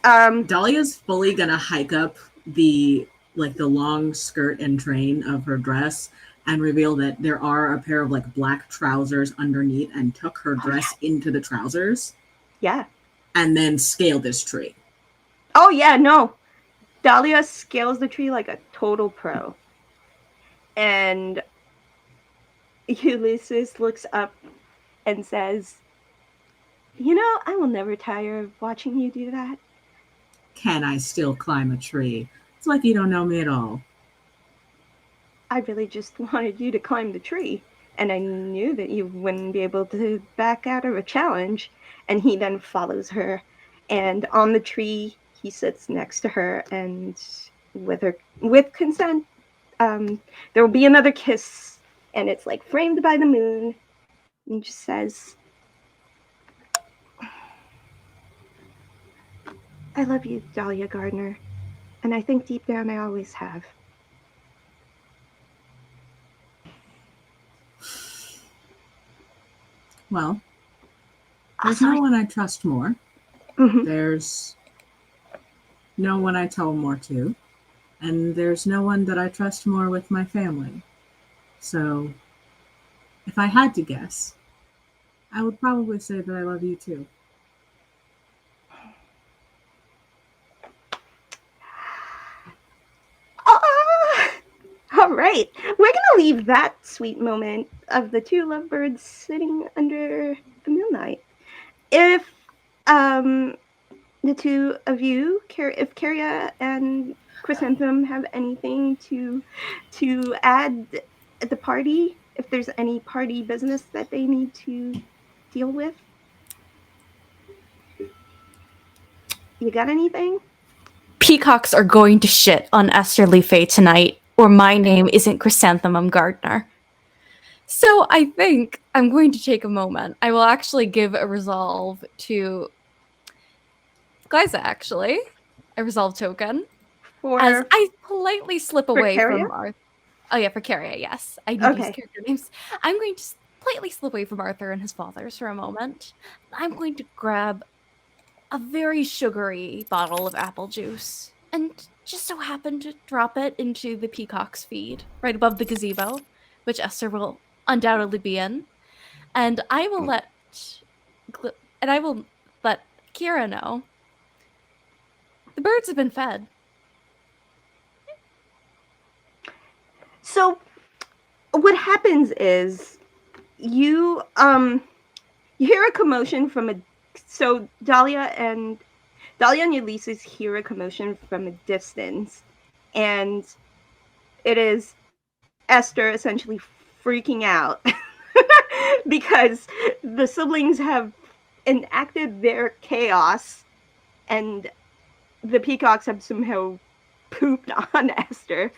Dahlia's fully gonna hike up the long skirt and train of her dress and reveal that there are a pair of like black trousers underneath, and tuck her dress into the trousers. Yeah. And then scale this tree. Oh yeah, no. Dahlia scales the tree like a total pro. And Ulysses looks up and says, you know, I will never tire of watching you do that. Can I still climb a tree? It's like you don't know me at all. I really just wanted you to climb the tree, and I knew that you wouldn't be able to back out of a challenge. And he then follows her, and on the tree he sits next to her, and with consent, there will be another kiss, and it's like framed by the moon. And he just says, I love you, Dahlia Gardner, and I think deep down I always have. Well, there's no one I trust more. Mm-hmm. There's no one I tell more to. And there's no one that I trust more with my family. So, if I had to guess, I would probably say that I love you too. All right. We're going to leave that sweet moment of the two lovebirds sitting under the moonlight. If the two of you, if Kerria and Chrysanthemum have anything to add at the party, if there's any party business that they need to deal with. You got anything? Peacocks are going to shit on Esther Lee Faye tonight, or my name isn't Chrysanthemum Gardner. So I think I'm going to take a moment. I will actually give a resolve to Glaiza, actually. A resolve token. As I politely slip away Kerria? from Arthur. Oh yeah, for Kerria, yes. I need to use Okay. character names. I'm going to slightly slip away from Arthur and his fathers for a moment. I'm going to grab a very sugary bottle of apple juice and just so happen to drop it into the peacock's feed right above the gazebo, which Esther will undoubtedly be in. And I will let Kira know the birds have been fed. So what happens is you hear a commotion from a so Dahlia and Ulysses hear a commotion from a distance, and it is Esther essentially freaking out because the siblings have enacted their chaos, and the peacocks have somehow pooped on Esther.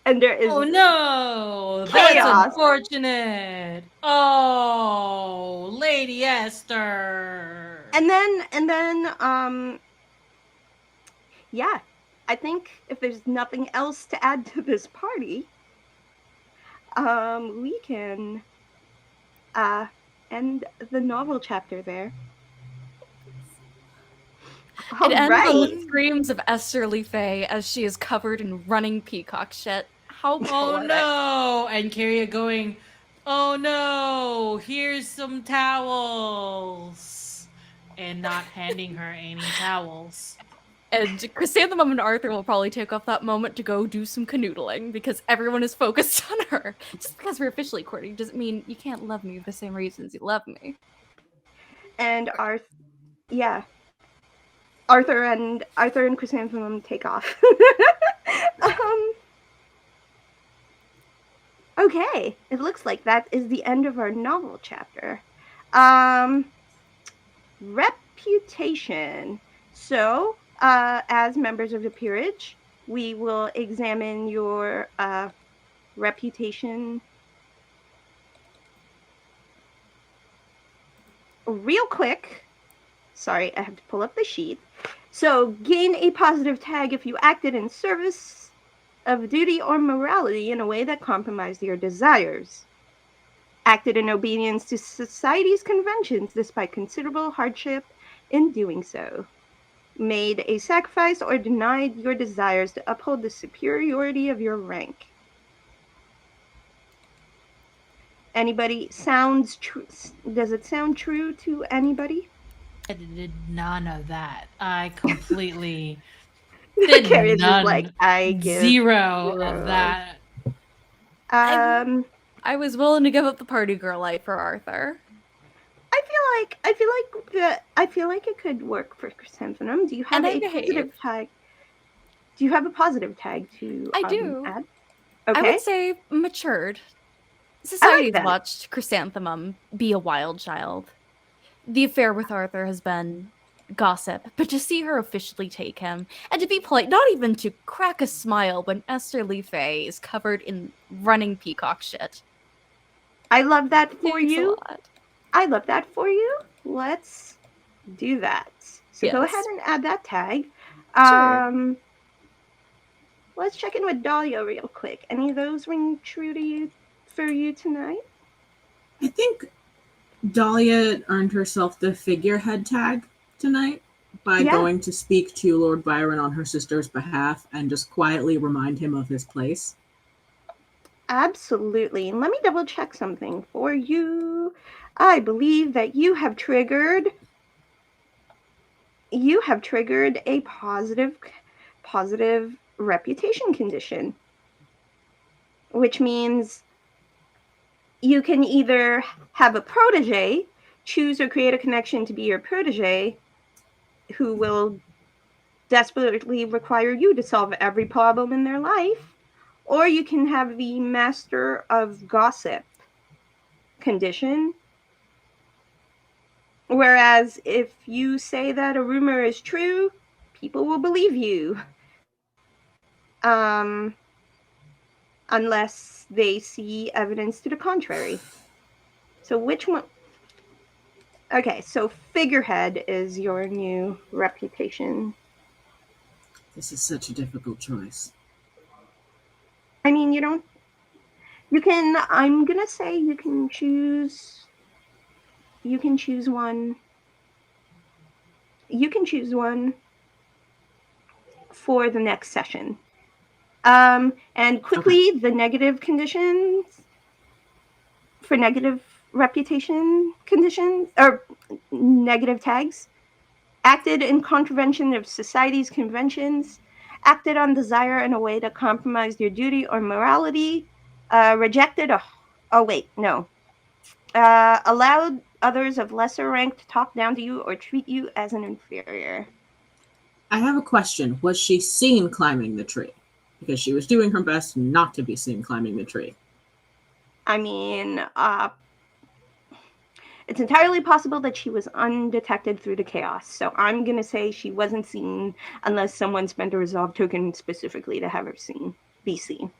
And there is Oh no, that's chaos. unfortunate. Oh, Lady Esther. And then yeah, I think if there's nothing else to add to this party, we can end the novel chapter there. It ends on the Right. screams of Esther Lee Fay as she is covered in running peacock shit. How Oh poetic. no, and Kerria going, oh no, here's some towels, and not handing her any towels. And Chrysanthemum and Arthur will probably take off that moment to go do some canoodling because everyone is focused on her. Just because we're officially courting doesn't mean you can't love me for the same reasons you love me. And Arthur and Chrysanthemum take off. Okay, it looks like that is the end of our novel chapter. Reputation. So, as members of the peerage, we will examine your reputation real quick. Sorry, I have to pull up the sheet. So, gain a positive tag if you acted in service of duty or morality in a way that compromised your desires. Acted in obedience to society's conventions despite considerable hardship in doing so. Made a sacrifice or denied your desires to uphold the superiority of your rank. Anybody does it sound true to anybody? I did none of that. I completely Kerria's just like, none, I give zero of that. Um, I was willing to give up the party girl life for Arthur. I feel like it could work for Chrysanthemum. Do you have a positive tag? Do you have a positive tag to I do. add? Okay. I would say matured. Society's watched Chrysanthemum be a wild child. The affair with Arthur has been gossip, but to see her officially take him, and to be polite, not even to crack a smile when Esther Lee Fay is covered in running peacock shit. I love that for Thanks you. A lot. I love that for you. Let's do that. So yes. Go ahead and add that tag. Sure. Let's check in with Dahlia real quick. Any of those ring true to you for you tonight? I think Dahlia earned herself the figurehead tag tonight by going to speak to Lord Byron on her sister's behalf and just quietly remind him of his place. Absolutely. Let me double check something for you. I believe that you have triggered a positive reputation condition, which means you can either have a protege, choose or create a connection to be your protege, who will desperately require you to solve every problem in their life, or you can have the master of gossip condition. Whereas if you say that a rumor is true, people will believe you. Unless they see evidence to the contrary. So which one? Okay, so figurehead is your new reputation. This is such a difficult choice. I mean, you don't. You can. I'm gonna say you can choose. You can choose one. You can choose one for the next session. And quickly, the negative conditions for negative reputation conditions or negative tags: acted in contravention of society's conventions, acted on desire in a way to compromise your duty or morality, rejected a. Oh, wait, no. Allowed others of lesser rank to talk down to you or treat you as an inferior. I have a question. Was she seen climbing the tree? Because she was doing her best not to be seen climbing the tree. I mean, it's entirely possible that she was undetected through the chaos. So I'm going to say she wasn't seen unless someone spent a resolve token specifically to have her be seen.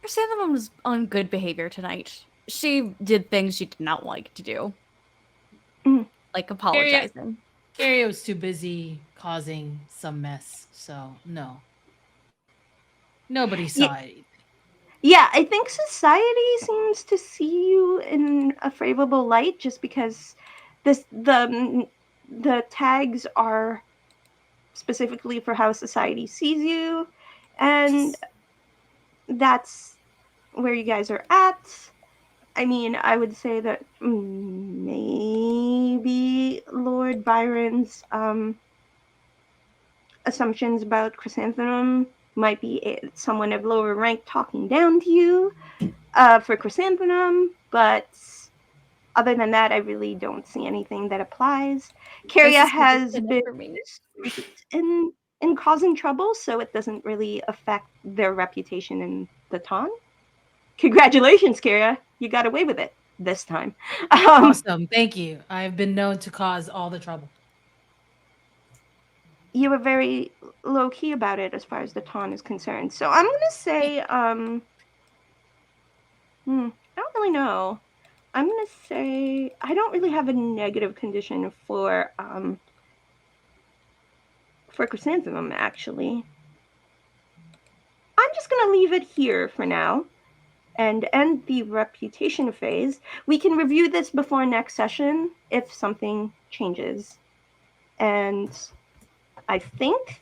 Chrysanthemum was on good behavior tonight. She did things she did not like to do. Like apologizing. Kerria was too busy causing some mess, so no. Nobody saw it. Yeah, I think society seems to see you in a favorable light just because the tags are specifically for how society sees you, and that's where you guys are at. I mean, I would say that maybe Lord Byron's assumptions about Chrysanthemum might be someone of lower rank talking down to you for Chrysanthemum, but other than that, I really don't see anything that applies. Kerria has been in causing trouble, so it doesn't really affect their reputation in the town. Congratulations, Kerria. You got away with it this time. Awesome. Thank you. I've been known to cause all the trouble. You were very low key about it as far as the taunt is concerned. So I'm gonna say, I don't really know. I'm gonna say I don't really have a negative condition for Chrysanthemum, actually. I'm just gonna leave it here for now and end the reputation phase. We can review this before next session if something changes. And I think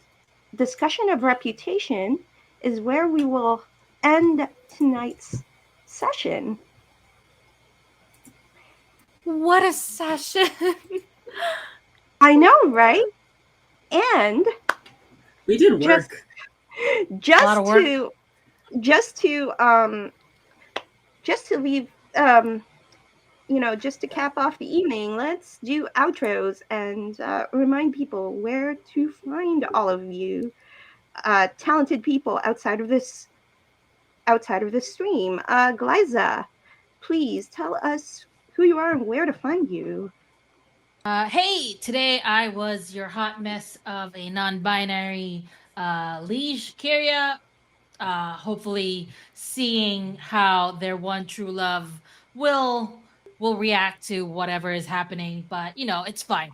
discussion of reputation is where we will end tonight's session. What a session! I know, right? And we did work. Just to leave just to cap off the evening, let's do outros and remind people where to find all of you talented people outside of this stream. Glaiza, please tell us who you are and where to find you. Hey, today I was your hot mess of a non-binary Liege Kerria. Hopefully, seeing how their one true love will react to whatever is happening, but it's fine.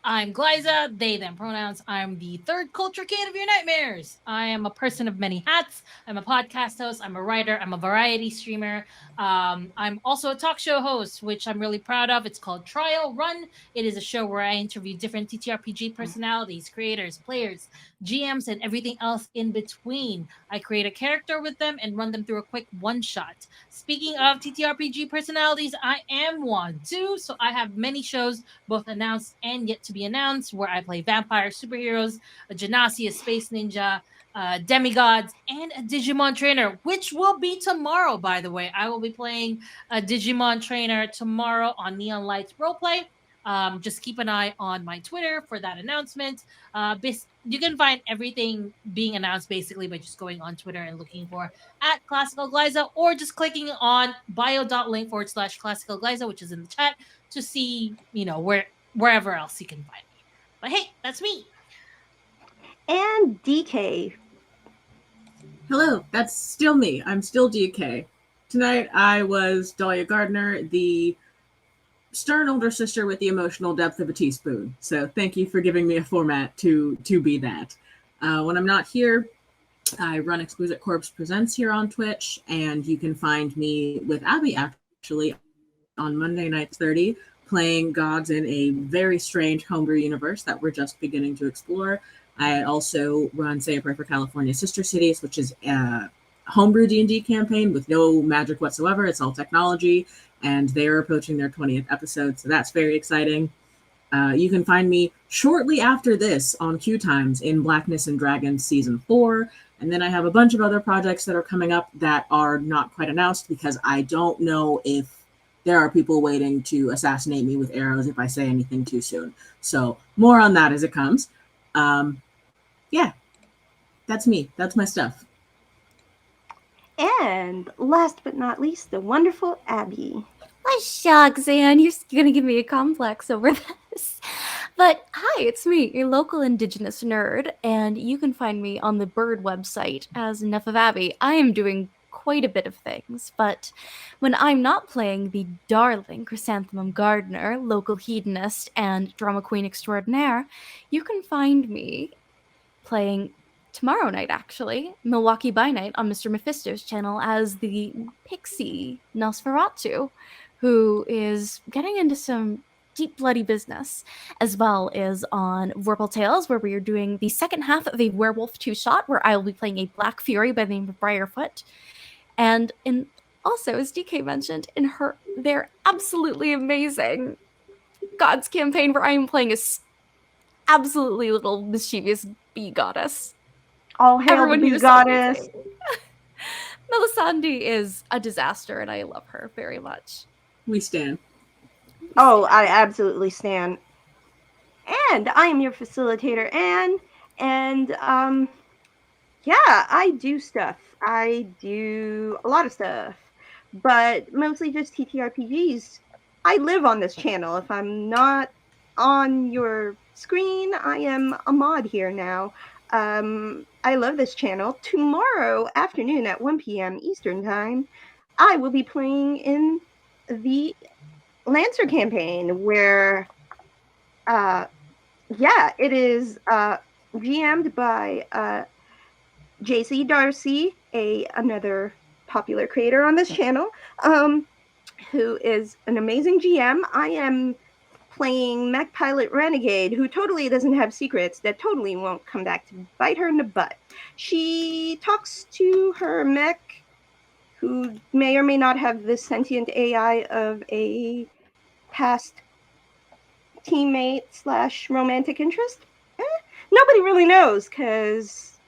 I'm Glaiza, they, them pronouns. I'm the third culture kid of your nightmares. I am a person of many hats. I'm a podcast host. I'm a writer. I'm a variety streamer. I'm also a talk show host, which I'm really proud of. It's called Trial Run. It is a show where I interview different TTRPG personalities, creators, players, GMs, and everything else in between. I create a character with them and run them through a quick one shot. Speaking of TTRPG personalities, I am one too. So I have many shows, both announced and yet to be announced, where I play vampire superheroes, a genasi, a space ninja, demigods, and a Digimon trainer, which will be tomorrow, by the way. I will be playing a Digimon trainer tomorrow on Neon Lights Roleplay. Just keep an eye on my Twitter for that announcement. You can find everything being announced basically by just going on Twitter and looking for @classicalglaiza, or just clicking on bio.link /classicalglaiza, which is in the chat, to see, wherever else you can find me. But hey, that's me. And DK. Hello, that's still me. I'm still DK. Tonight I was Dahlia Gardner, the stern older sister with the emotional depth of a teaspoon. So thank you for giving me a format to be that. When I'm not here, I run Exquisite Corpse Presents here on Twitch, and you can find me with Abby actually on Monday nights 30, playing gods in a very strange homebrew universe that we're just beginning to explore. I also run Say a Prayer for California Sister Cities, which is a homebrew D&D campaign with no magic whatsoever. It's all technology, and they're approaching their 20th episode, so that's very exciting. You can find me shortly after this on Q Times in Blackness and Dragons Season 4. And then I have a bunch of other projects that are coming up that are not quite announced because I don't know if there are people waiting to assassinate me with arrows if I say anything too soon. So more on that as it comes. Yeah, that's me. That's my stuff. And last but not least, the wonderful Abby. Oh, shucks, Anne, you're going to give me a complex over this. But hi, it's me, your local Indigenous nerd, and you can find me on the Bird website as Enough of Abby. I am doing quite a bit of things, but when I'm not playing the darling Chrysanthemum Gardner, local hedonist and drama queen extraordinaire, you can find me playing tomorrow night, actually, Milwaukee by Night on Mr. Mephisto's channel as the pixie Nosferatu, who is getting into some deep bloody business, as well as on Vorpal Tales, where we are doing the second half of a Werewolf two-shot, where I will be playing a Black Fury by the name of Briarfoot. And also, as DK mentioned, in their absolutely amazing Gods campaign, where I am playing a absolutely little mischievous bee goddess. All hail Everyone the bee here goddess. Melisande is a disaster, and I love her very much. We stand. Oh, I absolutely stand. And I am your facilitator, Anne. And yeah, I do stuff. I do a lot of stuff, but mostly just TTRPGs. I live on this channel. If I'm not on your screen, I am a mod here now. I love this channel. Tomorrow afternoon at 1 p.m. Eastern Time, I will be playing in the Lancer campaign where, yeah, it is GM'd by JC Darcy, another popular creator on this channel, who is an amazing GM. I am playing Mech Pilot Renegade, who totally doesn't have secrets that totally won't come back to bite her in the butt. She talks to her mech, who may or may not have the sentient AI of a past teammate / romantic interest. Nobody really knows, because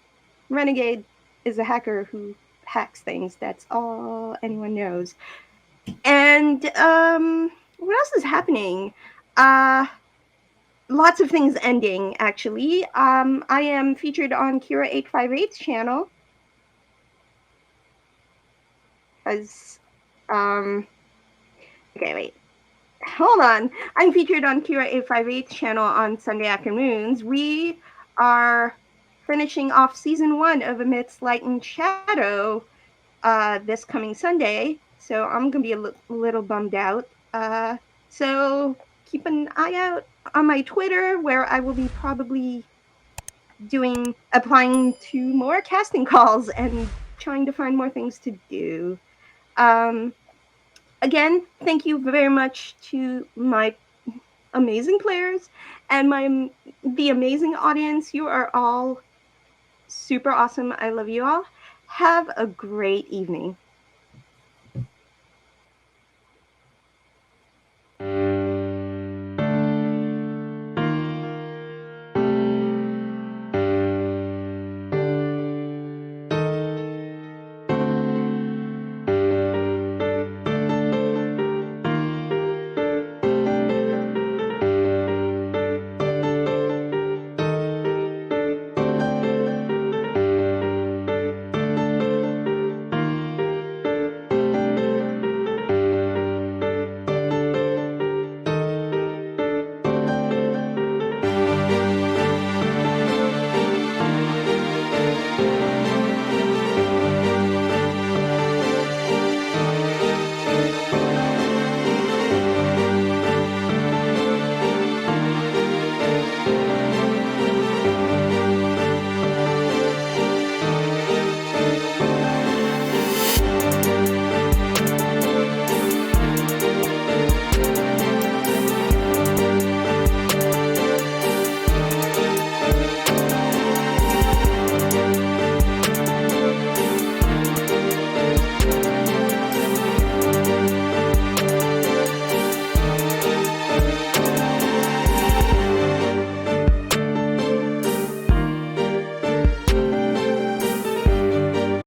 Renegade is a hacker who hacks things. That's all anyone knows. And what else is happening? Lots of things ending, actually. I am featured on Kira 858's channel as okay, wait. Hold on. I'm featured on Kira 858's channel on Sunday afternoons. We are finishing off season 1 of Amidst Light and Shadow this coming Sunday, so I'm gonna be a little bummed out. So keep an eye out on my Twitter, where I will be probably applying to more casting calls and trying to find more things to do. Again, thank you very much to my amazing players and the amazing audience. You are all super awesome. I love you all. Have a great evening.